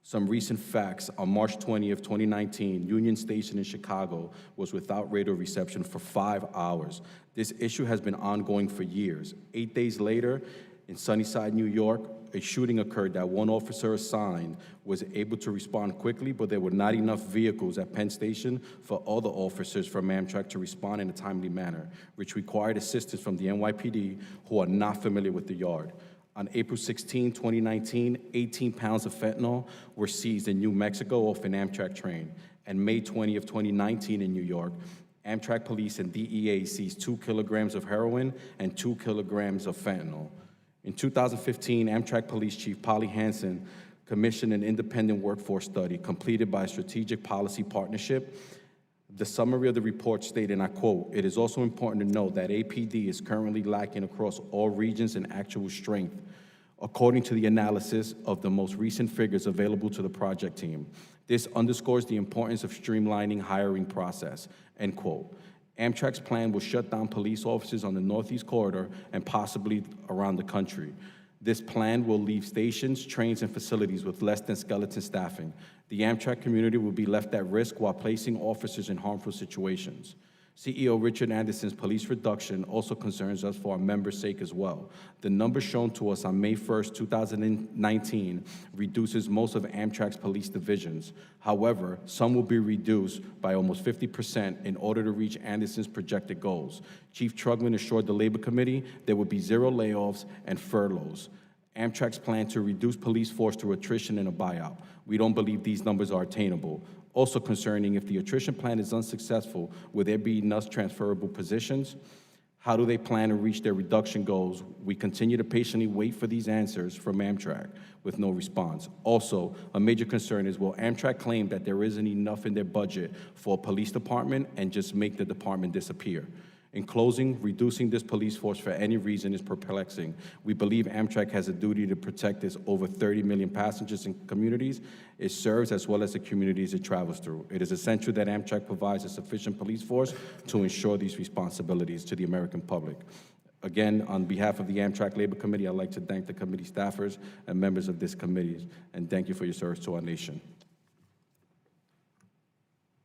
Some recent facts: on March 20th, 2019, Union Station in Chicago was without radio reception for 5 hours. This issue has been ongoing for years. 8 days later, in Sunnyside, New York, a shooting occurred that one officer assigned was able to respond quickly, but there were not enough vehicles at Penn Station for other officers from Amtrak to respond in a timely manner, which required assistance from the NYPD, who are not familiar with the yard. On April 16, 2019, 18 pounds of fentanyl were seized in New Mexico off an Amtrak train. And May 20 of 2019 in New York, Amtrak police and DEA seized 2 kilograms of heroin and 2 kilograms of fentanyl. In 2015, Amtrak Police Chief Polly Hansen commissioned an independent workforce study completed by a strategic policy partnership. The summary of the report stated, and I quote, "It is also important to note that APD is currently lacking across all regions in actual strength, according to the analysis of the most recent figures available to the project team. This underscores the importance of streamlining hiring process," end quote. Amtrak's plan will shut down police offices on the Northeast Corridor and possibly around the country. This plan will leave stations, trains, and facilities with less than skeleton staffing. The Amtrak community will be left at risk while placing officers in harmful situations. CEO Richard Anderson's police reduction also concerns us for our members' sake as well. The number shown to us on May 1st, 2019 reduces most of Amtrak's police divisions. However, some will be reduced by almost 50% in order to reach Anderson's projected goals. Chief Trugman assured the Labor Committee there would be 0 layoffs and furloughs. Amtrak's plan to reduce police force through attrition and a buyout. We don't believe these numbers are attainable. Also concerning, if the attrition plan is unsuccessful, will there be enough transferable positions? How do they plan to reach their reduction goals? We continue to patiently wait for these answers from Amtrak with no response. Also, a major concern is, will Amtrak claim that there isn't enough in their budget for a police department and just make the department disappear? In closing, reducing this police force for any reason is perplexing. We believe Amtrak has a duty to protect its over 30 million passengers and communities it serves, as well as the communities it travels through. It is essential that Amtrak provides a sufficient police force to ensure these responsibilities to the American public. Again, on behalf of the Amtrak Labor Committee, I'd like to thank the committee staffers and members of this committee, and thank you for your service to our nation.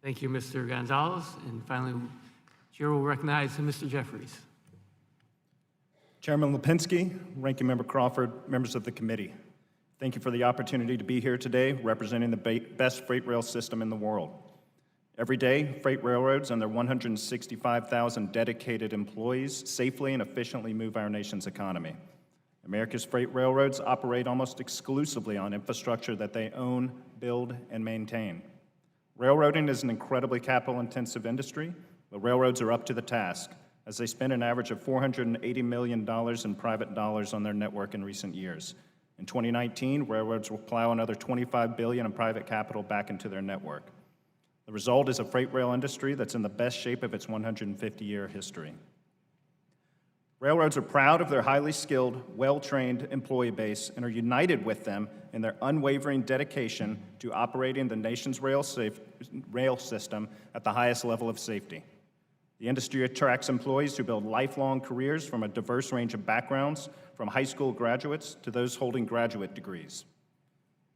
Thank you, Mr. Gonzalez. And finally, Chair will recognize Mr. Jeffries. Chairman Lipinski, Ranking Member Crawford, members of the committee, thank you for the opportunity to be here today representing the best freight rail system in the world. Every day, freight railroads and their 165,000 dedicated employees safely and efficiently move our nation's economy. America's freight railroads operate almost exclusively on infrastructure that they own, build, and maintain. Railroading is an incredibly capital-intensive industry, but railroads are up to the task, as they spend an average of $480 million in private dollars on their network in recent years. In 2019, railroads will plow another $25 billion in private capital back into their network. The result is a freight rail industry that's in the best shape of its 150-year history. Railroads are proud of their highly skilled, well-trained employee base and are united with them in their unwavering dedication to operating the nation's rail system at the highest level of safety. The industry attracts employees who build lifelong careers from a diverse range of backgrounds, from high school graduates to those holding graduate degrees.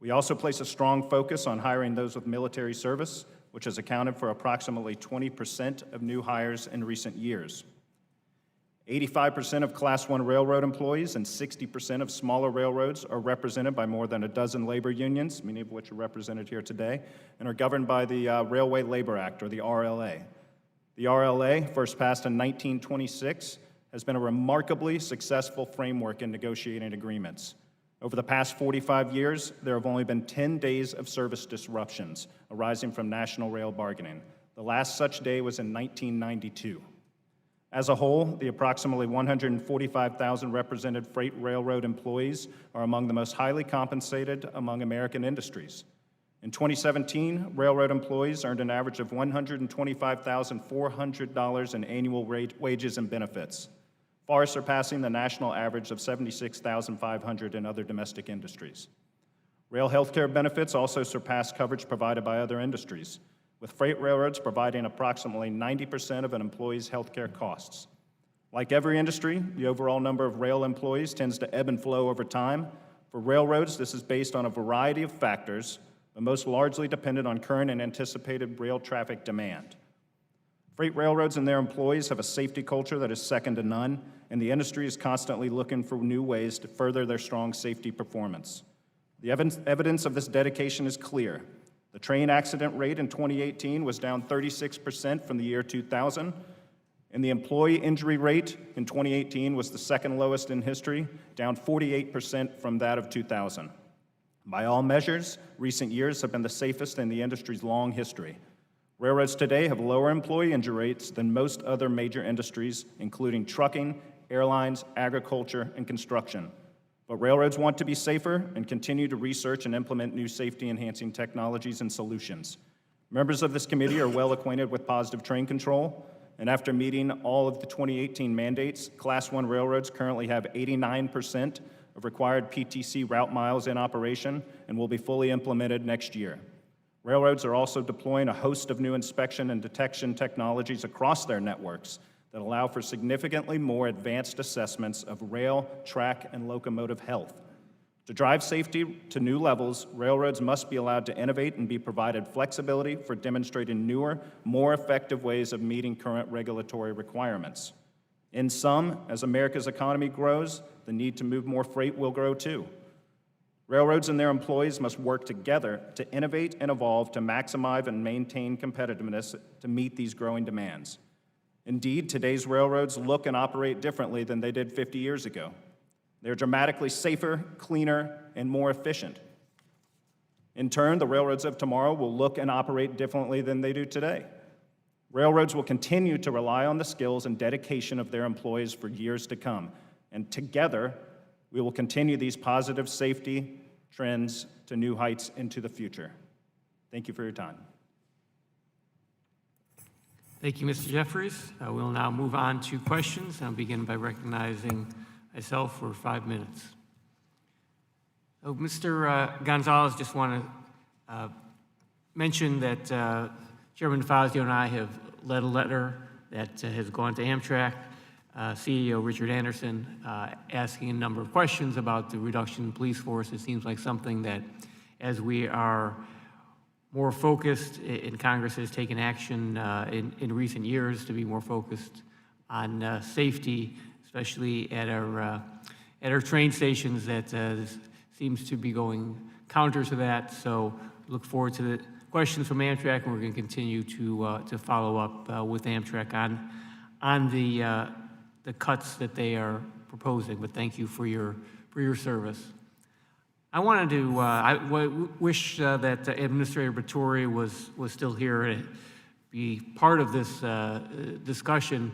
We also place a strong focus on hiring those with military service, which has accounted for approximately 20% of new hires in recent years. 85% of Class I railroad employees and 60% of smaller railroads are represented by more than a dozen labor unions, many of which are represented here today, and are governed by the Railway Labor Act, or the RLA. The RLA, first passed in 1926, has been a remarkably successful framework in negotiating agreements. Over the past 45 years, there have only been 10 days of service disruptions arising from national rail bargaining. The last such day was in 1992. As a whole, the approximately 145,000 represented freight railroad employees are among the most highly compensated among American industries. In 2017, railroad employees earned an average of $125,400 in annual wages and benefits, far surpassing the national average of $76,500 in other domestic industries. Rail healthcare benefits also surpass coverage provided by other industries, with freight railroads providing approximately 90% of an employee's healthcare costs. Like every industry, the overall number of rail employees tends to ebb and flow over time. For railroads, this is based on a variety of factors, but most largely dependent on current and anticipated rail traffic demand. Freight railroads and their employees have a safety culture that is second to none, and the industry is constantly looking for new ways to further their strong safety performance. The evidence of this dedication is clear. The train accident rate in 2018 was down 36% from the year 2000, and the employee injury rate in 2018 was the second lowest in history, down 48% from that of 2000. By all measures, recent years have been the safest in the industry's long history. Railroads today have lower employee injury rates than most other major industries, including trucking, airlines, agriculture, and construction. But railroads want to be safer and continue to research and implement new safety-enhancing technologies and solutions. Members of this committee are well acquainted with positive train control, and after meeting all of the 2018 mandates, Class I railroads currently have 89% of required PTC route miles in operation and will be fully implemented next year. Railroads are also deploying a host of new inspection and detection technologies across their networks that allow for significantly more advanced assessments of rail, track, and locomotive health. To drive safety to new levels, railroads must be allowed to innovate and be provided flexibility for demonstrating newer, more effective ways of meeting current regulatory requirements. In sum, as America's economy grows, the need to move more freight will grow too. Railroads and their employees must work together to innovate and evolve to maximize and maintain competitiveness to meet these growing demands. Indeed, today's railroads look and operate differently than they did 50 years ago. They're dramatically safer, cleaner, and more efficient. In turn, the railroads of tomorrow will look and operate differently than they do today. Railroads will continue to rely on the skills and dedication of their employees for years to come, and together, we will continue these positive safety trends to new heights into the future. Thank you for your time. Thank you, Mr. Jeffries. We'll now move on to questions. I'll begin by recognizing myself for 5 minutes. Mr. Gonzalez, just want to mention that Chairman Fazio and I have led a letter that has gone to Amtrak, CEO Richard Anderson, asking a number of questions about the reduction in police force. It seems like something that, as we are more focused, and Congress has taken action in recent years to be more focused on safety, especially at our train stations, that seems to be going counter to that. So look forward to the questions from Amtrak, and we're going to continue to follow up with Amtrak on the cuts that they are proposing. But thank you for your your service. I wanted to wish that Administrator Batory was still here to be part of this discussion.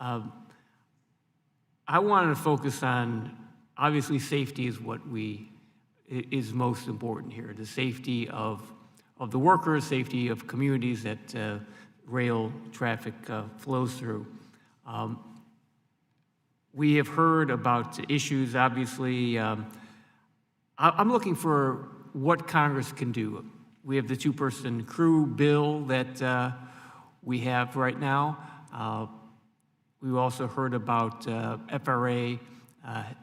I wanted to focus on, obviously, safety is what is most important here. The safety of the workers, safety of communities that rail traffic flows through. We have heard about issues, obviously. I'm looking for what Congress can do. We have the two-person crew bill that we have right now. We also heard about FRA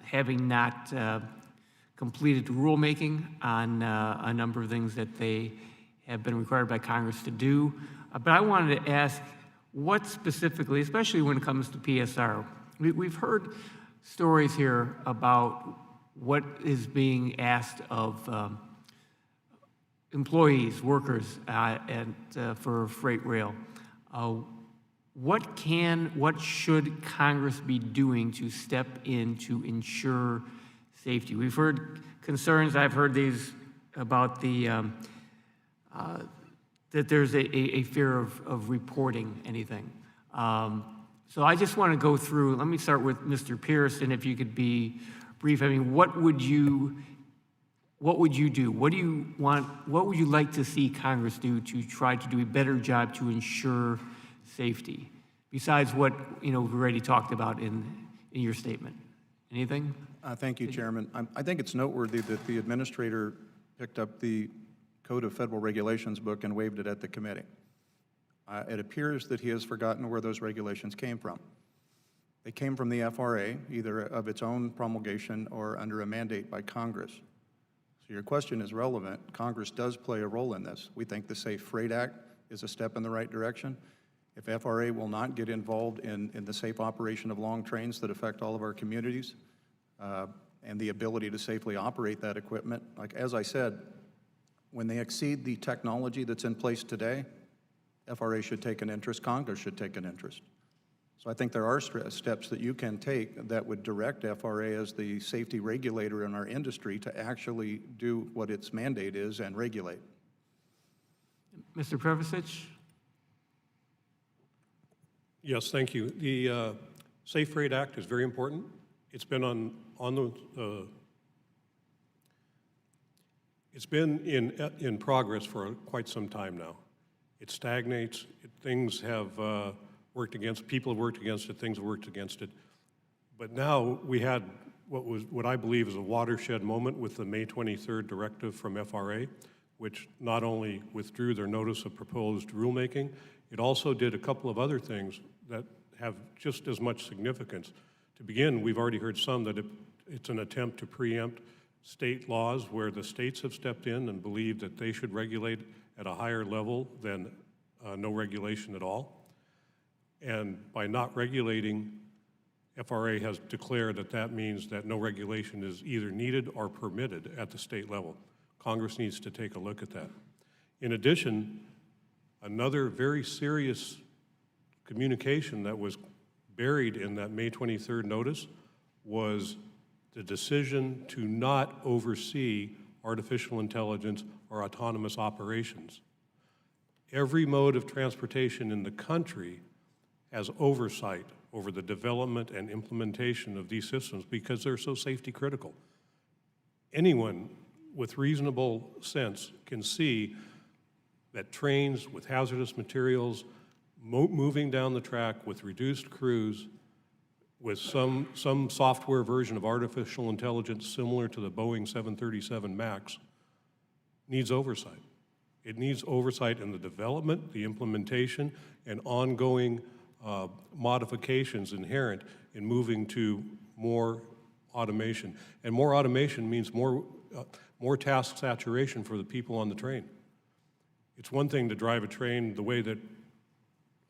having not completed rulemaking on a number of things that they have been required by Congress to do. But I wanted to ask, what specifically, especially when it comes to PSR, we've heard stories here about what is being asked of employees, workers, for freight rail. What should Congress be doing to step in to ensure safety? We've heard concerns, I've heard these about the that there's a fear of reporting anything. So I just want to go through, let me start with Mr. Pierce, and if you could be brief. I mean, what would you do? What would you like to see Congress do to try to do a better job to ensure safety, besides what we've already talked about in your statement? Anything? Thank you, Chairman. I think it's noteworthy that the administrator picked up the Code of Federal Regulations book and waved it at the committee. It appears that he has forgotten where those regulations came from. They came from the FRA, either of its own promulgation or under a mandate by Congress. So your question is relevant. Congress does play a role in this. We think the Safe Freight Act is a step in the right direction. If FRA will not get involved in the safe operation of long trains that affect all of our communities and the ability to safely operate that equipment, like as I said, when they exceed the technology that's in place today, FRA should take an interest, Congress should take an interest. So I think there are steps that you can take that would direct FRA as the safety regulator in our industry to actually do what its mandate is and regulate. Mr. Prevasic? Yes, thank you. The Safe Freight Act is very important. It's been it's been in progress for quite some time now. It stagnates. Things have people have worked against it, things have worked against it. But now we had what I believe is a watershed moment with the May 23rd directive from FRA, which not only withdrew their notice of proposed rulemaking, it also did a couple of other things that have just as much significance. To begin, we've already heard some that it's an attempt to preempt state laws where the states have stepped in and believed that they should regulate at a higher level than no regulation at all. And by not regulating, FRA has declared that that means that no regulation is either needed or permitted at the state level. Congress needs to take a look at that. In addition, another very serious communication that was buried in that May 23rd notice was the decision to not oversee artificial intelligence or autonomous operations. Every mode of transportation in the country has oversight over the development and implementation of these systems because they're so safety critical. Anyone with reasonable sense can see that trains with hazardous materials moving down the track with reduced crews, with some software version of artificial intelligence similar to the Boeing 737 MAX, needs oversight. It needs oversight in the development, the implementation, and ongoing modifications inherent in moving to more automation. And more automation means more task saturation for the people on the train. It's one thing to drive a train the way that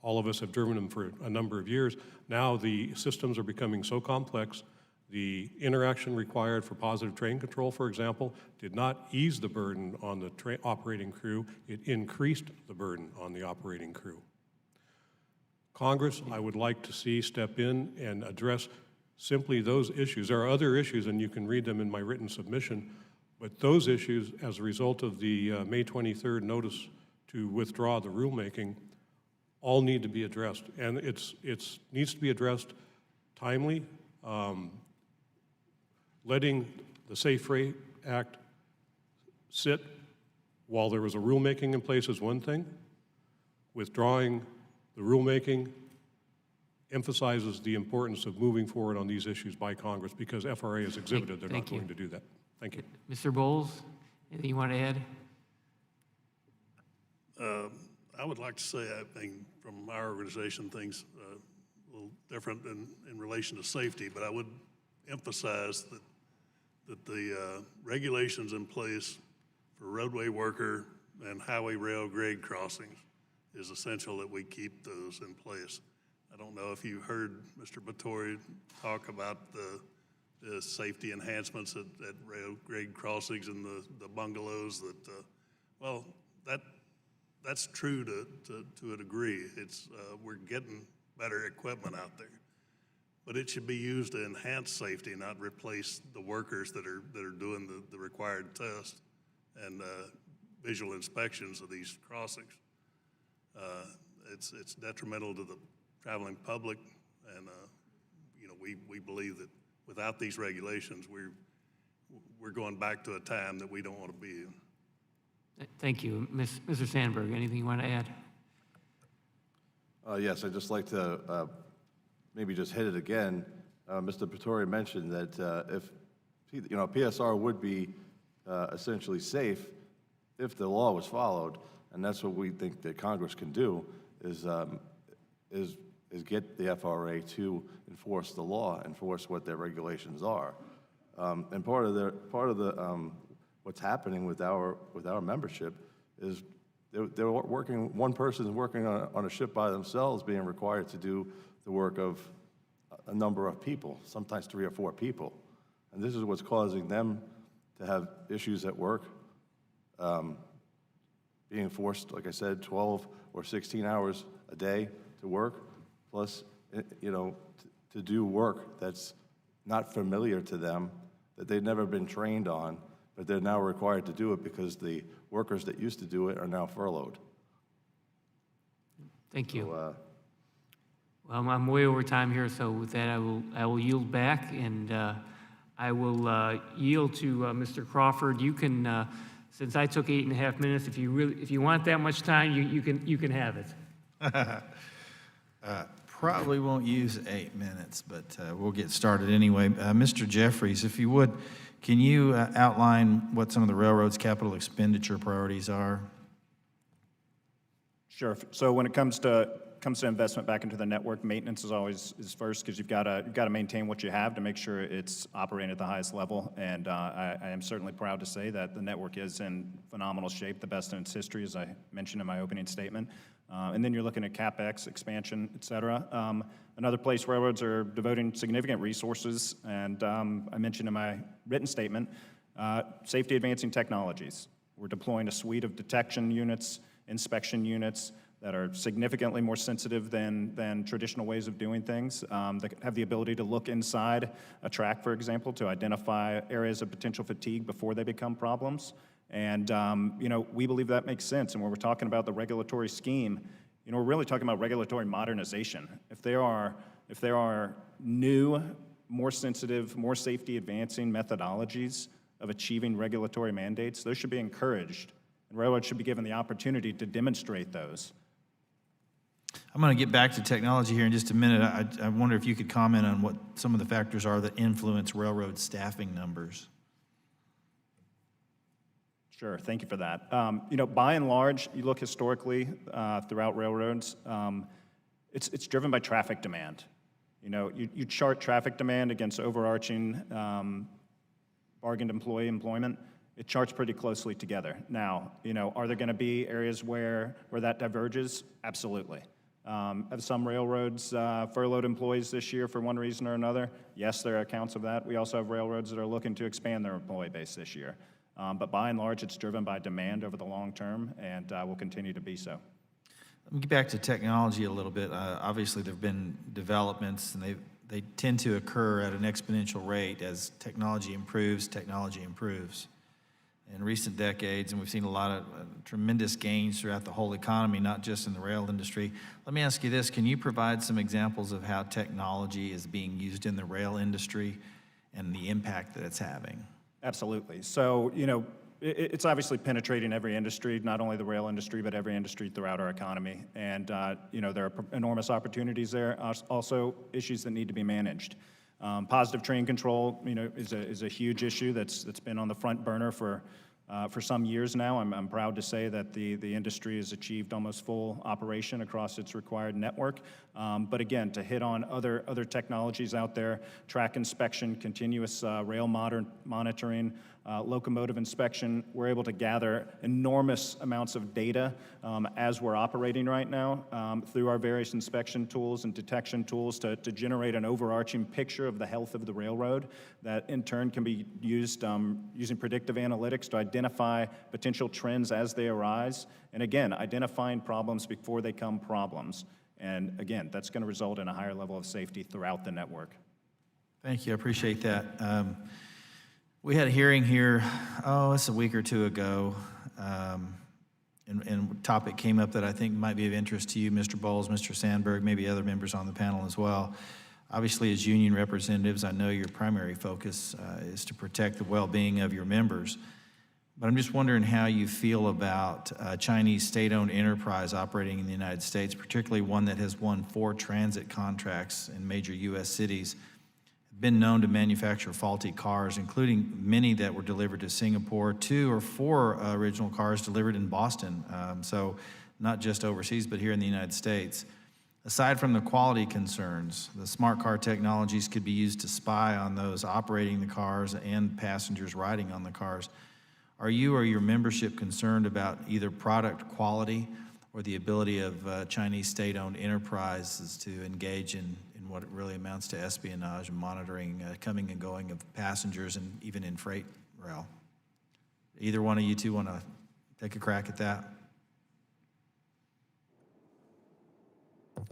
all of us have driven them for a number of years. Now the systems are becoming so complex, the interaction required for positive train control, for example, did not ease the burden on the operating crew, it increased the burden on the operating crew. Congress, I would like to see step in and address simply those issues. There are other issues, and you can read them in my written submission, but those issues, as a result of the May 23rd notice to withdraw the rulemaking, all need to be addressed. And it's needs to be addressed timely. Letting the Safe Freight Act sit while there was a rulemaking in place is one thing. Withdrawing the rulemaking emphasizes the importance of moving forward on these issues by Congress, because FRA has exhibited they're not going to do that. Thank you. Mr. Bowles, anything you want to add? I would like to say, I think from our organization, things a little different in relation to safety, but I would emphasize that the regulations in place for roadway worker and highway rail grade crossings is essential that we keep those in place. I don't know if you heard Mr. Batory talk about the safety enhancements at rail grade crossings and the bungalows that, well, that's true to a degree. It's, we're getting better equipment out there, but it should be used to enhance safety, not replace the workers that are doing the required tests and visual inspections of these crossings. It's detrimental to the traveling public, and you know, we believe that without these regulations, we're going back to a time that we don't want to be in. Thank you. Mr. Sandberg, anything you want to add? Yes, I'd just like to maybe just hit it again. Mr. Batory mentioned that if, you know, PSR would be essentially safe if the law was followed, and that's what we think that Congress can do, is get the FRA to enforce the law, enforce what their regulations are. And part of the what's happening with our membership is they're working. One person is working on a ship by themselves, being required to do the work of a number of people, sometimes 3 or 4 people, and this is what's causing them to have issues at work, being forced, like I said, 12 or 16 hours a day to work, plus, you know, to do work that's not familiar to them, that they've never been trained on, but they're now required to do it because the workers that used to do it are now furloughed. Thank you. So, well, I'm way over time here, so with that, I will yield back, and I will yield to Mr. Crawford. You can, since I took 8.5 minutes, if you want that much time, you can have it. Probably won't use 8 minutes, but we'll get started anyway. Mr. Jeffries, if you would, can you outline what some of the railroad's capital expenditure priorities are? Sure. So when it comes to investment back into the network, maintenance is first, because you've got to maintain what you have to make sure it's operating at the highest level. And I am certainly proud to say that the network is in phenomenal shape, the best in its history, as I mentioned in my opening statement. And then you're looking at CapEx, expansion, et cetera. Another place railroads are devoting significant resources, and I mentioned in my written statement, safety advancing technologies. We're deploying a suite of detection units, inspection units that are significantly more sensitive than traditional ways of doing things, that have the ability to look inside a track, for example, to identify areas of potential fatigue before they become problems. And, you know, we believe that makes sense. And when we're talking about the regulatory scheme, you know, we're really talking about regulatory modernization. If there are new, more sensitive, more safety advancing methodologies of achieving regulatory mandates, those should be encouraged. And railroads should be given the opportunity to demonstrate those. I'm going to get back to technology here in just a minute. I wonder if you could comment on what some of the factors are that influence railroad staffing numbers. Sure, thank you for that. You know, by and large, you look historically throughout railroads, it's driven by traffic demand. You know, you chart traffic demand against overarching bargained employee employment. It charts pretty closely together. Now, you know, are there going to be areas where that diverges? Absolutely. Have some railroads furloughed employees this year for one reason or another? Yes, there are accounts of that. We also have railroads that are looking to expand their employee base this year. But by and large, it's driven by demand over the long term, and will continue to be so. Let me get back to technology a little bit. Obviously, there have been developments, and they tend to occur at an exponential rate as technology improves. In recent decades, and we've seen a lot of tremendous gains throughout the whole economy, not just in the rail industry. Let me ask you this, can you provide some examples of how technology is being used in the rail industry and the impact that it's having? Absolutely. So, it's obviously penetrating every industry, not only the rail industry, but every industry throughout our economy. And, there are enormous opportunities there, also issues that need to be managed. Positive train control, is a huge issue that's been on the front burner for some years now. I'm proud to say that the industry has achieved almost full operation across its required network. But again, to hit on other technologies out there, track inspection, continuous rail monitoring, locomotive inspection, we're able to gather enormous amounts of data as we're operating right now through our various inspection tools and detection tools to generate an overarching picture of the health of the railroad that in turn can be used using predictive analytics to identify potential trends as they arise. And again, identifying problems before they become problems. And again, that's going to result in a higher level of safety throughout the network. Thank you, I appreciate that. We had a hearing here, it's a week or two ago, and a topic came up that I think might be of interest to you, Mr. Bowles, Mr. Sandberg, maybe other members on the panel as well. Obviously, as union representatives, I know your primary focus is to protect the well-being of your members, but I'm just wondering how you feel about Chinese state-owned enterprise operating in the United States, particularly one that has won 4 transit contracts in major U.S. cities, been known to manufacture faulty cars, including many that were delivered to Singapore, 2 or 4 original cars delivered in Boston, so not just overseas, but here in the United States. Aside from the quality concerns, the smart car technologies could be used to spy on those operating the cars and passengers riding on the cars. Are you or your membership concerned about either product quality or the ability of Chinese state-owned enterprises to engage in what it really amounts to espionage and monitoring coming and going of passengers and even in freight rail? Either one of you two want to take a crack at that?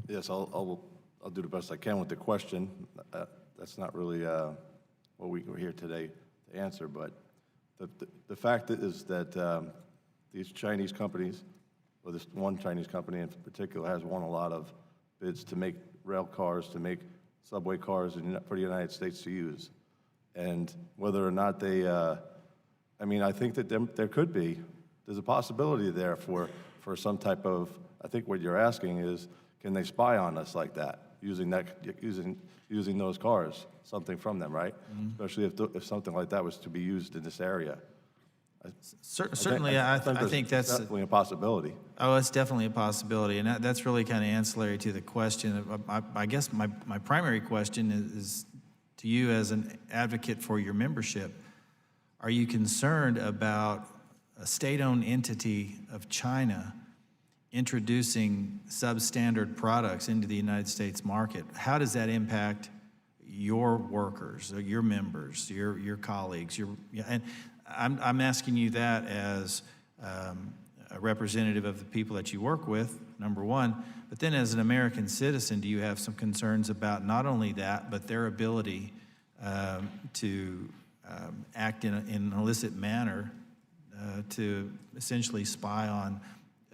Yes, I'll do the best I can with the question. That's not really what we're here today to answer, but the fact is that these Chinese companies, or this one Chinese company in particular, has won a lot of bids to make rail cars, to make subway cars for the United States to use. And whether or not they, I think that there's a possibility there for some type of, I think what you're asking is, can they spy on us like that, using those cars, something from them, right? Mm-hmm. Especially if something like that was to be used in this area. Certainly, I think that's definitely a possibility. Oh, it's definitely a possibility, and that's really kind of ancillary to the question. I guess my primary question is to you as an advocate for your membership. Are you concerned about a state-owned entity of China introducing substandard products into the United States market? How does that impact your workers, or your members, your colleagues? And I'm asking you that as a representative of the people that you work with, number one, but then as an American citizen, do you have some concerns about not only that, but their ability to act in an illicit manner to essentially spy on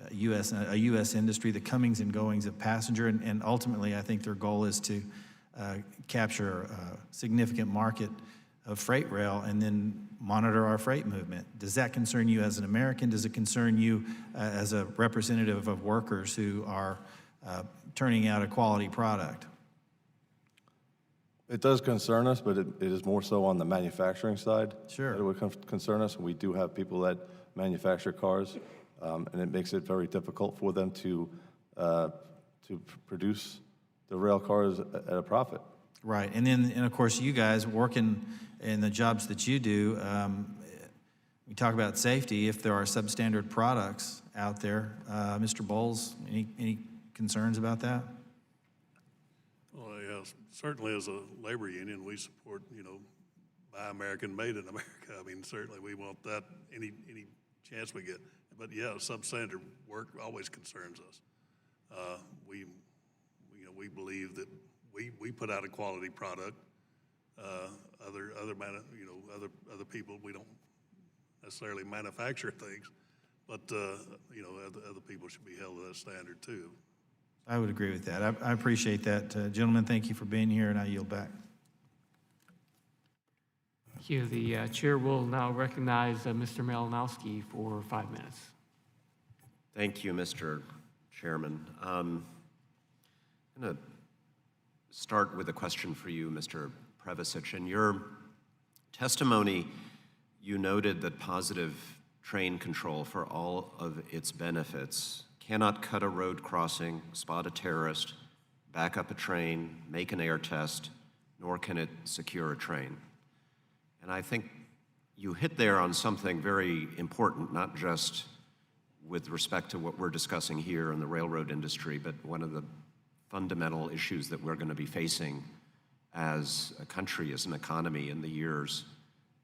a U.S. industry, the comings and goings of passenger, and ultimately I think their goal is to capture a significant market of freight rail and then monitor our freight movement. Does that concern you as an American? Does it concern you as a representative of workers who are turning out a quality product? It does concern us, but it is more so on the manufacturing side. Sure. That it would concern us. We do have people that manufacture cars, and it makes it very difficult for them to produce the rail cars at a profit. Right, and of course you guys working in the jobs that you do, we talk about safety. If there are substandard products out there, Mr. Bowles, any concerns about that? Well, yes, certainly as a labor union, we support, buy American, made in America. Certainly we want that any chance we get. But yeah, substandard work always concerns us. We believe that we we put out a quality product. Other people, we don't necessarily manufacture things, but, other people should be held to that standard too. I would agree with that. I appreciate that. Gentlemen, thank you for being here, and I yield back. Thank you. The chair will now recognize Mr. Malinowski for 5 minutes. Thank you, Mr. Chairman. I'm going to start with a question for you, Mr. Prevasic. In your testimony, you noted that positive train control for all of its benefits cannot cut a road crossing, spot a terrorist, back up a train, make an air test, nor can it secure a train. And I think you hit there on something very important, not just with respect to what we're discussing here in the railroad industry, but one of the fundamental issues that we're going to be facing as a country, as an economy in the years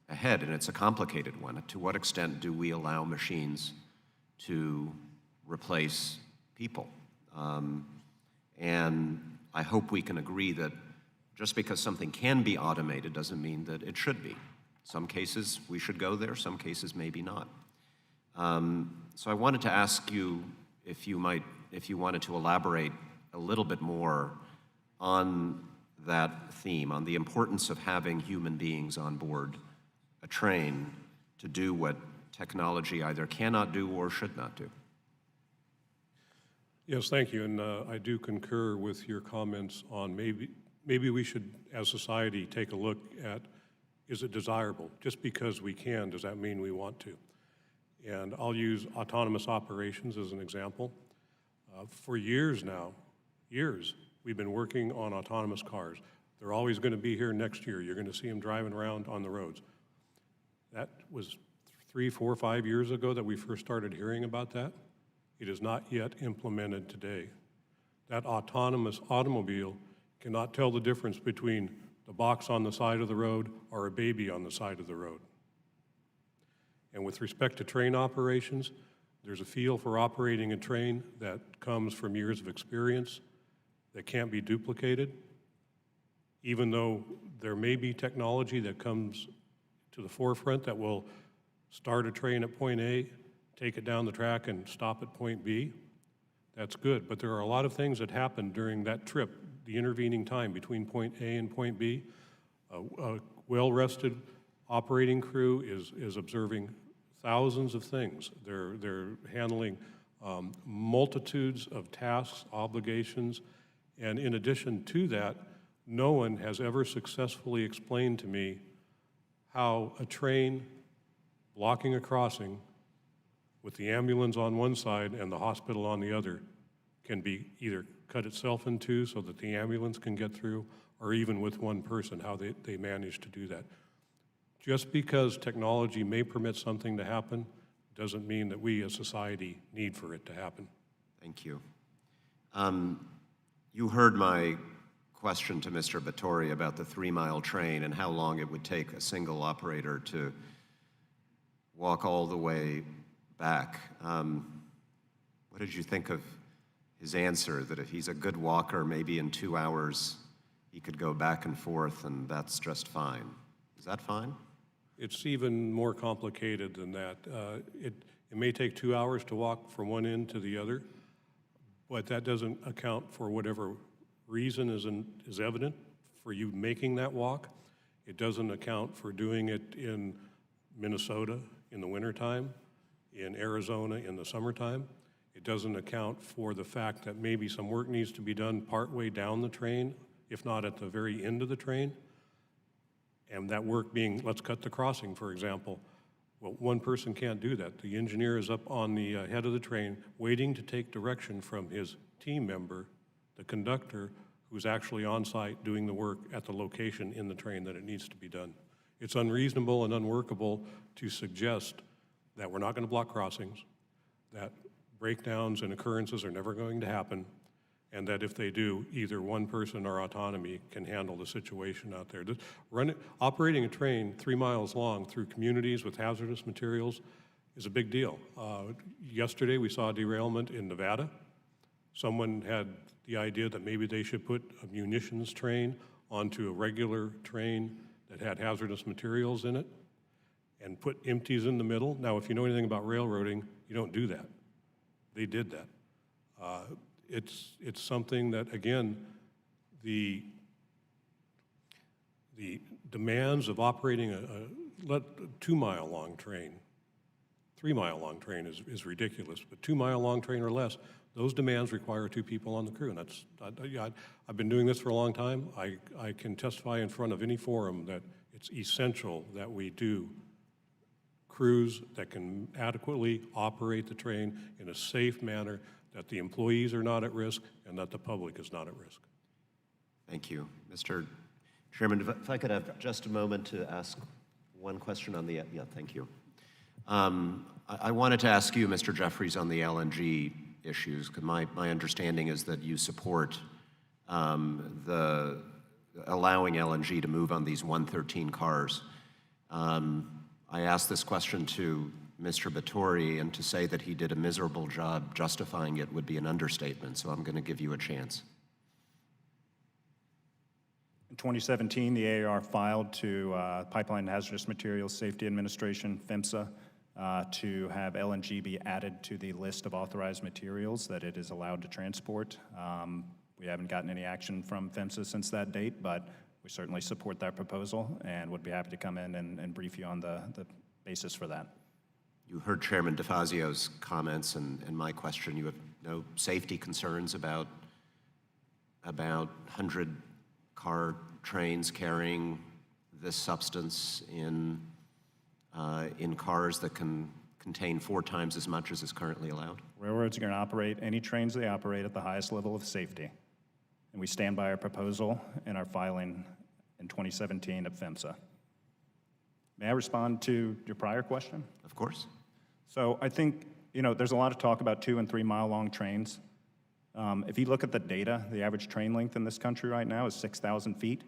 ahead, and it's a complicated one. To what extent do we allow machines to replace people? And I hope we can agree that just because something can be automated doesn't mean that it should be. Some cases we should go there, some cases maybe not. So I wanted to ask you if you wanted to elaborate a little bit more on that theme, on the importance of having human beings on board a train to do what technology either cannot do or should not do. Yes, thank you, and I do concur with your comments on maybe we should, as society, take a look at, is it desirable? Just because we can, does that mean we want to? And I'll use autonomous operations as an example. For years now, we've been working on autonomous cars. They're always going to be here next year. You're going to see them driving around on the roads. That was 3, 4, 5 years ago that we first started hearing about that. It is not yet implemented today. That autonomous automobile cannot tell the difference between the box on the side of the road or a baby on the side of the road. And with respect to train operations, there's a feel for operating a train that comes from years of experience that can't be duplicated. Even though there may be technology that comes to the forefront that will start a train at point A, take it down the track and stop at point B, that's good. But there are a lot of things that happen during that trip, the intervening time between point A and point B. A well-rested operating crew is observing thousands of things. They're handling multitudes of tasks, obligations, and in addition to that, no one has ever successfully explained to me how a train blocking a crossing with the ambulance on one side and the hospital on the other can be either cut itself in two so that the ambulance can get through, or even with one person, how they manage to do that. Just because technology may permit something to happen doesn't mean that we as society need for it to happen. Thank you. You heard my question to Mr. Batory about the 3-mile train and how long it would take a single operator to walk all the way back. What did you think of his answer, that if he's a good walker, maybe in 2 hours he could go back and forth and that's just fine? Is that fine? It's even more complicated than that. It may take 2 hours to walk from one end to the other, but that doesn't account for whatever reason is evident for you making that walk. It doesn't account for doing it in Minnesota in the wintertime, in Arizona in the summertime. It doesn't account for the fact that maybe some work needs to be done partway down the train, if not at the very end of the train. And that work being, let's cut the crossing, for example. Well, one person can't do that. The engineer is up on the head of the train waiting to take direction from his team member, the conductor, who's actually on site doing the work at the location in the train that it needs to be done. It's unreasonable and unworkable to suggest that we're not going to block crossings, that breakdowns and occurrences are never going to happen, and that if they do, either one person or autonomy can handle the situation out there. Operating a train 3 miles long through communities with hazardous materials is a big deal. Yesterday we saw a derailment in Nevada. Someone had the idea that maybe they should put a munitions train onto a regular train that had hazardous materials in it and put empties in the middle. Now, if you know anything about railroading, you don't do that. They did that. It's something that, again, the demands of operating a 2-mile long train, 3-mile long train is ridiculous, but 2-mile long train or less, those demands require 2 people on the crew. And I've been doing this for a long time. I can testify in front of any forum that it's essential that we do crews that can adequately operate the train in a safe manner, that the employees are not at risk, and that the public is not at risk. Thank you. Mr. Chairman, if I could have just a moment to ask one question on the, yeah, thank you. I wanted to ask you, Mr. Jeffries, on the LNG issues, because my understanding is that you support the allowing LNG to move on these 113 cars. I asked this question to Mr. Batory, and to say that he did a miserable job justifying it would be an understatement, so I'm going to give you a chance. In 2017, the AAR filed to Pipeline and Hazardous Materials Safety Administration, PHMSA, to have LNG be added to the list of authorized materials that it is allowed to transport. We haven't gotten any action from PHMSA since that date, but we certainly support that proposal and would be happy to come in and brief you on the basis for that. You heard Chairman DeFazio's comments and my question. You have no safety concerns about 100-car trains carrying this substance in cars that can contain 4 times as much as is currently allowed? Railroads are going to operate any trains they operate at the highest level of safety. And we stand by our proposal and our filing in 2017 at PHMSA. May I respond to your prior question? Of course. So I think, there's a lot of talk about 2- and 3-mile long trains. If you look at the data, the average train length in this country right now is 6,000 feet.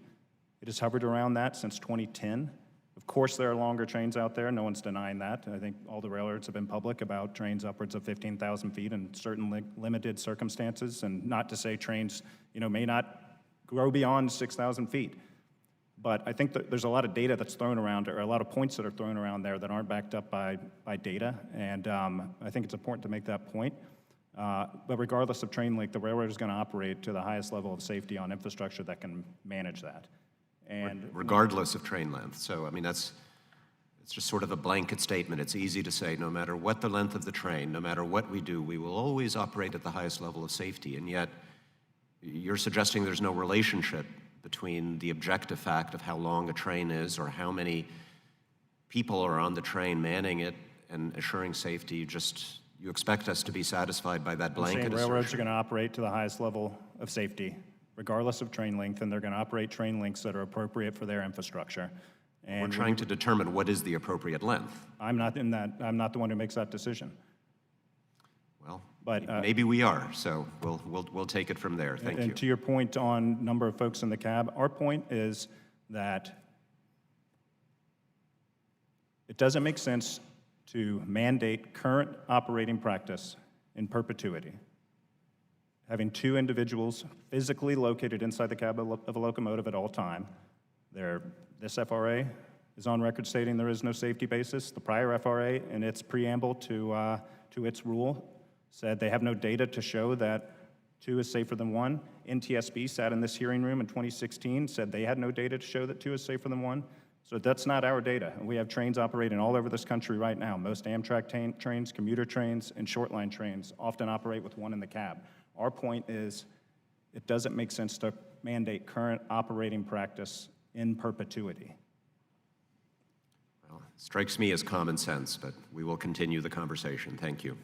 It has hovered around that since 2010. Of course, there are longer trains out there. No one's denying that. I think all the railroads have been public about trains upwards of 15,000 feet in certain limited circumstances, and not to say trains, may not grow beyond 6,000 feet. But I think that there's a lot of data that's thrown around, or a lot of points that are thrown around there that aren't backed up by data, and I think it's important to make that point. But regardless of train length, the railroad is going to operate to the highest level of safety on infrastructure that can manage that. And regardless of train length. So, I mean, it's just sort of a blanket statement. It's easy to say, no matter what the length of the train, no matter what we do, we will always operate at the highest level of safety. And yet, you're suggesting there's no relationship between the objective fact of how long a train is or how many people are on the train manning it and assuring safety. You expect us to be satisfied by that blanket assertion. Railroads are going to operate to the highest level of safety, regardless of train length, and they're going to operate train lengths that are appropriate for their infrastructure. And we're trying to determine what is the appropriate length. I'm not the one who makes that decision. Well, but maybe we are, so we'll take it from there. Thank you. And to your point on number of folks in the cab, our point is that it doesn't make sense to mandate current operating practice in perpetuity. Having 2 individuals physically located inside the cab of a locomotive at all time. This FRA is on record stating there is no safety basis. The prior FRA, in its preamble to its rule, said they have no data to show that 2 is safer than 1. NTSB sat in this hearing room in 2016, said they had no data to show that 2 is safer than 1. So that's not our data. We have trains operating all over this country right now. Most Amtrak trains, commuter trains, and short line trains often operate with 1 in the cab. Our point is it doesn't make sense to mandate current operating practice in perpetuity. Well, it strikes me as common sense, but we will continue the conversation. Thank you.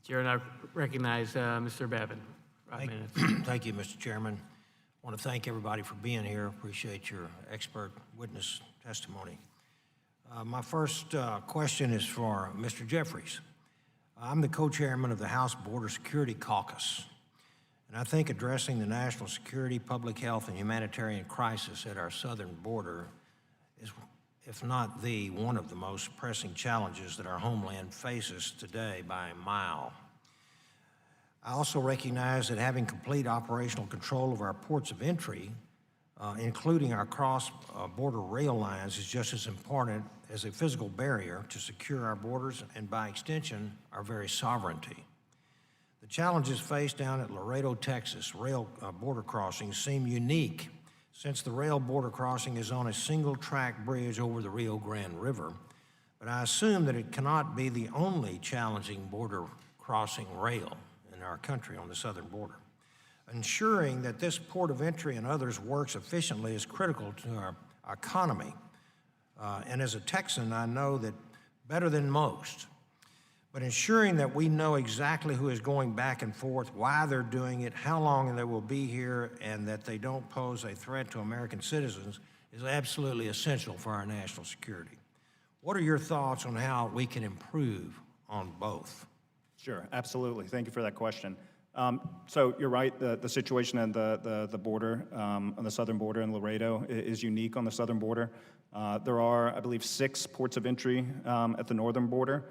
Chair, and I recognize Mr. Babin. 5 minutes. Thank you, Mr. Chairman. I want to thank everybody for being here. Appreciate your expert witness testimony. My first question is for Mr. Jeffries. I'm the co-chairman of the House Border Security Caucus, and I think addressing the national security, public health, and humanitarian crisis at our southern border is, if not one of the most pressing challenges that our homeland faces today by a mile. I also recognize that having complete operational control of our ports of entry, including our cross-border rail lines, is just as important as a physical barrier to secure our borders and, by extension, our very sovereignty. The challenges faced down at Laredo, Texas, rail border crossings seem unique since the rail border crossing is on a single-track bridge over the Rio Grande River, but I assume that it cannot be the only challenging border crossing rail in our country on the southern border. Ensuring that this port of entry and others works efficiently is critical to our economy. And as a Texan, I know that better than most. But ensuring that we know exactly who is going back and forth, why they're doing it, how long they will be here, and that they don't pose a threat to American citizens is absolutely essential for our national security. What are your thoughts on how we can improve on both? Sure, absolutely. Thank you for that question. So you're right, the situation at the border, on the southern border in Laredo is unique on the southern border. There are, I believe, 6 ports of entry at the northern border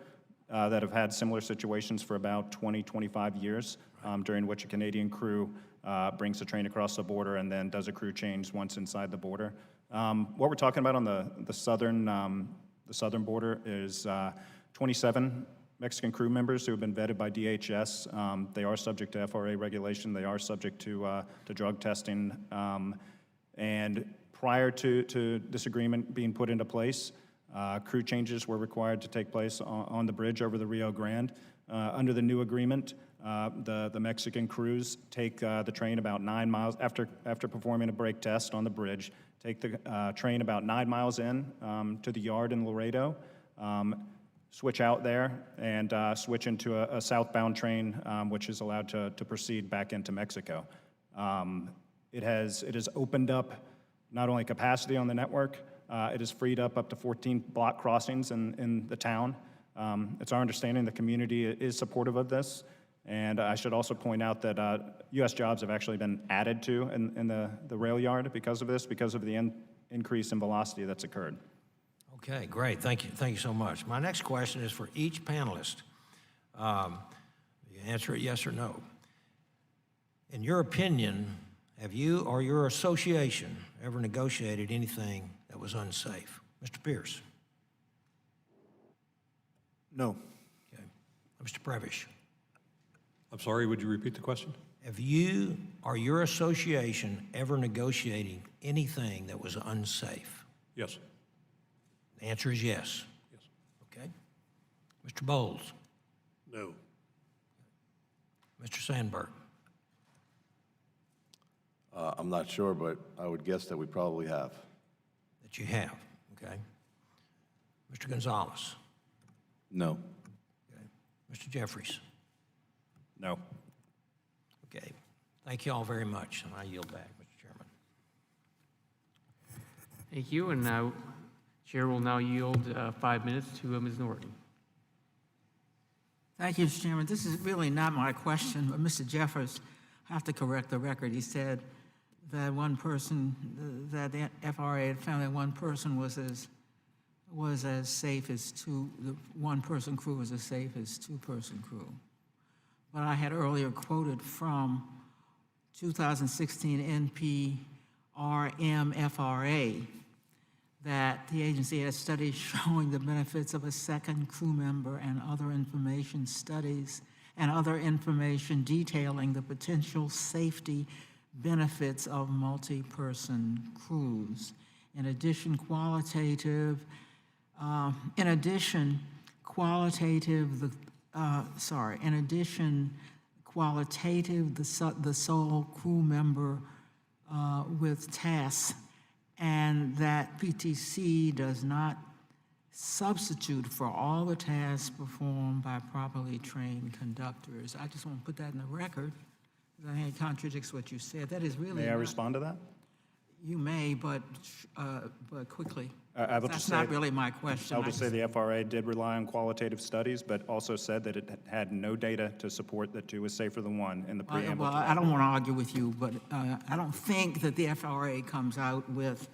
that have had similar situations for about 20, 25 years, during which a Canadian crew brings the train across the border and then does a crew change once inside the border. What we're talking about on the southern border is 27 Mexican crew members who have been vetted by DHS. They are subject to FRA regulation. They are subject to drug testing. And prior to this agreement being put into place, crew changes were required to take place on the bridge over the Rio Grande. Under the new agreement, the Mexican crews take the train about 9 miles, after performing a brake test on the bridge, take the train about 9 miles in to the yard in Laredo, switch out there, and switch into a southbound train, which is allowed to proceed back into Mexico. It has opened up not only capacity on the network, it has freed up to 14 block crossings in the town. It's our understanding the community is supportive of this, and I should also point out that U.S. jobs have actually been added to in the rail yard because of this, because of the increase in velocity that's occurred. Okay, great. Thank you so much. My next question is for each panelist. You answer it yes or no. In your opinion, have you or your association ever negotiated anything that was unsafe? Mr. Pierce? No. Okay. Mr. Prevish? I'm sorry, would you repeat the question? Have you or your association ever negotiated anything that was unsafe? Yes. The answer is yes. Yes. Okay. Mr. Bowles? No. Mr. Sandberg? I'm not sure, but I would guess that we probably have. That you have, okay. Mr. Gonzalez? No. Okay. Mr. Jeffries? No. Okay. Thank you all very much, and I yield back, Mr. Chairman. Thank you, and now Chair will now yield 5 minutes to Ms. Norton. Thank you, Mr. Chairman. This is really not my question, but Mr. Jeffers, I have to correct the record. He said that one person, that the FRA had found that one person was as safe as the one-person crew was as safe as two-person crew. But I had earlier quoted from 2016 NPRM FRA that the agency has studies showing the benefits of a second crew member and other information studies and other information detailing the potential safety benefits of multi-person crews. In addition, qualitative, the sole crew member with tasks, and that PTC does not substitute for all the tasks performed by properly trained conductors. I just want to put that in the record, because I think it contradicts what you said. That is really May I respond to that? You may, but quickly. I will That's just not say, really my question. I will just say the FRA did rely on qualitative studies, but also said that it had no data to support that two was safer than one in the preamble. Well, I don't want to argue with you, but I don't think that the FRA comes out with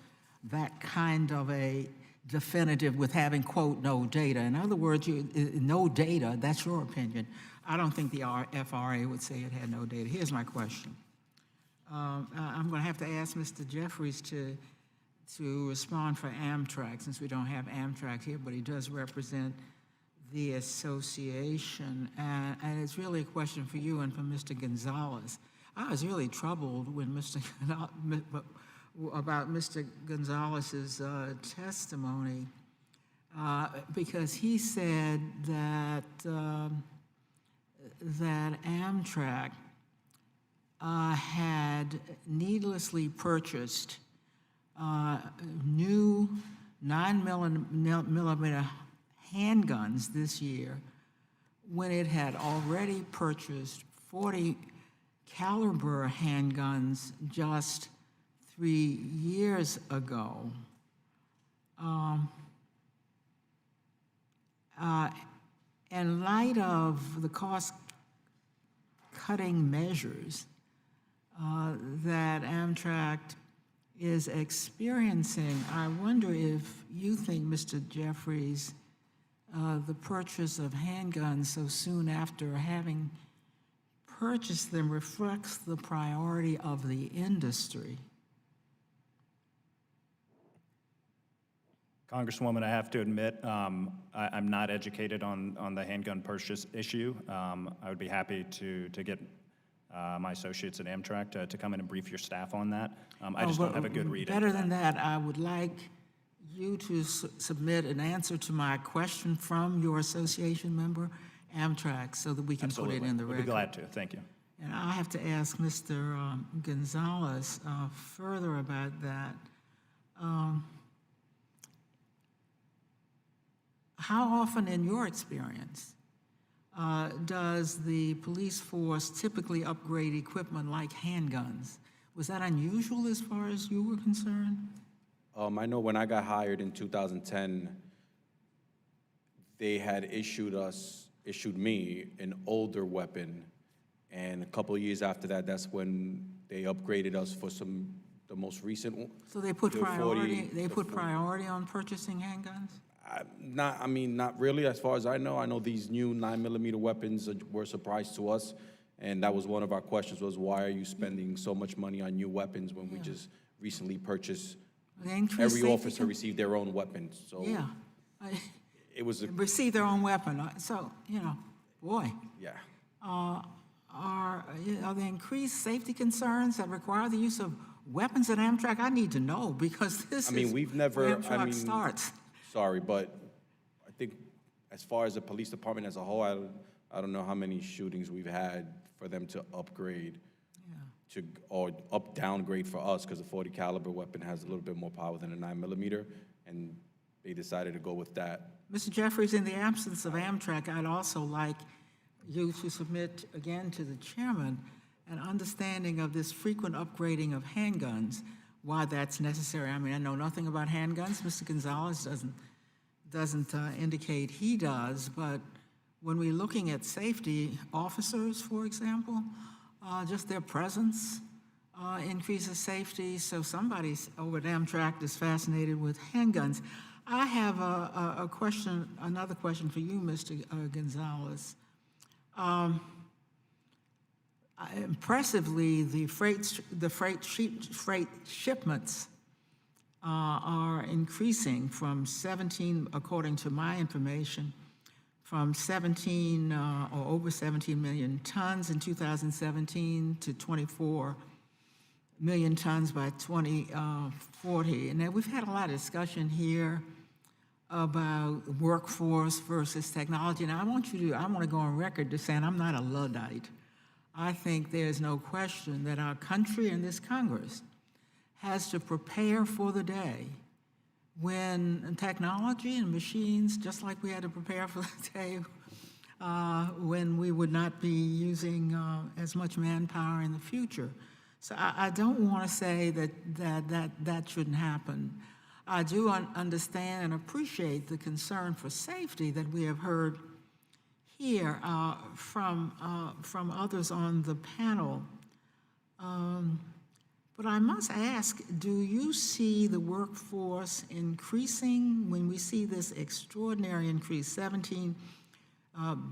that kind of a definitive with having, quote, no data. In other words, no data, that's your opinion. I don't think the FRA would say it had no data. Here's my question. I'm going to have to ask Mr. Jeffries to respond for Amtrak, since we don't have Amtrak here, but he does represent the association. And it's really a question for you and for Mr. Gonzalez. I was really troubled when about Mr. Gonzalez's testimony, because he said that that Amtrak had needlessly purchased new 9mm handguns this year when it had already purchased 40 caliber handguns just 3 years ago. In light of the cost-cutting measures that Amtrak is experiencing, I wonder if you think, Mr. Jeffries, the purchase of handguns so soon after having purchased them reflects the priority of the industry. Congresswoman, I have to admit, I'm not educated on the handgun purchase issue. I would be happy to get my associates at Amtrak to come in and brief your staff on that. I just don't have a good read. Better than that, I would like you to submit an answer to my question from your association member, Amtrak, so that we can put it in the record. I'd be glad to. Thank you. And I have to ask Mr. Gonzalez further about that. How often, in your experience, does the police force typically upgrade equipment like handguns? Was that unusual as far as you were concerned? I know when I got hired in 2010, they had issued me an older weapon, and a couple of years after that, that's when they upgraded us for the most recent one. So they put priority. They put priority on purchasing handguns. Not really. As far as I know these new 9mm weapons were a surprise to us, and that was one of our questions: was why are you spending so much money on new weapons when we just recently purchased? Every officer received their own weapon, so it was receive their own weapon. So boy. Yeah. Are there increased safety concerns that require the use of weapons at Amtrak? I need to know, because this is we've never. where Amtrak starts. Sorry, but I think as far as the police department as a whole, I don't know how many shootings we've had for them to upgrade or downgrade for us, because the 40 caliber weapon has a little bit more power than a 9mm, and they decided to go with that. Mr. Jeffries, in the absence of Amtrak, I'd also like you to submit again to the chairman an understanding of this frequent upgrading of handguns, why that's necessary. I know nothing about handguns. Mr. Gonzalez doesn't indicate he does, but when we're looking at safety officers, for example, just their presence increases safety. So somebody over at Amtrak is fascinated with handguns. I have another question for you, Mr. Gonzalez. Impressively, the freight shipments are increasing from 17, according to my information, from 17 or over 17 million tons in 2017 to 24 million tons by 2040. And then we've had a lot of discussion here about workforce versus technology. And I want to go on record to saying I'm not a Luddite. I think there's no question that our country and this Congress has to prepare for the day when technology and machines, just like we had to prepare for the day when we would not be using as much manpower in the future. So I don't want to say that shouldn't happen. I do understand and appreciate the concern for safety that we have heard here from others on the panel. But I must ask, do you see the workforce increasing when we see this extraordinary increase, 17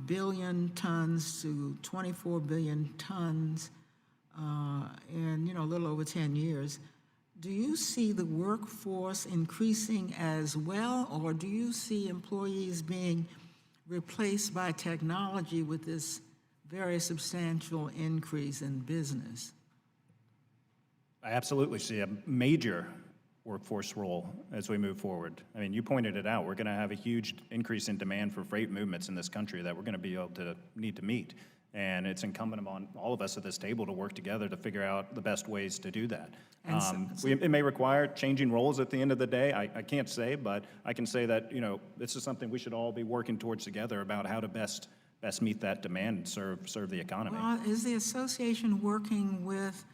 billion tons to 24 billion tons in, a little over 10 years. Do you see the workforce increasing as well, or do you see employees being replaced by technology with this very substantial increase in business? I absolutely see a major workforce role as we move forward. I mean, you pointed it out. We're going to have a huge increase in demand for freight movements in this country that we're going to be able to need to meet. And it's incumbent upon all of us at this table to work together to figure out the best ways to do that. It may require changing roles at the end of the day. I can't say, but I can say that, this is something we should all be working towards together about how to best meet that demand and serve the economy. Well, is the association working with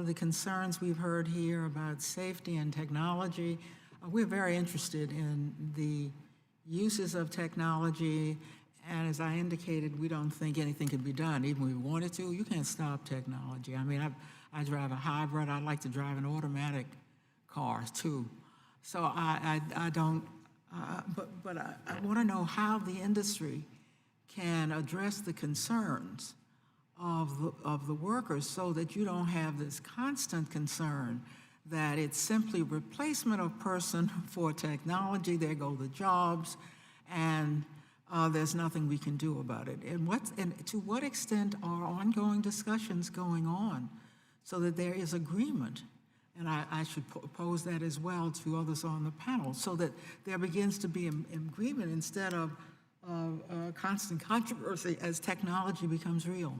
the concerns we've heard here about safety and technology? We're very interested in the uses of technology, and as I indicated, we don't think anything can be done. Even if we wanted to, you can't stop technology. I mean, I drive a hybrid. I like to drive an automatic car too. So I don't, but I want to know how the industry can address the concerns of the workers so that you don't have this constant concern that it's simply replacement of person for technology. There go the jobs, and there's nothing we can do about it. And to what extent are ongoing discussions going on so that there is agreement? And I should pose that as well to others on the panel, so that there begins to be an agreement instead of constant controversy as technology becomes real.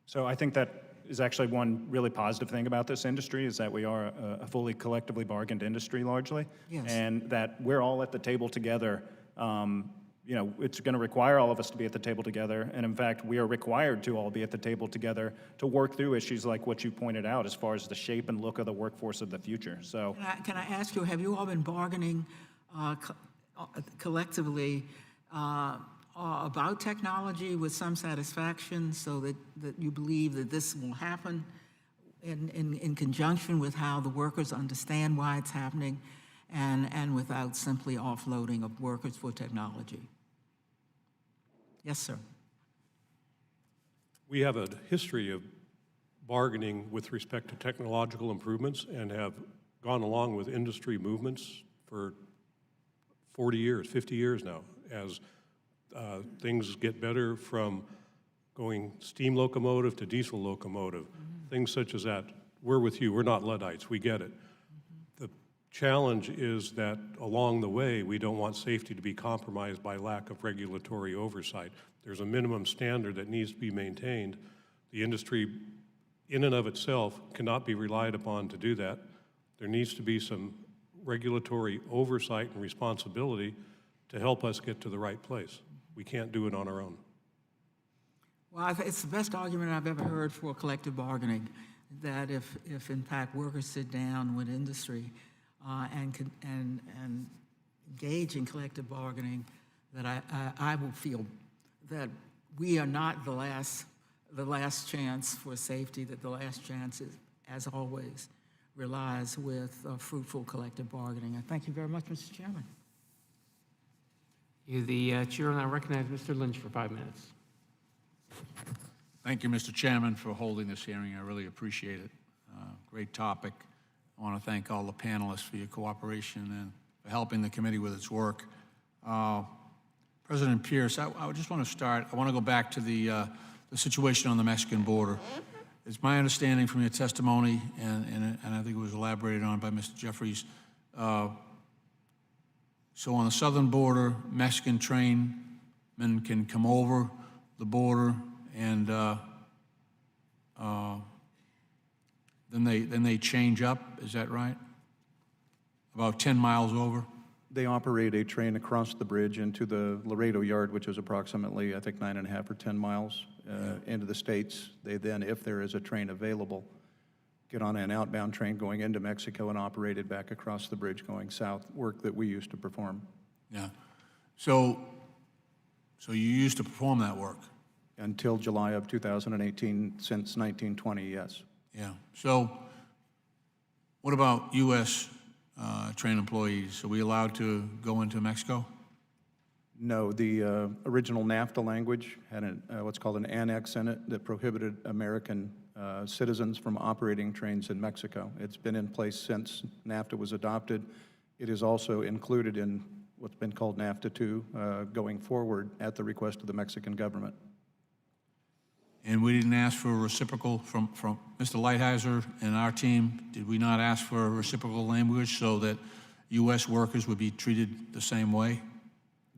So I think that is actually one really positive thing about this industry, is that we are a fully collectively bargained industry largely. Yes. And that we're all at the table together. It's going to require all of us to be at the table together. And in fact, we are required to all be at the table together to work through issues like what you pointed out as far as the shape and look of the workforce of the future. So Can I ask you, have you all been bargaining collectively about technology with some satisfaction, so that you believe that this will happen in conjunction with how the workers understand why it's happening, and without simply offloading of workers for technology? Yes, sir. We have a history of bargaining with respect to technological improvements and have gone along with industry movements for 40 years, 50 years now, as things get better, from going steam locomotive to diesel locomotive, things such as that. We're with you. We're not Luddites. We get it. The challenge is that along the way, we don't want safety to be compromised by lack of regulatory oversight. There's a minimum standard that needs to be maintained. The industry, in and of itself, cannot be relied upon to do that. There needs to be some regulatory oversight and responsibility to help us get to the right place. We can't do it on our own. Well, it's the best argument I've ever heard for collective bargaining, that if in fact workers sit down with industry and engage in collective bargaining, that I will feel that we are not the last chance for safety, that the last chance is, as always, relies with fruitful collective bargaining. I thank you very much, Mr. Chairman. The chair will now recognize Mr. Lynch for 5 minutes. Thank you, Mr. Chairman, for holding this hearing. I really appreciate it. Great topic. I want to thank all the panelists for your cooperation and for helping the committee with its work. President Pierce, I just want to start. I want to go back to the situation on the Mexican border. It's my understanding from your testimony, and I think it was elaborated on by Mr. Jeffries. So on the southern border, Mexican trainmen can come over the border, and then they change up. Is that right? About 10 miles over. They operate a train across the bridge into the Laredo Yard, which is approximately, I think, 9.5 or 10 miles into the States. They then, if there is a train available, get on an outbound train going into Mexico and operate it back across the bridge going south, work that we used to perform. Yeah. So you used to perform that work? Until July of 2018, since 1920, yes. Yeah. So what about U.S. Train employees? Are we allowed to go into Mexico? No, the original NAFTA language had what's called an annex in it that prohibited American citizens from operating trains in Mexico. It's been in place since NAFTA was adopted. It is also included in what's been called NAFTA 2 going forward at the request of the Mexican government. And we didn't ask for a reciprocal from Mr. Lighthizer and our team? Did we not ask for a reciprocal language so that U.S. workers would be treated the same way?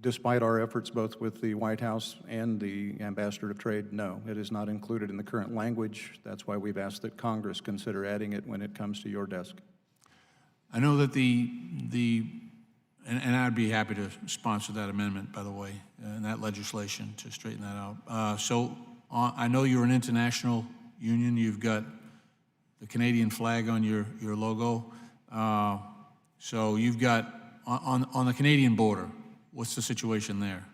Despite our efforts both with the White House and the Ambassador of Trade, no, it is not included in the current language. That's why we've asked that Congress consider adding it when it comes to your desk. I know that and I'd be happy to sponsor that amendment, by the way, and that legislation to straighten that out. I know you're an international union. You've got the Canadian flag on your logo. So you've got, on the Canadian border, what's the situation there?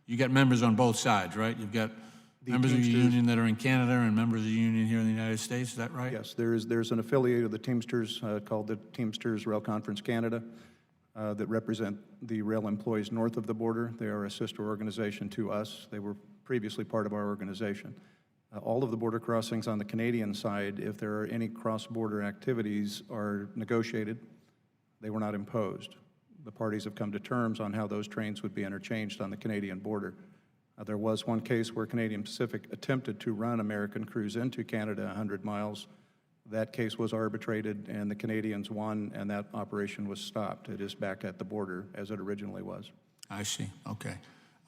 You got members on both sides, right? You've got members of your union that are in Canada and members of the union here in the United States, is that right? Yes, there's an affiliate of the Teamsters called the Teamsters Rail Conference Canada that represent the rail employees north of the border. They are a sister organization to us. They were previously part of our organization. All of the border crossings on the Canadian side, if there are any cross-border activities, are negotiated. They were not imposed. The parties have come to terms on how those trains would be interchanged on the Canadian border. There was one case where Canadian Pacific attempted to run American crews into Canada 100 miles. That case was arbitrated, and the Canadians won, and that operation was stopped. It is back at the border as it originally was. I see, okay.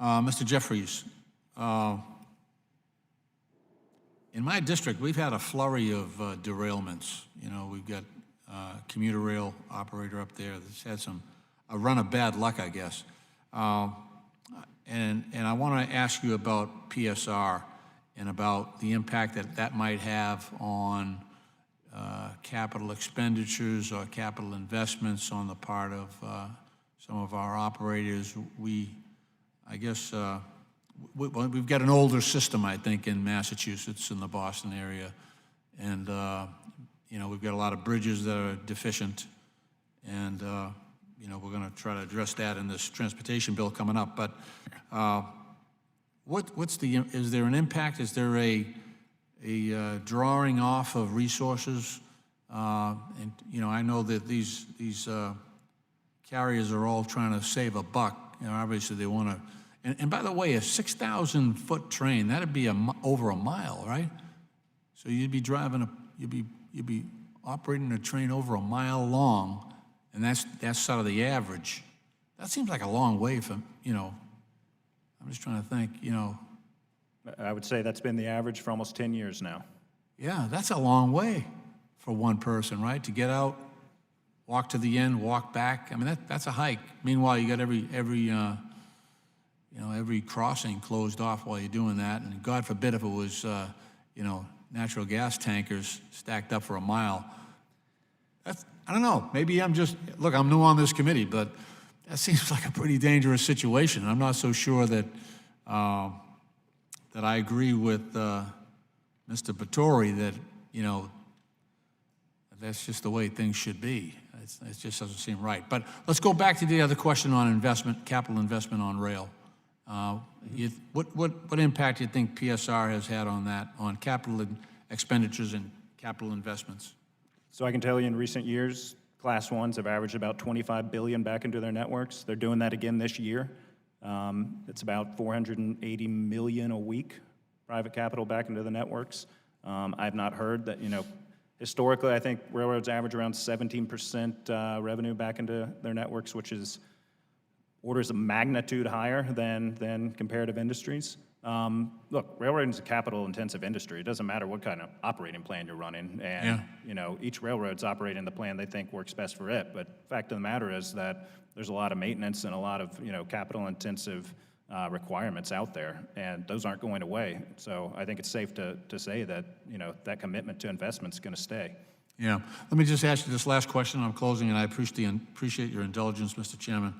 Mr. Jeffries, in my district, we've had a flurry of derailments. You know, we've got a commuter rail operator up there that's had a run of bad luck, I guess. And I want to ask you about PSR and about the impact that might have on capital expenditures or capital investments on the part of some of our operators. We've got an older system, I think, in Massachusetts, in the Boston area. And, you know, we've got a lot of bridges that are deficient. And, you know, we're going to try to address that in this transportation bill coming up. But is there an impact? Is there a drawing off of resources? And, you know, I know that these carriers are all trying to save a buck. You know, obviously they want to. And by the way, a 6,000-foot train, that'd be over a mile, right? So you'd be you'd be operating a train over a mile long, and that's sort of the average. That seems like a long way from, you know, I'm just trying to think, you know. I would say that's been the average for almost 10 years now. Yeah, that's a long way for one person, right? To get out, walk to the end, walk back. I mean, that's a hike. Meanwhile, you got every crossing closed off while you're doing that. And God forbid if it was, you know, natural gas tankers stacked up for a mile. I don't know. Maybe I'm new on this committee, but that seems like a pretty dangerous situation. I'm not so sure that that I agree with Mr. Batory that, you know, that's just the way things should be. It just doesn't seem right. But let's go back to the other question on investment, capital investment on rail. What impact do you think PSR has had on that, on capital expenditures and capital investments? So I can tell you in recent years, Class 1s have averaged about $25 billion back into their networks. They're doing that again this year. It's about $480 million a week, private capital back into the networks. I've not heard that, you know, historically, I think railroads average around 17% revenue back into their networks, which is orders of magnitude higher than comparative industries. Look, railroading is a capital-intensive industry. It doesn't matter what kind of operating plan you're running, and you know, each railroad's operating the plan they think works best for it. But the fact of the matter is that there's a lot of maintenance and a lot of, you know, capital-intensive requirements out there, and those aren't going away. So I think it's safe to say that, you know, that commitment to investment is going to stay. Yeah. Let me just ask you this last question. I'm closing, and I appreciate your indulgence, Mr. Chairman.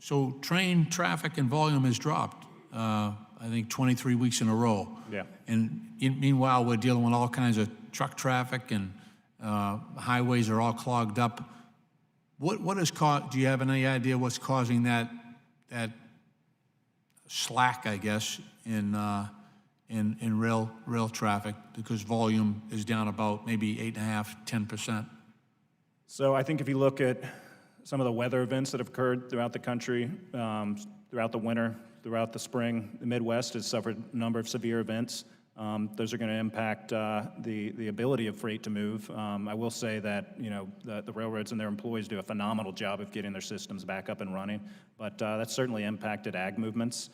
So train traffic and volume has dropped, I think 23 weeks in a row. Yeah. And meanwhile, we're dealing with all kinds of truck traffic and highways are all clogged up. What is do you have any idea what's causing that slack, I guess, in rail traffic? Because volume is down about maybe 8.5%, 10%. So I think if you look at some of the weather events that have occurred throughout the country, throughout the winter, throughout the spring, the Midwest has suffered a number of severe events. Those are going to impact the ability of freight to move. I will say that, you know, the railroads and their employees do a phenomenal job of getting their systems back up and running, but that's certainly impacted ag movements.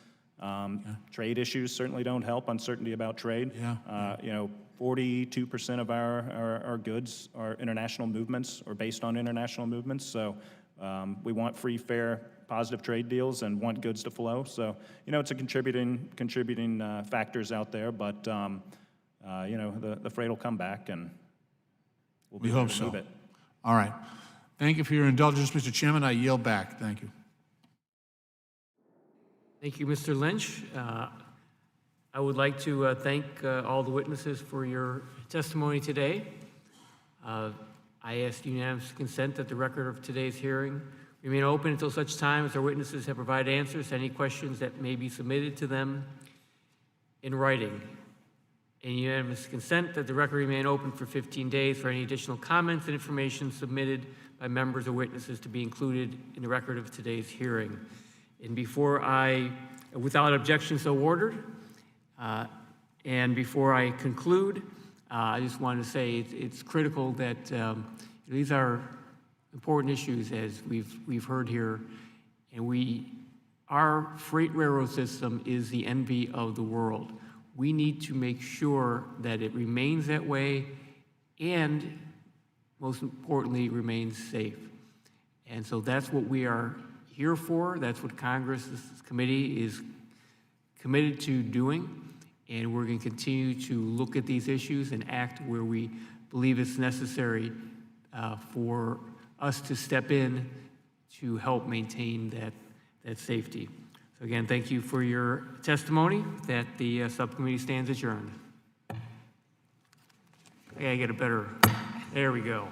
Trade issues certainly don't help, uncertainty about trade. You know, 42% of our goods are international movements or based on international movements, so we want free, fair, positive trade deals and want goods to flow. So, you know, it's a contributing factors out there, but, you know, the freight will come back and we'll be We able hope to so. move it. All right. Thank you for your indulgence, Mr. Chairman. I yield back. Thank you. Thank you, Mr. Lynch. I would like to thank all the witnesses for your testimony today. I ask unanimous consent that the record of today's hearing remain open until such time as our witnesses have provided answers to any questions that may be submitted to them in writing. And unanimous consent that the record remain open for 15 days for any additional comments and information submitted by members or witnesses to be included in the record of today's hearing. And without objection so ordered, and before I conclude, I just want to say it's critical that these are important issues, as we've heard here, and our freight railroad system is the envy of the world. We need to make sure that it remains that way, and most importantly, remains safe. And so that's what we are here for. That's what Congress's committee is committed to doing, and we're going to continue to look at these issues and act where we believe it's necessary for us to step in to help maintain that safety. So again, thank you for your testimony. That the subcommittee stands adjourned. I gotta get a better, there we go.